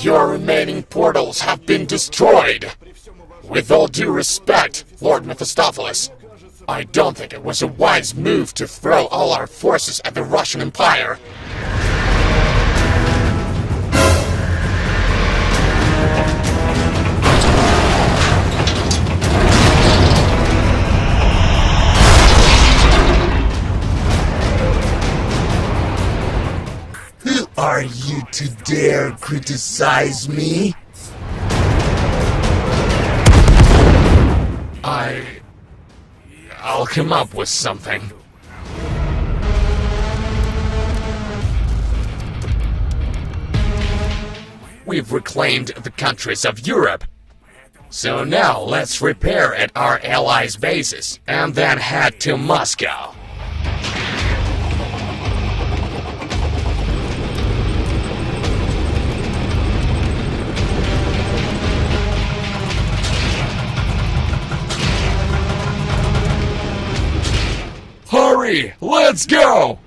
Your remaining portals have been destroyed. With all due respect, Lord Mephistopheles, I don't think it was a wise move to throw all our forces at the Russian Empire. Who are you to dare criticize me? I'll come up with something. We've reclaimed the countries of Europe. So now let's repair at our allies' bases and then head to Moscow. Hurry! Let's go!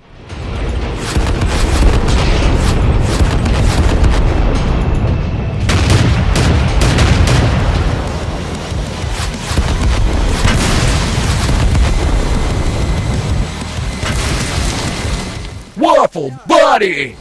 Waffle Buddy!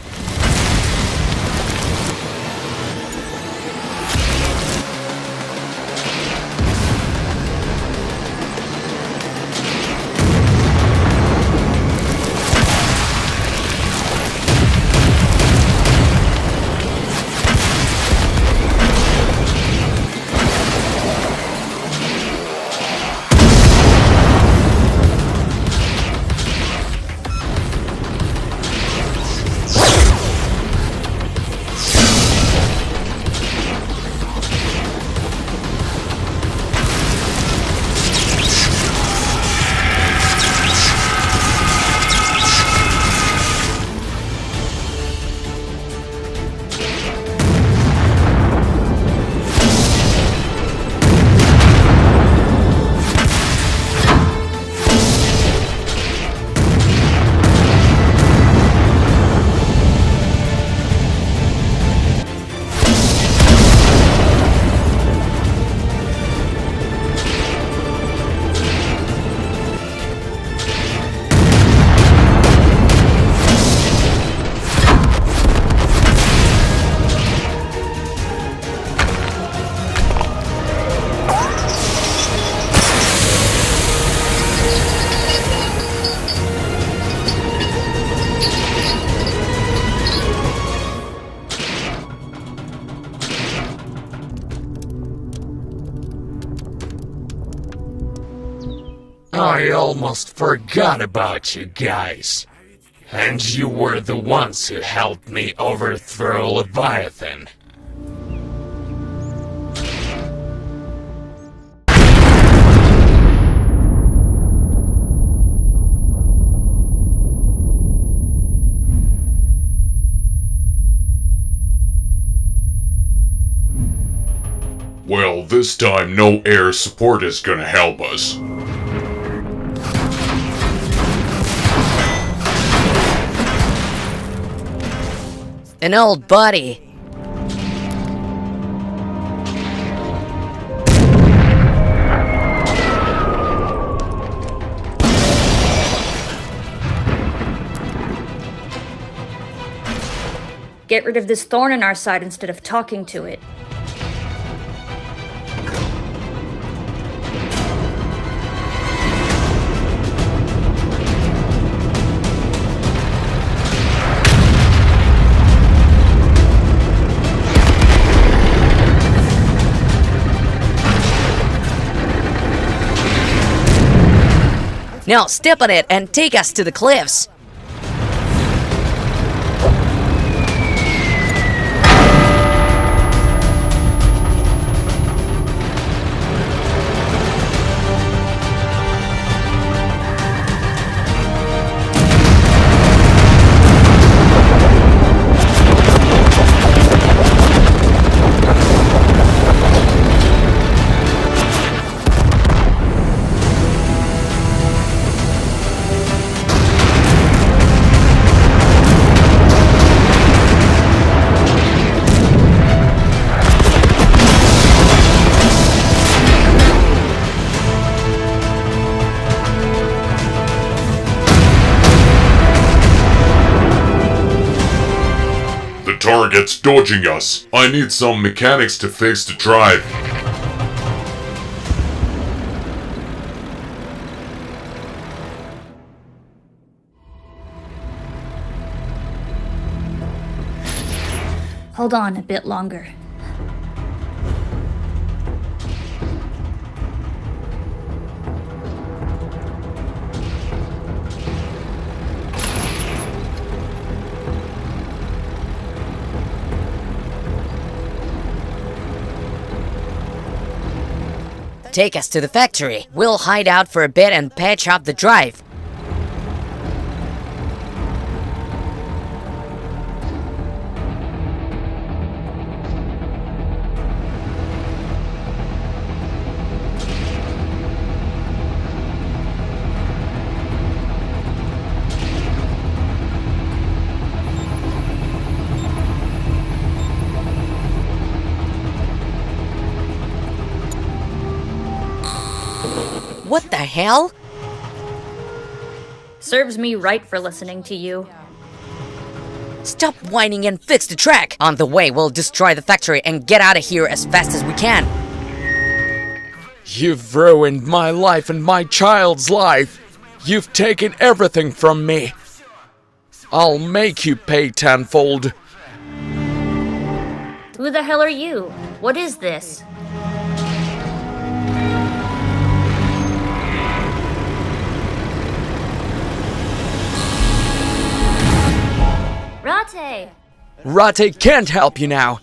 I almost forgot about you guys. And you were the ones who helped me overthrow Leviathan. Well, this time no air support is gonna help us. An old buddy. Get rid of this thorn in our side instead of talking to it. Now step on it and take us to the cliffs. Target's dodging us. I need some mechanics to fix the drive. Hold on a bit longer. Take us to the factory. We'll hide out for a bit and patch up the drive. What the hell? Serves me right for listening to you. Stop whining and fix the track! On the way, we'll destroy the factory and get out of here as fast as we can. You've ruined my life and my child's life. You've taken everything from me. I'll make you pay tenfold. Who the hell are you? What is this? Rate! Rate can't help you now.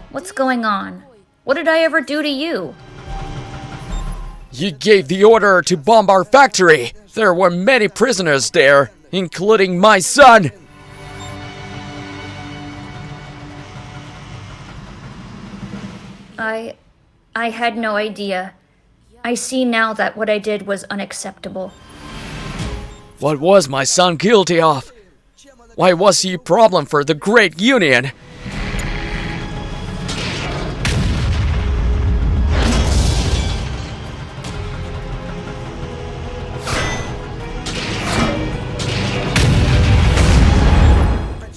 What's going on? What did I ever do to you? You gave the order to bomb our factory. There were many prisoners there, including my son. I had no idea. I see now that what I did was unacceptable. What was my son guilty of? Why was he a problem for the Great Union?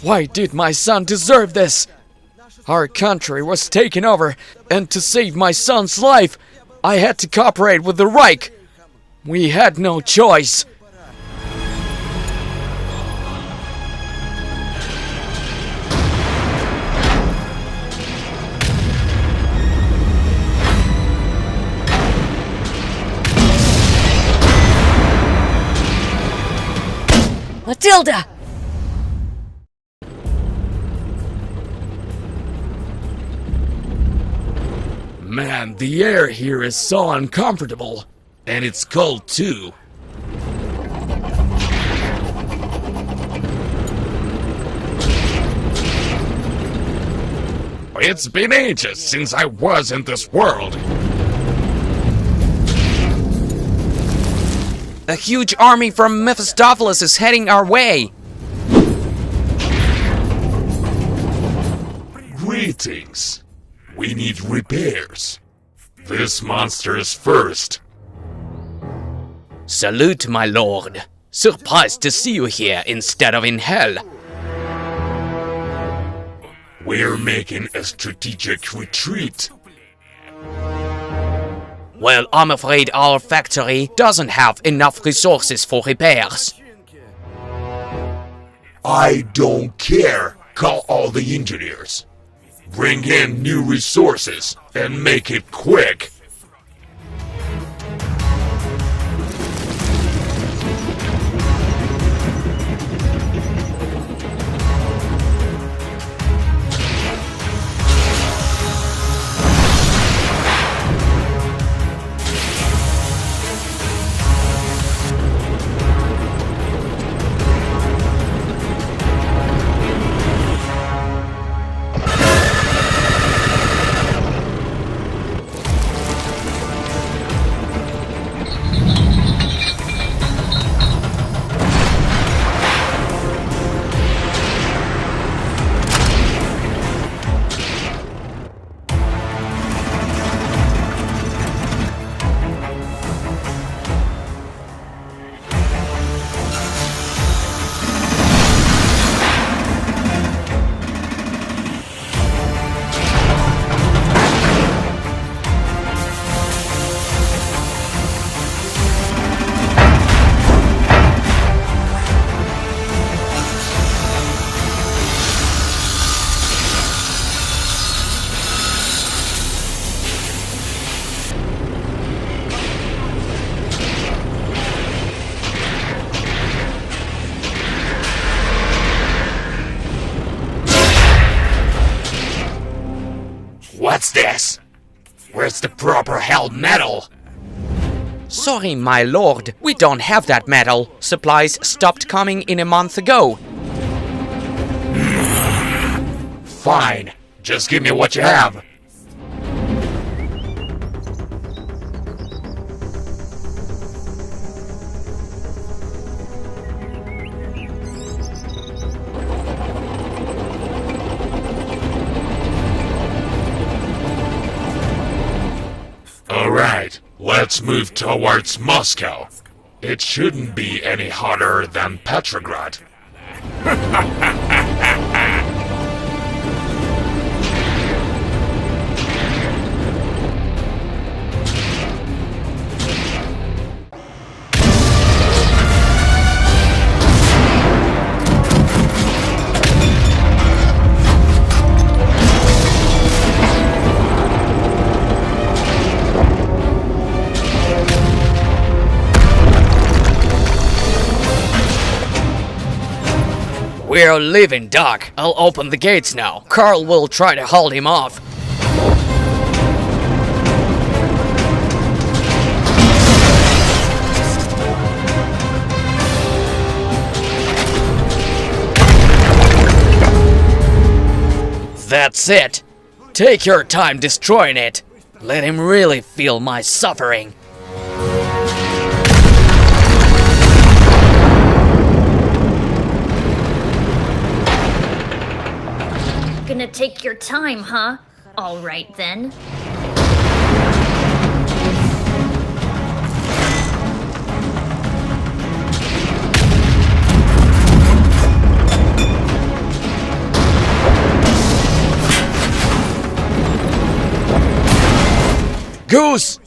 Why did my son deserve this? Our country was taken over, and to save my son's life, I had to cooperate with the Reich. We had no choice. Matilda! Man, the air here is so uncomfortable. And it's cold too. It's been ages since I was in this world. A huge army from Mephistopheles is heading our way. Greetings. We need repairs. This monster is first. Salute, my lord. Surprised to see you here instead of in hell. We're making a strategic retreat. Well, I'm afraid our factory doesn't have enough resources for repairs. I don't care. Call all the engineers. Bring in new resources and make it quick. What's this? Where's the proper hell metal? Sorry, my lord, we don't have that metal. Supplies stopped coming in a month ago. Fine. Just give me what you have. Alright, let's move towards Moscow. It shouldn't be any hotter than Petrograd. We're leaving, Doc. I'll open the gates now. Carl will try to hold him off. That's it. Take your time destroying it. Let him really feel my suffering. Gonna take your time, huh? All right then. Goose!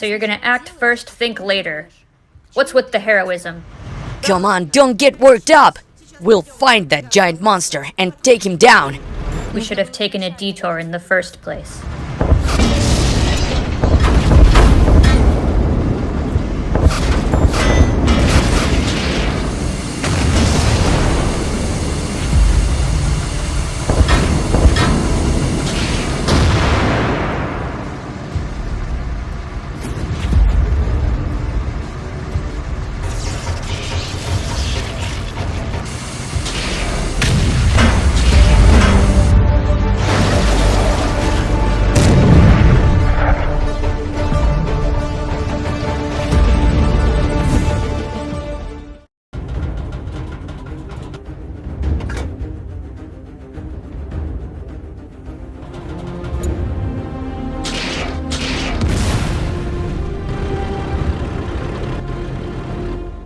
So you're gonna act first, think later. What's with the heroism? Come on, don't get worked up! We'll find that giant monster and take him down. We should have taken a detour in the first place.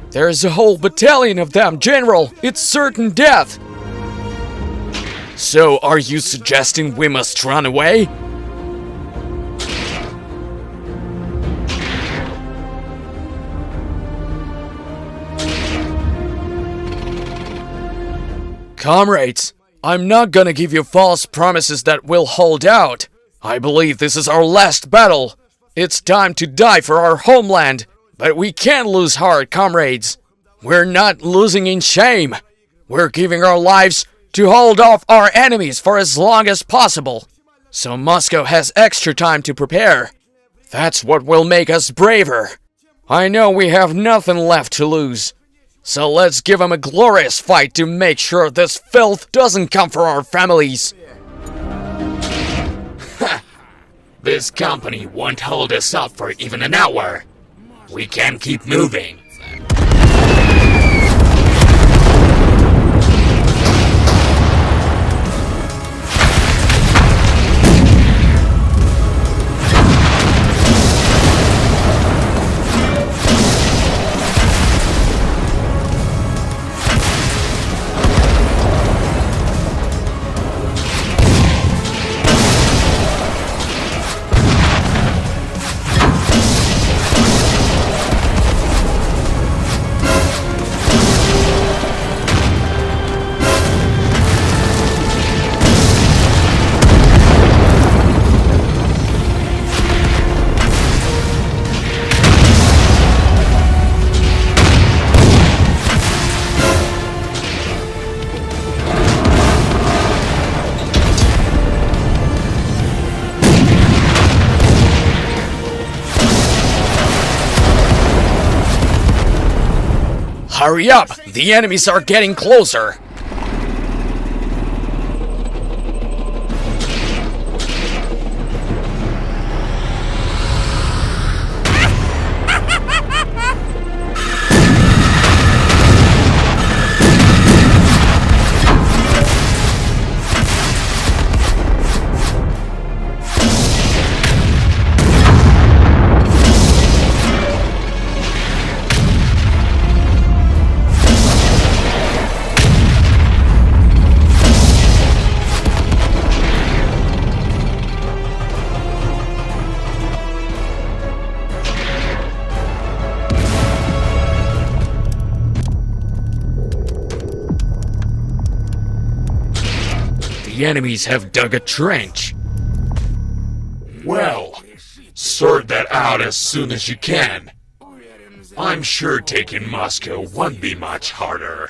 There's a whole battalion of them, General! It's certain death! So, are you suggesting we must run away? Comrades, I'm not gonna give you false promises that we'll hold out. I believe this is our last battle. It's time to die for our homeland. But we can't lose heart, comrades. We're not losing in shame. We're giving our lives to hold off our enemies for as long as possible. So Moscow has extra time to prepare. That's what will make us braver. I know we have nothing left to lose. So let's give them a glorious fight to make sure this filth doesn't come for our families. This company won't hold us up for even an hour. We can keep moving. Hurry up! The enemies are getting closer! The enemies have dug a trench. Well, sort that out as soon as you can. I'm sure taking Moscow won't be much harder.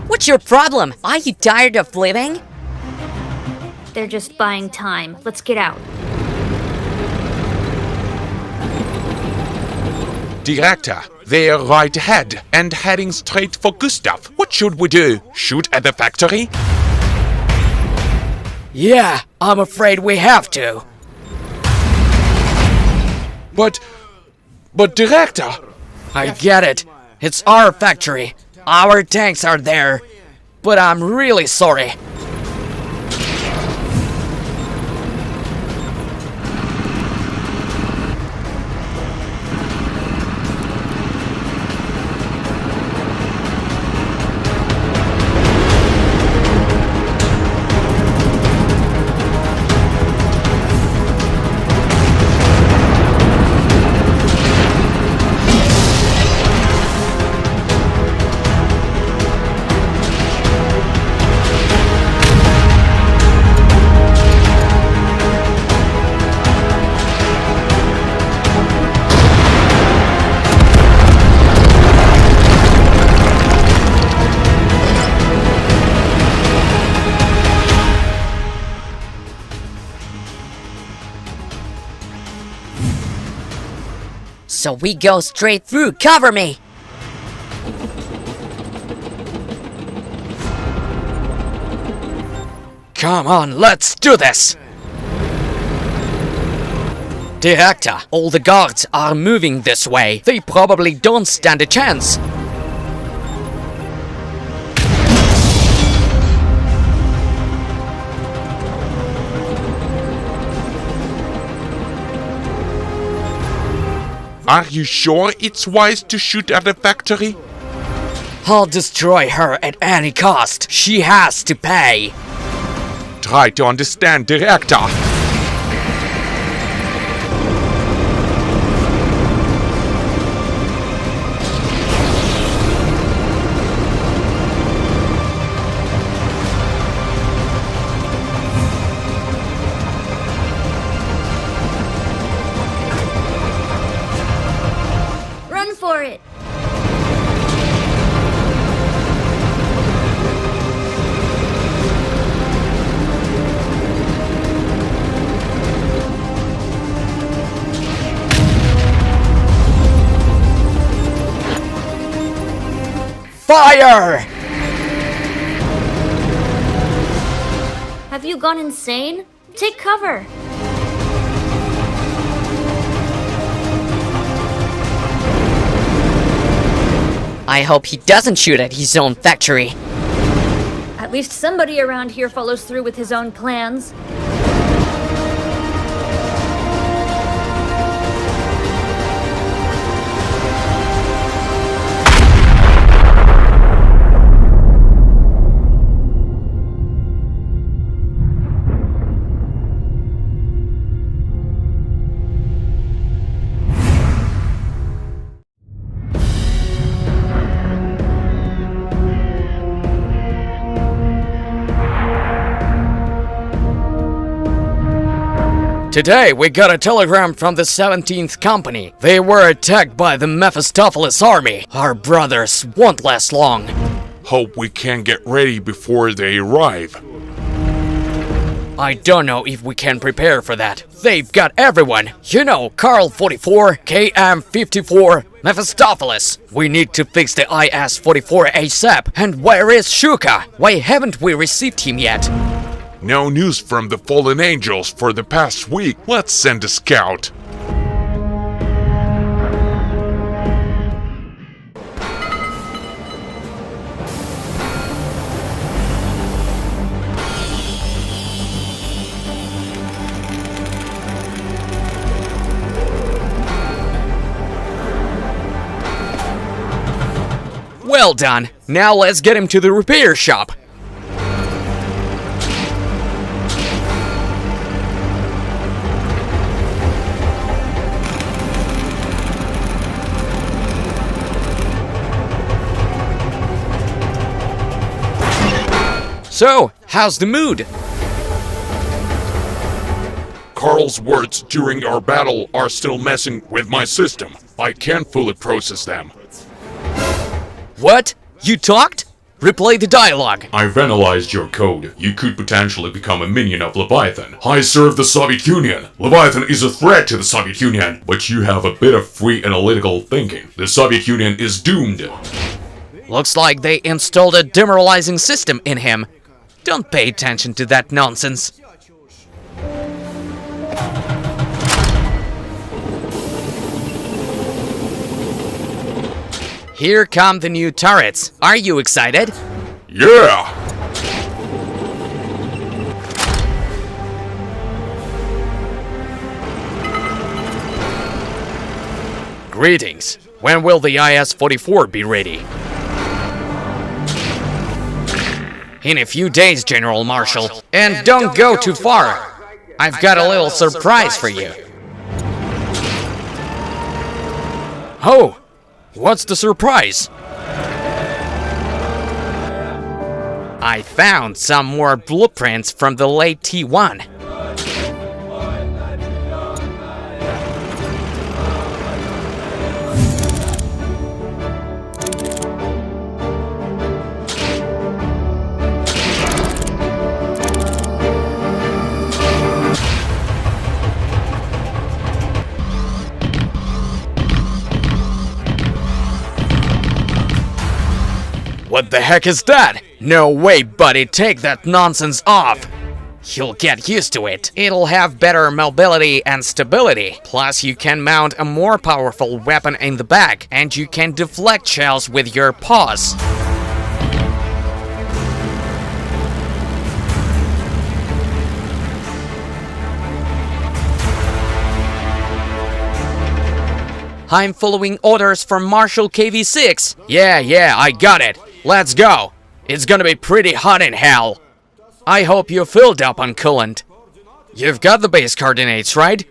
What's your problem? Are you tired of living? They're just buying time. Let's get out. Director, they're right ahead and heading straight for Gustav. What should we do? Shoot at the factory? Yeah, I'm afraid we have to. But Director, I get it. It's our factory. Our tanks are there. But I'm really sorry. So we go straight through. Cover me! Come on, let's do this! Director, all the guards are moving this way. They probably don't stand a chance. Are you sure it's wise to shoot at the factory? I'll destroy her at any cost. She has to pay. Try to understand, Director. Run for it! Fire! Have you gone insane? Take cover! I hope he doesn't shoot at his own factory. At least somebody around here follows through with his own plans. Today, we got a telegram from the 17th Company. They were attacked by the Mephistopheles army. Our brothers won't last long. Hope we can get ready before they arrive. I don't know if we can prepare for that. They've got everyone. You know, Carl 44, KM 54, Mephistopheles. We need to fix the IS-44 ASAP. And where is Shuka? Why haven't we received him yet? No news from the fallen angels for the past week. Let's send a scout. Well done. Now let's get him to the repair shop. So, how's the mood? Carl's words during our battle are still messing with my system. I can't fully process them. What? You talked? Replay the dialogue. I've analyzed your code. You could potentially become a minion of Leviathan. I serve the Soviet Union. Leviathan is a threat to the Soviet Union, but you have a bit of free analytical thinking. The Soviet Union is doomed. Looks like they installed a demoralizing system in him. Don't pay attention to that nonsense. Here come the new turrets. Are you excited? Yeah! Greetings. When will the IS-44 be ready? In a few days, General Marshal. And don't go too far. I've got a little surprise for you. Oh! What's the surprise? I found some more blueprints from the late T1. What the heck is that? No way, buddy, take that nonsense off! You'll get used to it. It'll have better mobility and stability. Plus, you can mount a more powerful weapon in the back, and you can deflect shells with your paws. I'm following orders from Marshal KV-6. Yeah, I got it. Let's go. It's gonna be pretty hot in hell. I hope you filled up on coolant. You've got the base coordinates, right?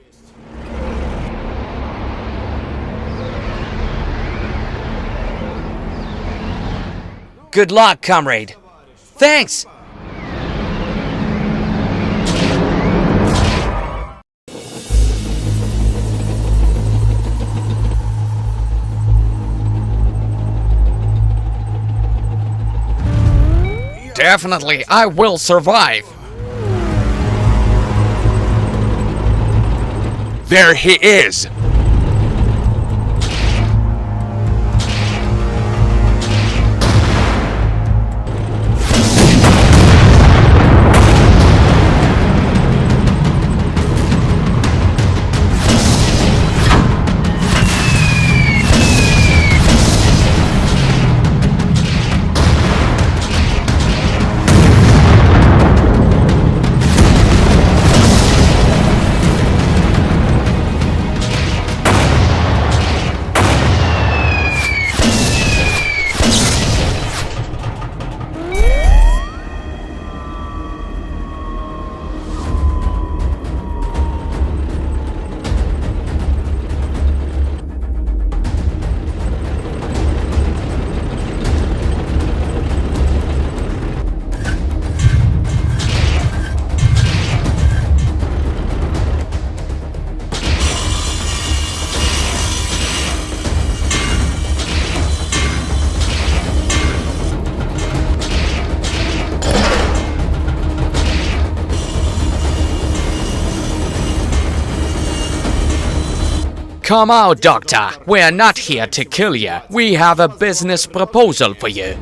Good luck, comrade. Thanks! Definitely, I will survive. There he is! Come out, Doctor. We're not here to kill you. We have a business proposal for you.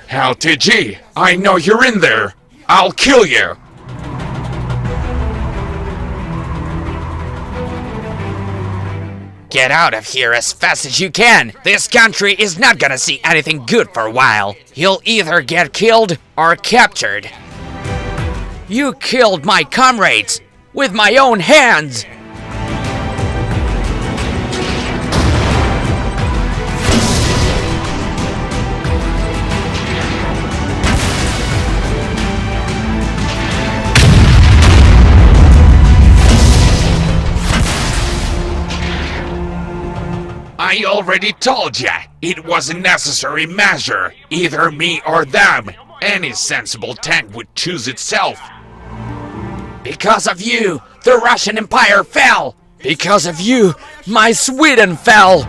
LTG, I know you're in there. I'll kill you. Get out of here as fast as you can. This country is not gonna see anything good for a while. You'll either get killed or captured. You killed my comrades with my own hands! I already told ya, it was a necessary measure. Either me or them. Any sensible tank would choose itself. Because of you, the Russian Empire fell! Because of you, my Sweden fell!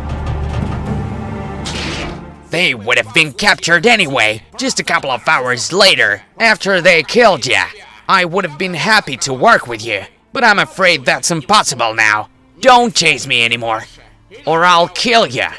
They would have been captured anyway, just a couple of hours later, after they killed ya. I would have been happy to work with you, but I'm afraid that's impossible now. Don't chase me anymore, or I'll kill ya.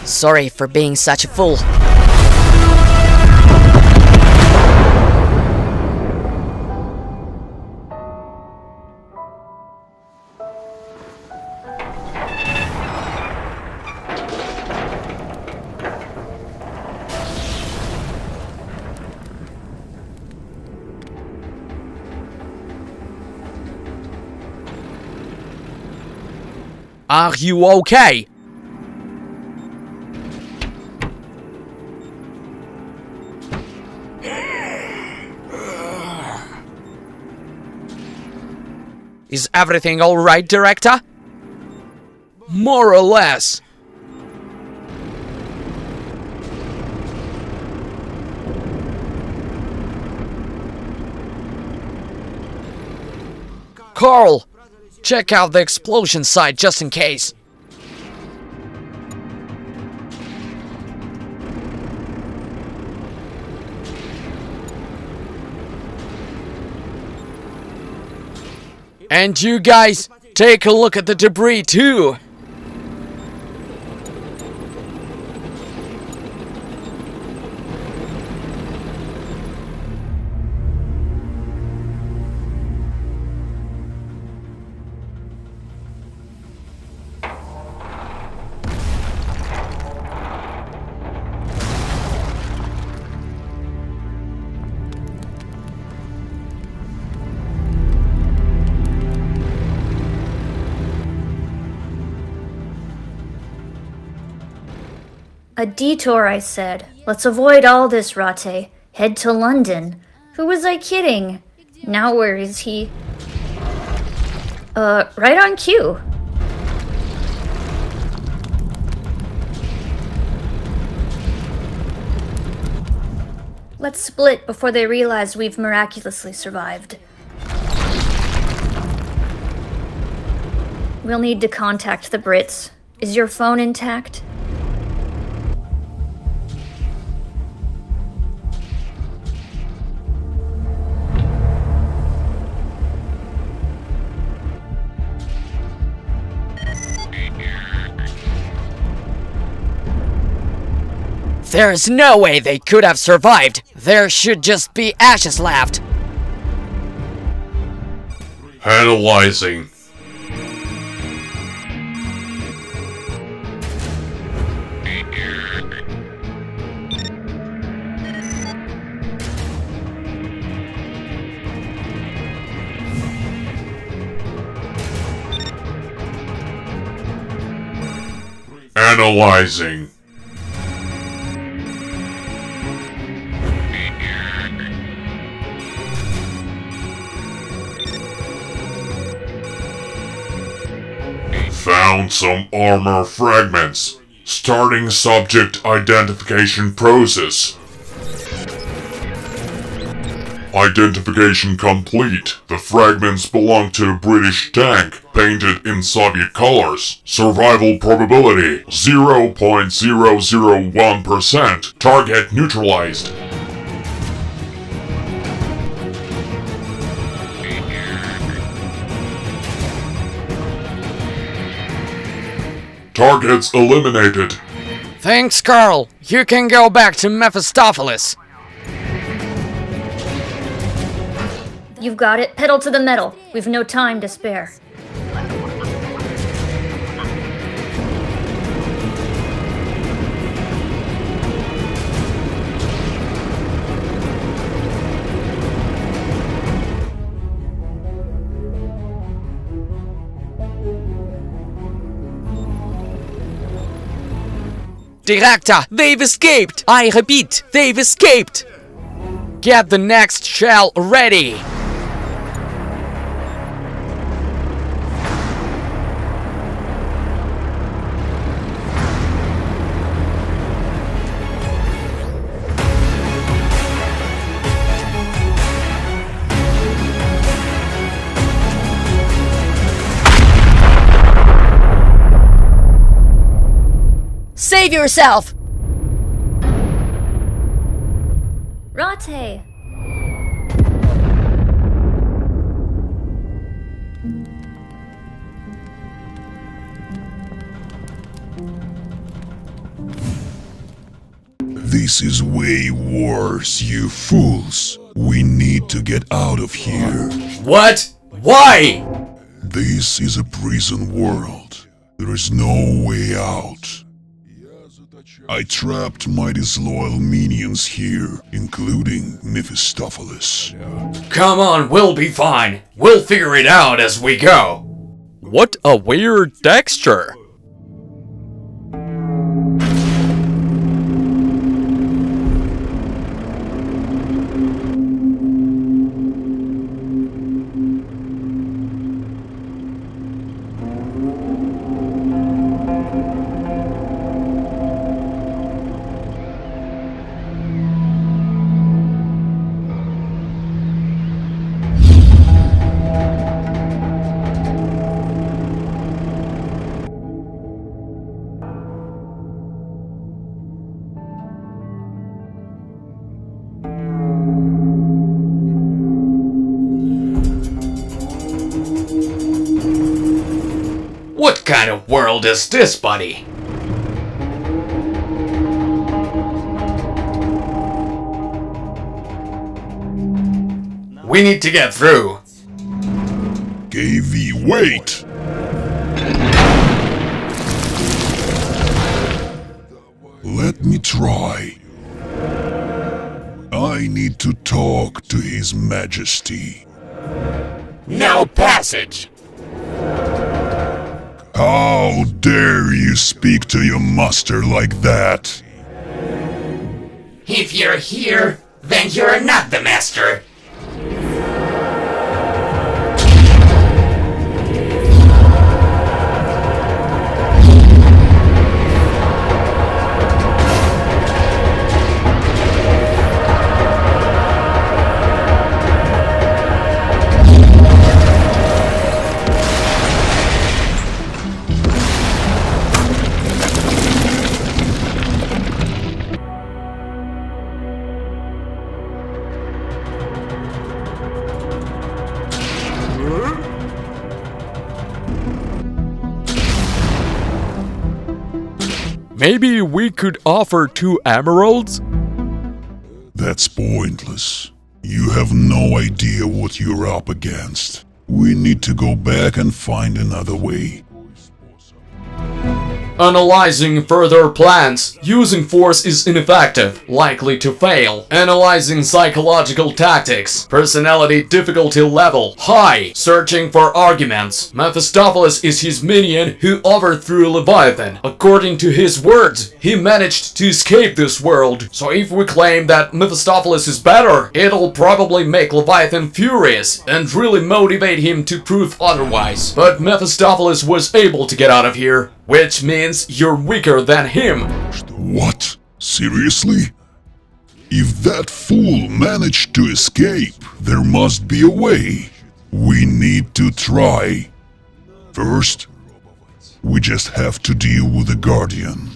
Sorry for being such a fool. Are you okay? Is everything alright, Director? More or less. Carl, check out the explosion site just in case. And you guys, take a look at the debris too. A detour, I said. Let's avoid all this, Rate. Head to London. Who was I kidding? Now where is he? Right on cue. Let's split before they realize we've miraculously survived. We'll need to contact the Brits. Is your phone intact? There's no way they could have survived. There should just be ashes left. Analyzing. Analyzing. Found some armor fragments. Starting subject identification process. Identification complete. The fragments belong to a British tank, painted in Soviet colors. Survival probability 0.001%. Target neutralized. Targets eliminated. Thanks, Carl. You can go back to Mephistopheles. You've got it. Pedal to the metal. We've no time to spare. Director, they've escaped! I repeat, they've escaped! Get the next shell ready! Save yourself! Rate! This is way worse, you fools. We need to get out of here. What? Why? This is a prison world. There is no way out. I trapped my disloyal minions here, including Mephistopheles. Come on, we'll be fine. We'll figure it out as we go. What a weird texture. What kind of world is this, buddy? We need to get through. KV, wait! Let me try. I need to talk to His Majesty. No passage! How dare you speak to your master like that? If you're here, then you're not the master. Maybe we could offer 2 emeralds? That's pointless. You have no idea what you're up against. We need to go back and find another way. Analyzing further plans. Using force is ineffective, likely to fail. Analyzing psychological tactics. Personality difficulty level high. Searching for arguments. Mephistopheles is his minion who overthrew Leviathan. According to his words, he managed to escape this world. So if we claim that Mephistopheles is better, it'll probably make Leviathan furious and really motivate him to prove otherwise. But Mephistopheles was able to get out of here. Which means you're weaker than him. What? Seriously? If that fool managed to escape, there must be a way. We need to try. First, we just have to deal with the Guardian.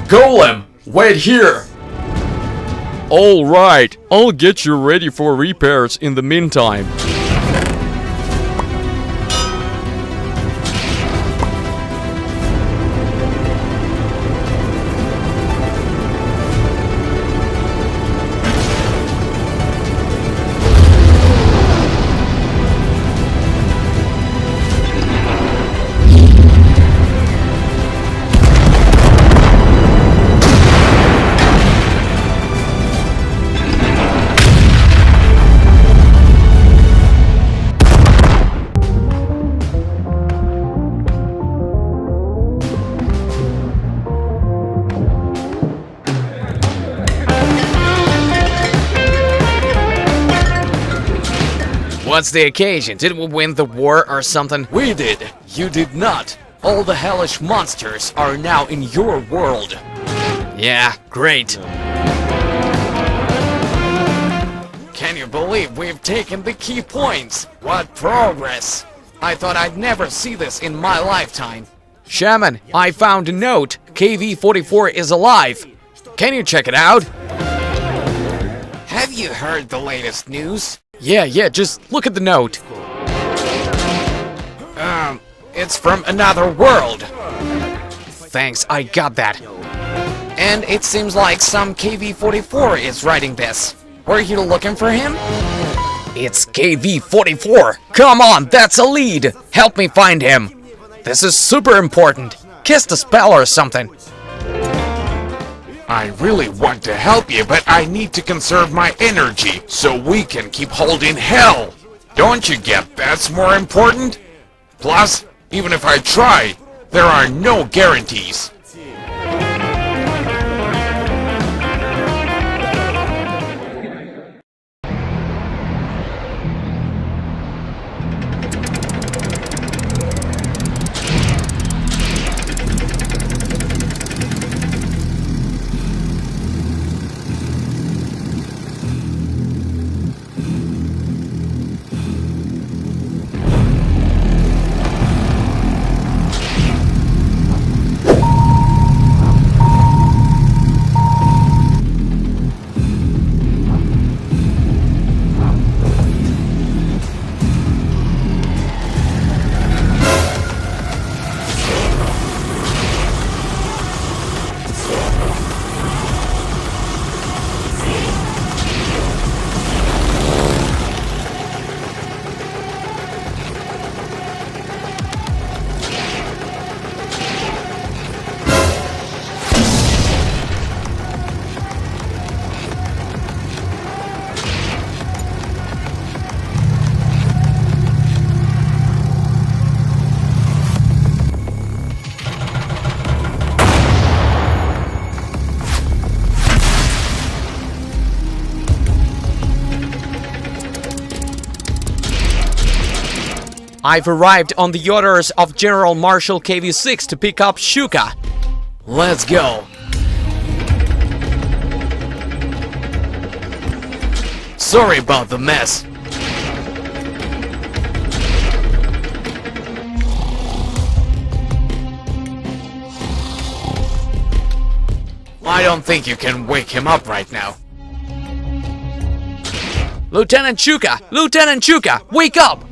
Golem, wait here. Alright, I'll get you ready for repairs in the meantime. What's the occasion? Did we win the war or something? We did. You did not. All the hellish monsters are now in your world. Yeah, great. Can you believe we've taken the key points? What progress! I thought I'd never see this in my lifetime. Shaman, I found a note. KV-44 is alive. Can you check it out? Have you heard the latest news? Yeah, just look at the note. It's from another world. Thanks, I got that. And it seems like some KV-44 is writing this. Were you looking for him? It's KV-44. Come on, that's a lead. Help me find him. This is super important. Kiss the spell or something. I really want to help you, but I need to conserve my energy so we can keep holding hell. Don't you get that's more important? Plus, even if I try, there are no guarantees. I've arrived on the orders of General Marshal KV-6 to pick up Shuka. Let's go. Sorry about the mess. I don't think you can wake him up right now. Lieutenant Shuka! Lieutenant Shuka! Wake up!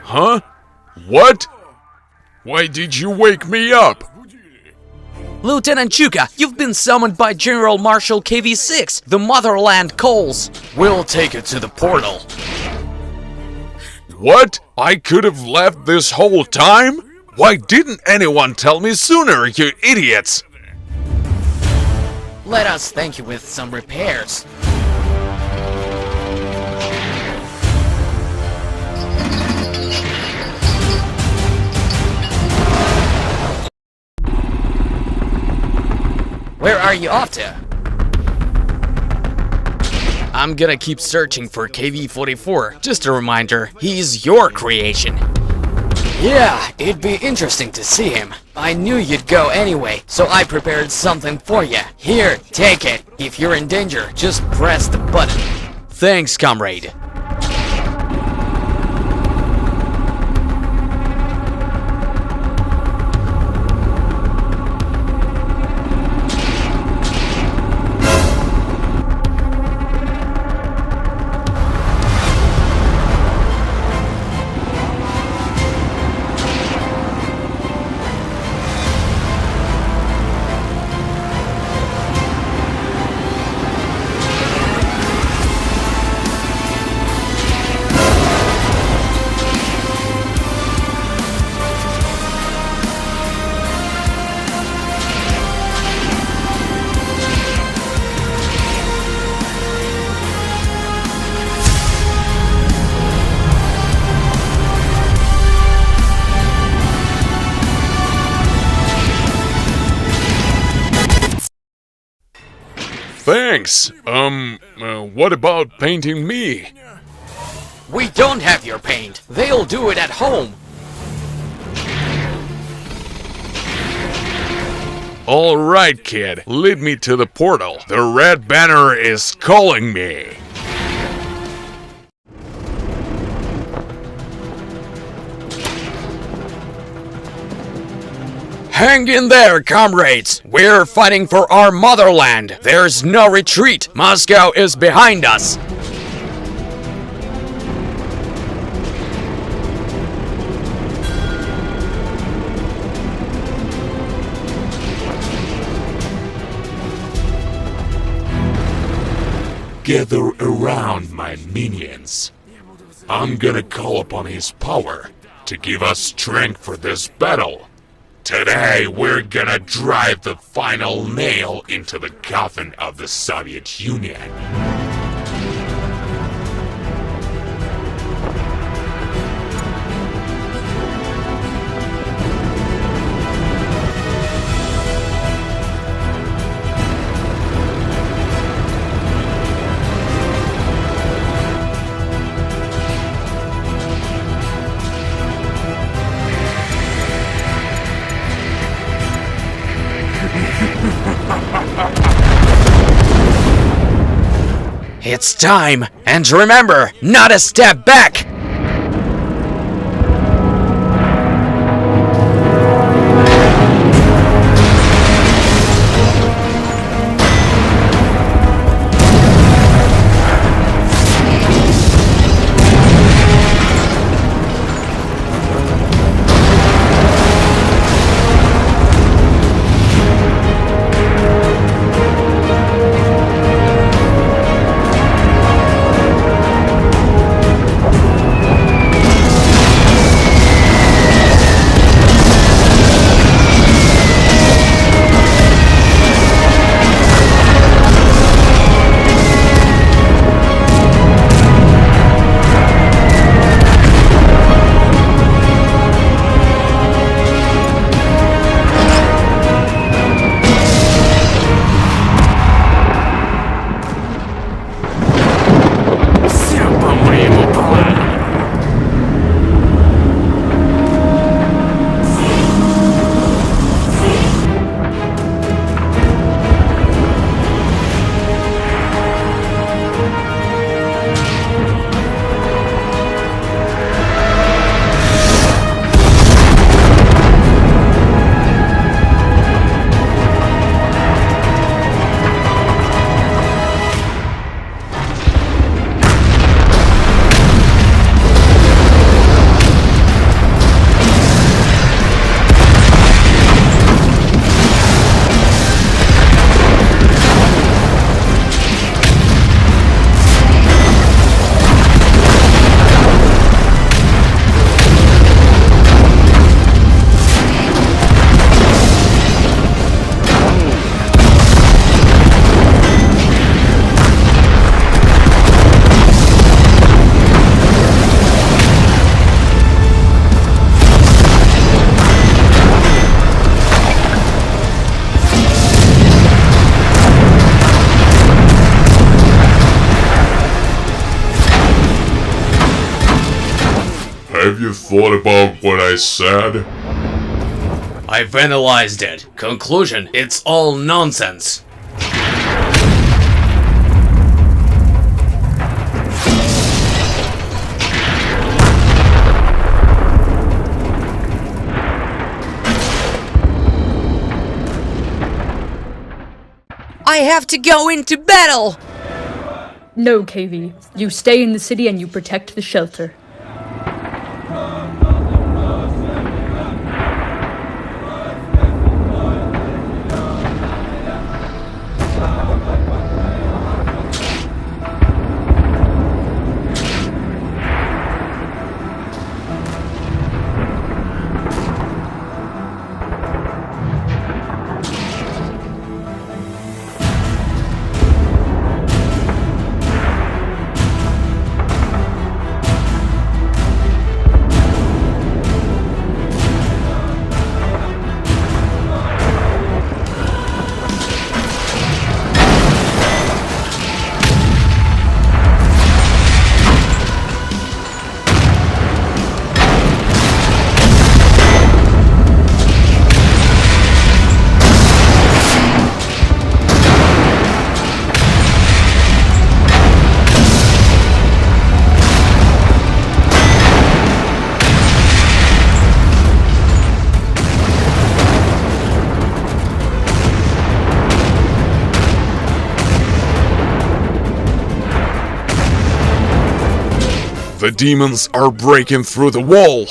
Huh? What? Why did you wake me up? Lieutenant Shuka, you've been summoned by General Marshal KV-6. The motherland calls. We'll take you to the portal. What? I could have left this whole time? Why didn't anyone tell me sooner, you idiots? Let us thank you with some repairs. Where are you off to? I'm gonna keep searching for KV-44. Just a reminder, he's your creation. Yeah, it'd be interesting to see him. I knew you'd go anyway, so I prepared something for you. Here, take it. If you're in danger, just press the button. Thanks, comrade. thanks. What about painting me? We don't have your paint. They'll do it at home. All right, kid. Lead me to the portal. The red banner is calling me. Hang in there, comrades! We're fighting for our motherland! There's no retreat! Moscow is behind us! Gather around, my minions. I'm gonna call upon his power to give us strength for this battle. Today, we're gonna drive the final nail into the coffin of the Soviet Union. It's time! And remember, not a step back! Have you thought about what I said? I've analyzed it. Conclusion, it's all nonsense. I have to go into battle! No, KV. You stay in the city and you protect the shelter. The demons are breaking through the wall.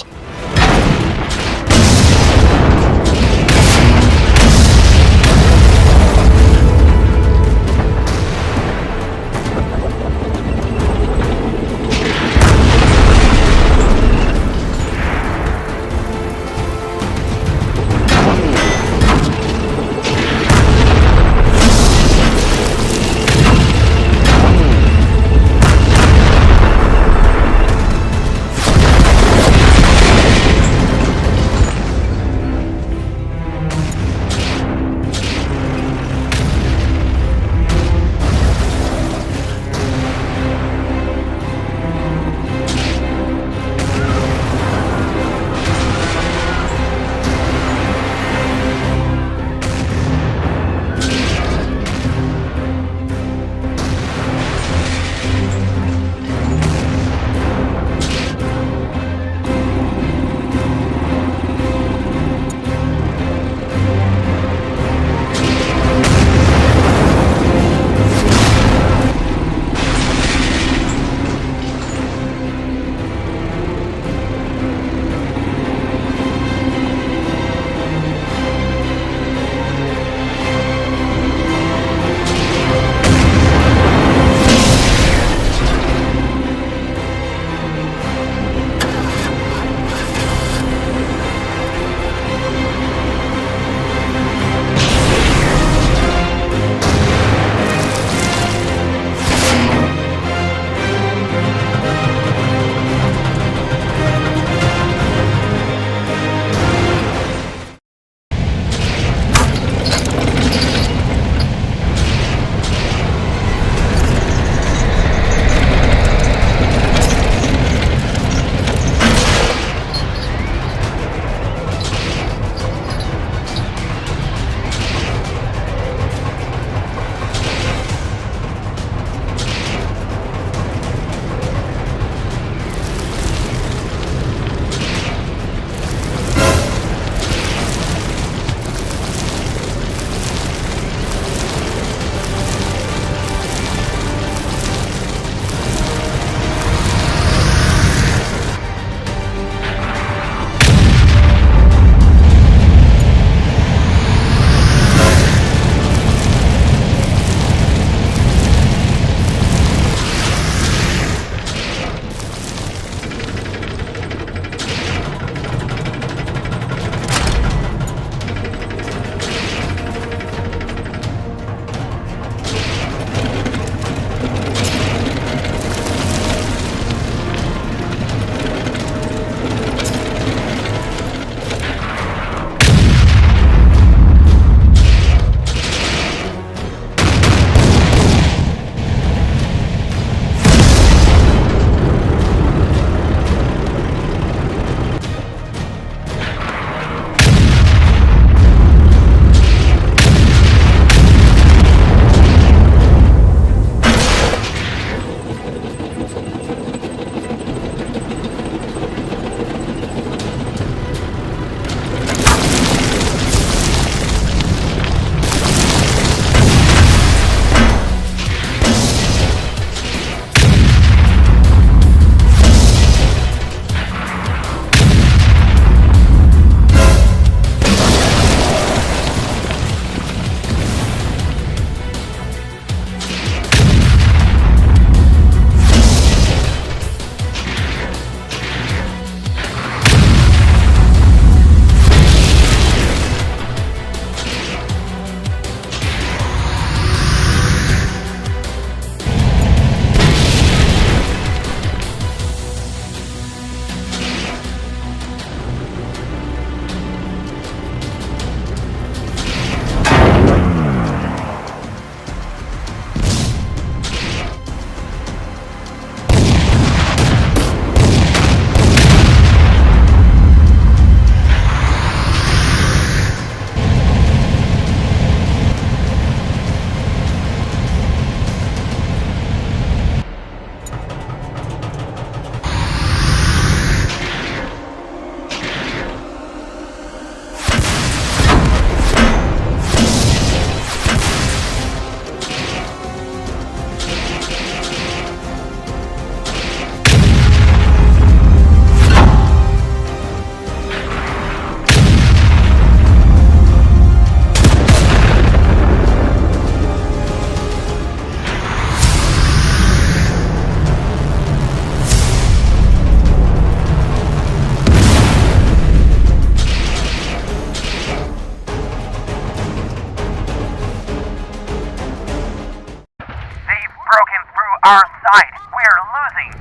our side. We're losing.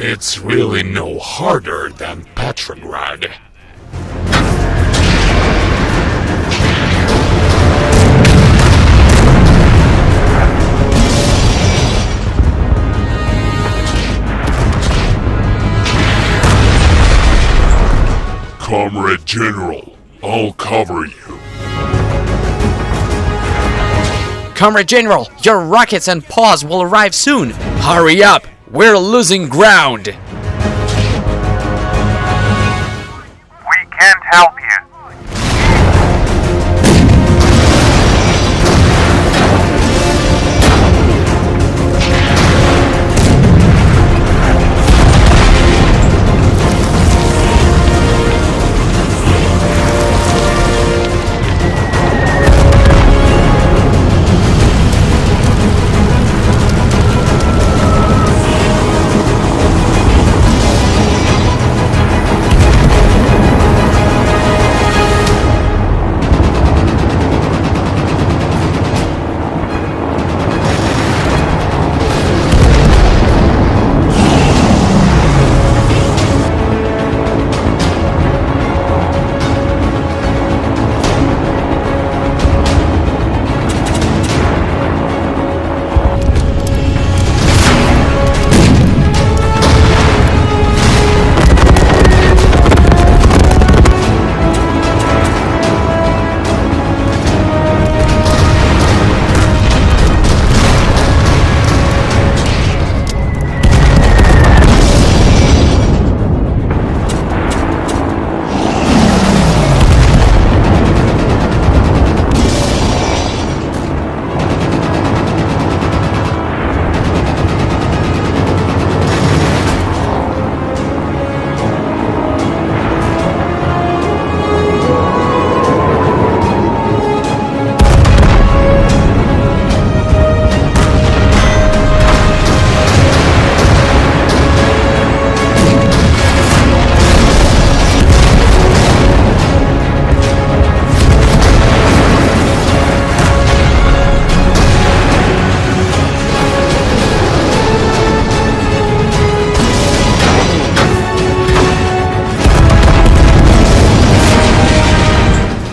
It's really no harder than Petrograd. Comrade General, I'll cover you. Comrade General, your rockets and paws will arrive soon. Hurry up! We're losing ground! We can't help you.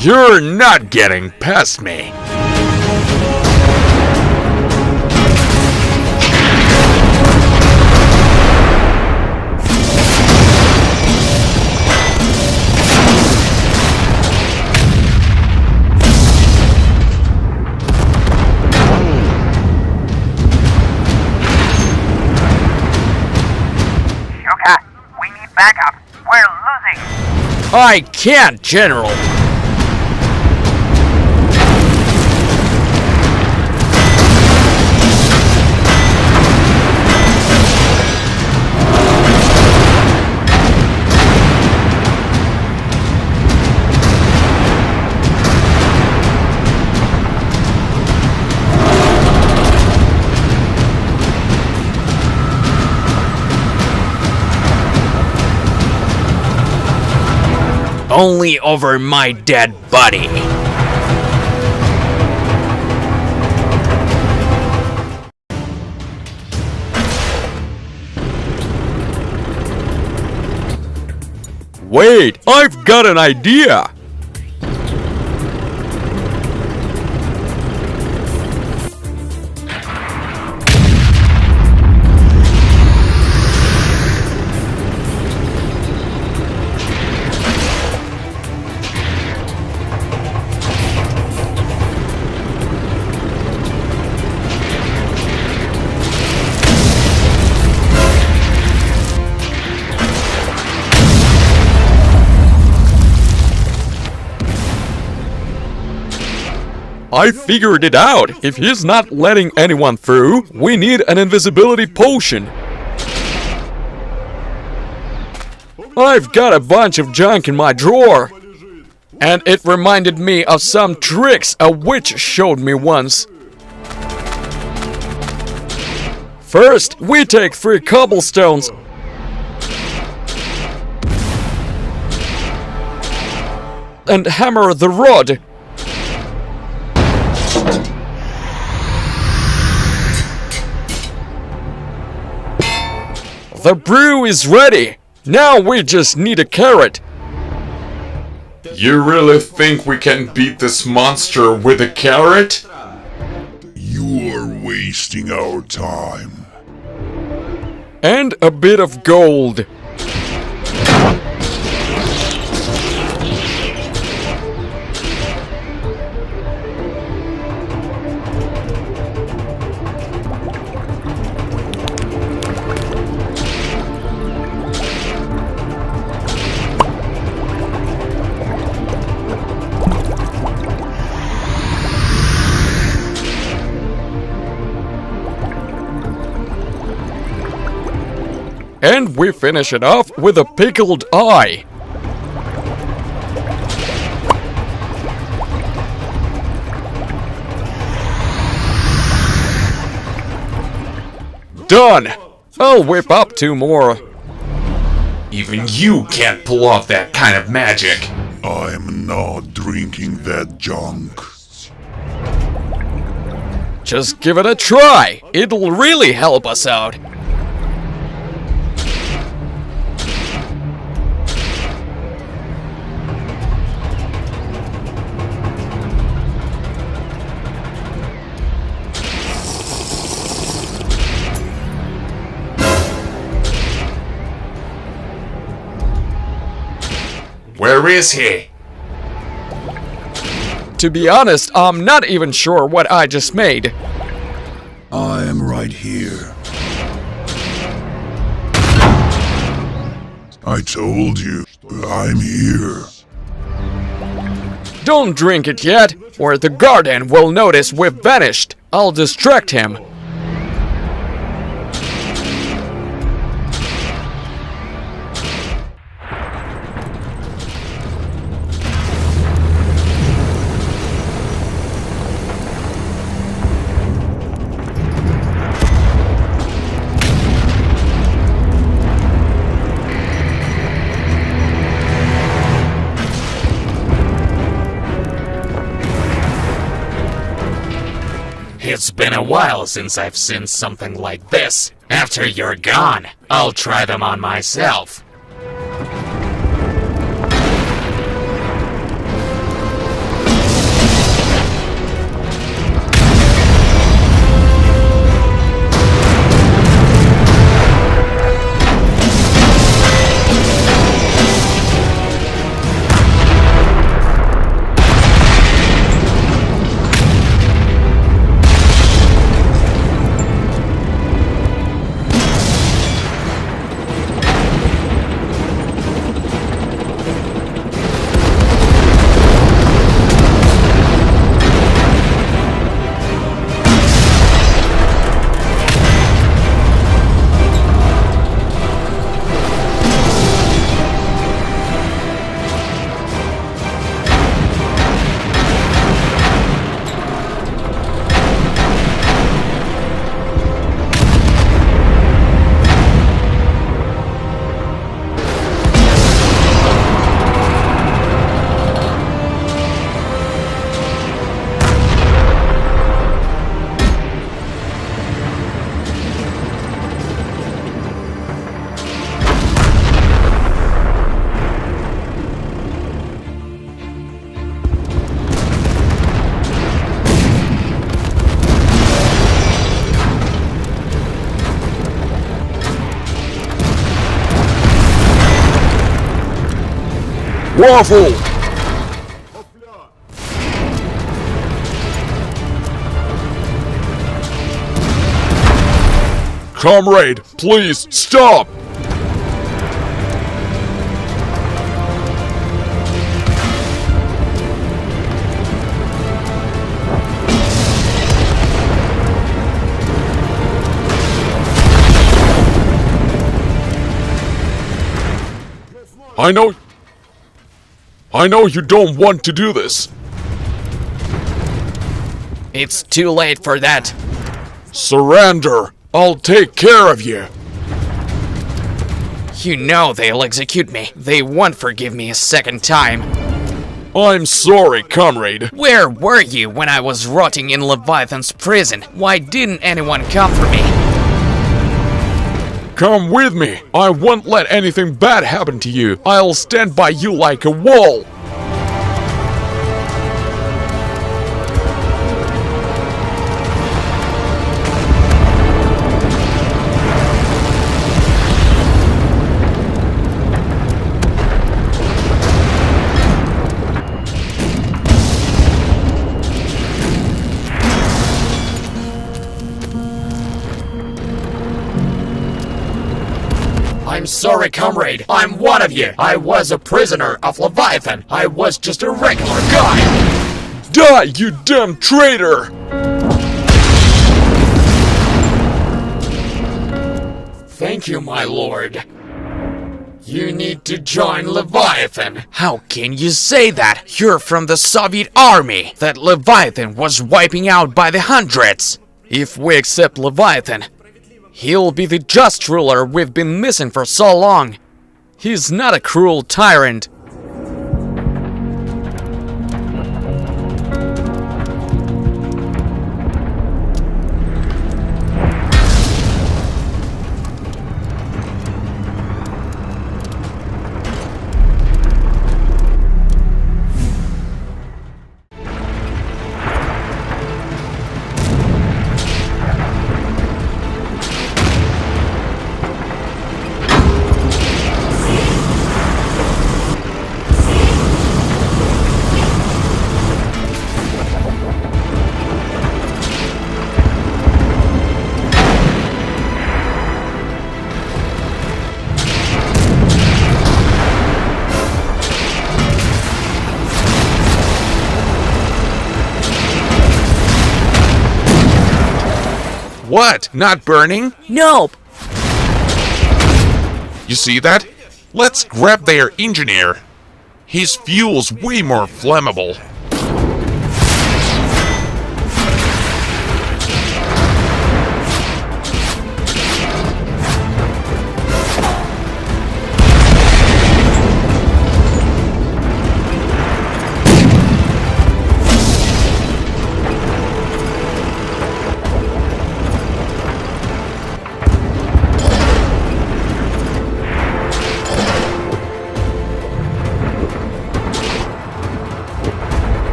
You're not getting past me. Shuka, we need backup. We're losing. I can't, General. Only over my dead body. Wait, I've got an idea. I figured it out. If he's not letting anyone through, we need an invisibility potion. I've got a bunch of junk in my drawer. And it reminded me of some tricks a witch showed me once. First, we take 3 cobblestones and hammer the rod. The brew is ready. Now we just need a carrot. You really think we can beat this monster with a carrot? You are wasting our time. And a bit of gold. And we finish it off with a pickled eye. Done! I'll whip up 2 more. Even you can't pull off that kind of magic. I'm not drinking that junk. Just give it a try. It'll really help us out. Where is he? To be honest, I'm not even sure what I just made. I am right here. I told you, I'm here. Don't drink it yet, or the guardian will notice we've vanished. I'll distract him. It's been a while since I've seen something like this. After you're gone, I'll try them on myself. Waffle! Comrade, please stop! I know you don't want to do this. It's too late for that. Surrender! I'll take care of you. You know they'll execute me. They won't forgive me a second time. I'm sorry, comrade. Where were you when I was rotting in Leviathan's prison? Why didn't anyone come for me? Come with me. I won't let anything bad happen to you. I'll stand by you like a wall. I'm sorry, comrade. I'm one of you. I was a prisoner of Leviathan. I was just a regular guy. Die, you damn traitor! Thank you, my lord. You need to join Leviathan. How can you say that? You're from the Soviet army that Leviathan was wiping out by the hundreds. If we accept Leviathan, he'll be the just ruler we've been missing for so long. He's not a cruel tyrant. What? Not burning? Nope. You see that? Let's grab their engineer. His fuel's way more flammable.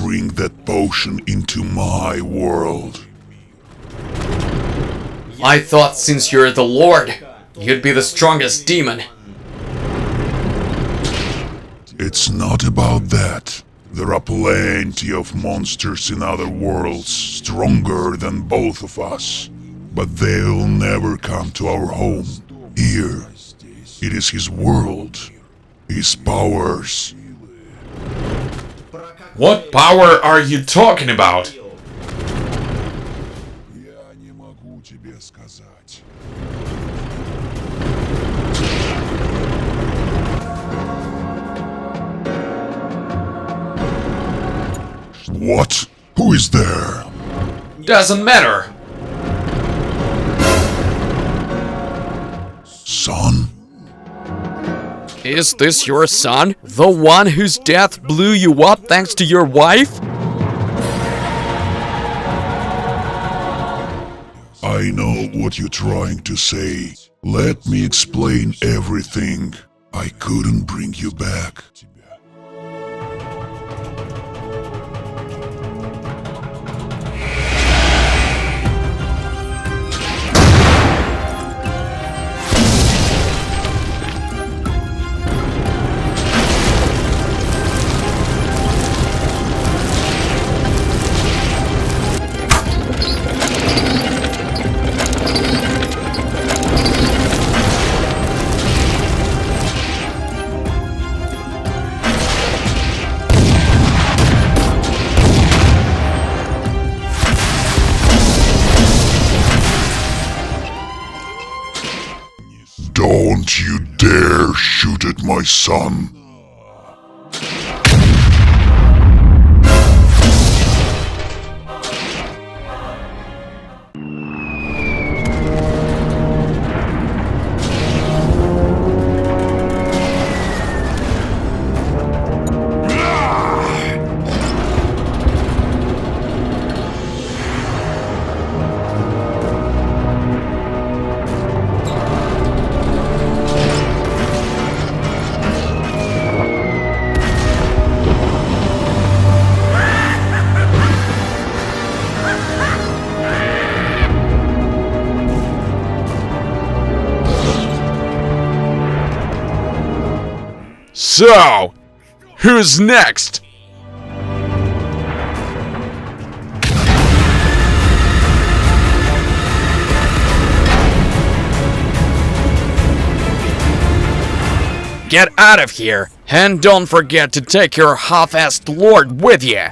bring that potion into my world. I thought since you're the Lord, you'd be the strongest demon. It's not about that. There are plenty of monsters in other worlds stronger than both of us. But they'll never come to our home. Here, it is his world. His powers. What power are you talking about? What? Who is there? Doesn't matter. Son? Is this your son? The one whose death blew you up thanks to your wife? I know what you're trying to say. Let me explain everything. I couldn't bring you back. Don't you dare shoot at my son. So, who's next? Get out of here, and don't forget to take your half-assed lord with you.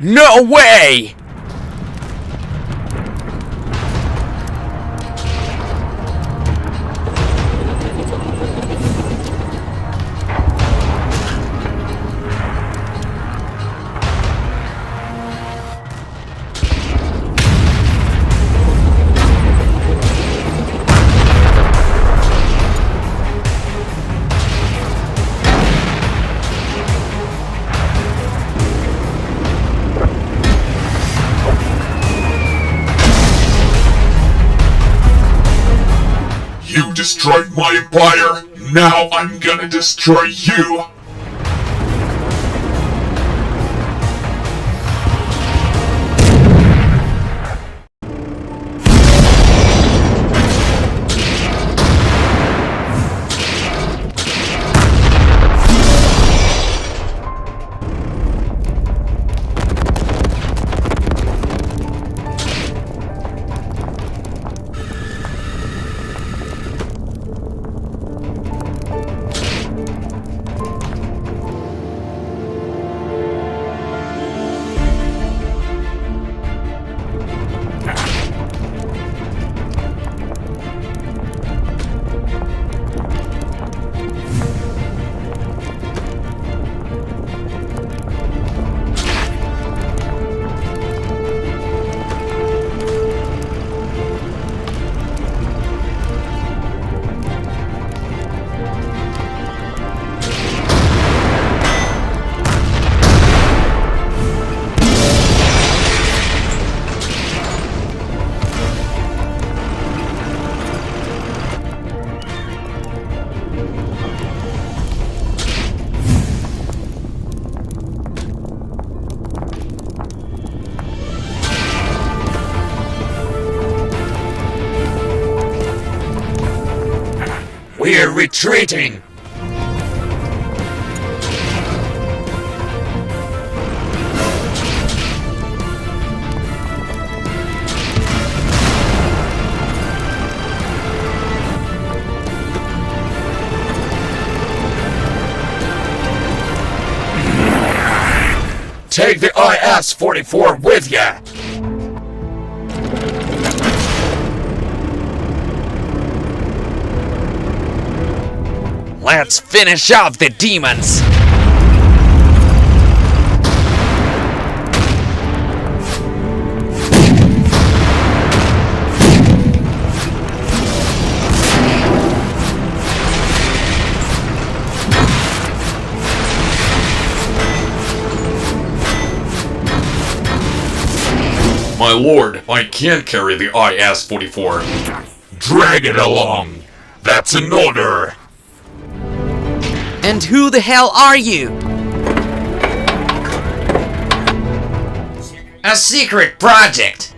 No way! You destroyed my empire, now I'm gonna destroy you! We're retreating! Take the IS-44 with ya! Let's finish off the demons! My lord, I can't carry the IS-44. Drag it along! That's an order! And who the hell are you? A secret project!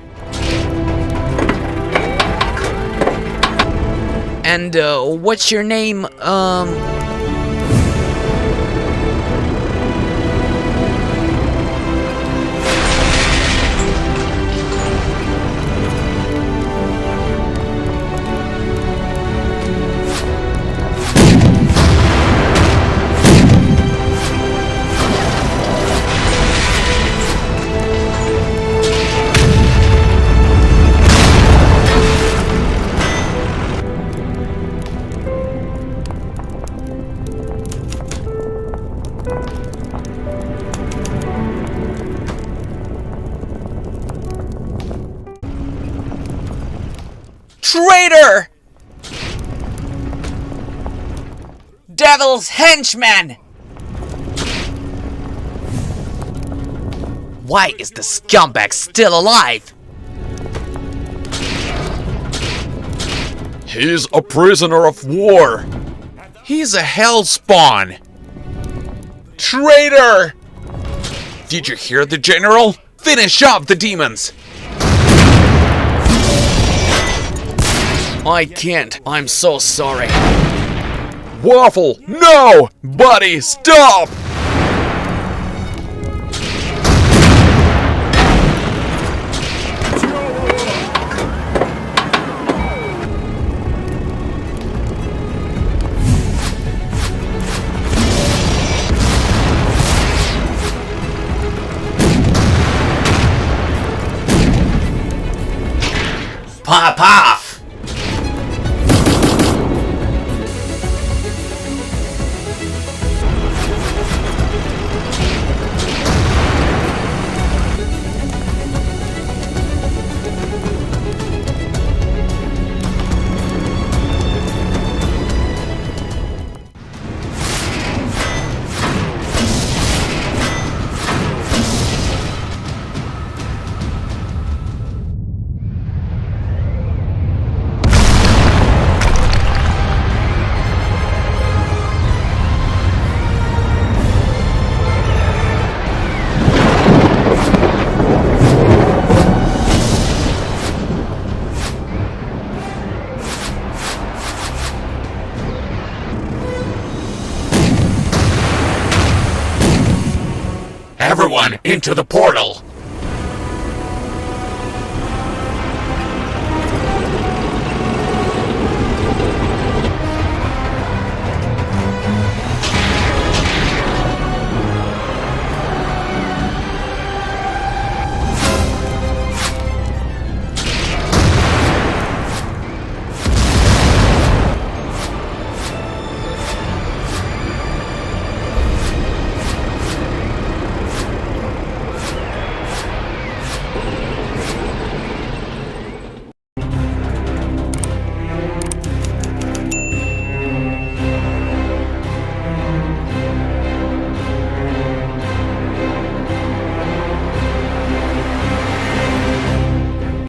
And, what's your name? Traitor! Devil's henchman! Why is the scumbag still alive? He's a prisoner of war. He's a hellspawn. Traitor! Did you hear the general? Finish off the demons! I can't. I'm so sorry. Waffle, no! Buddy, stop! Pop off! Everyone, into the portal!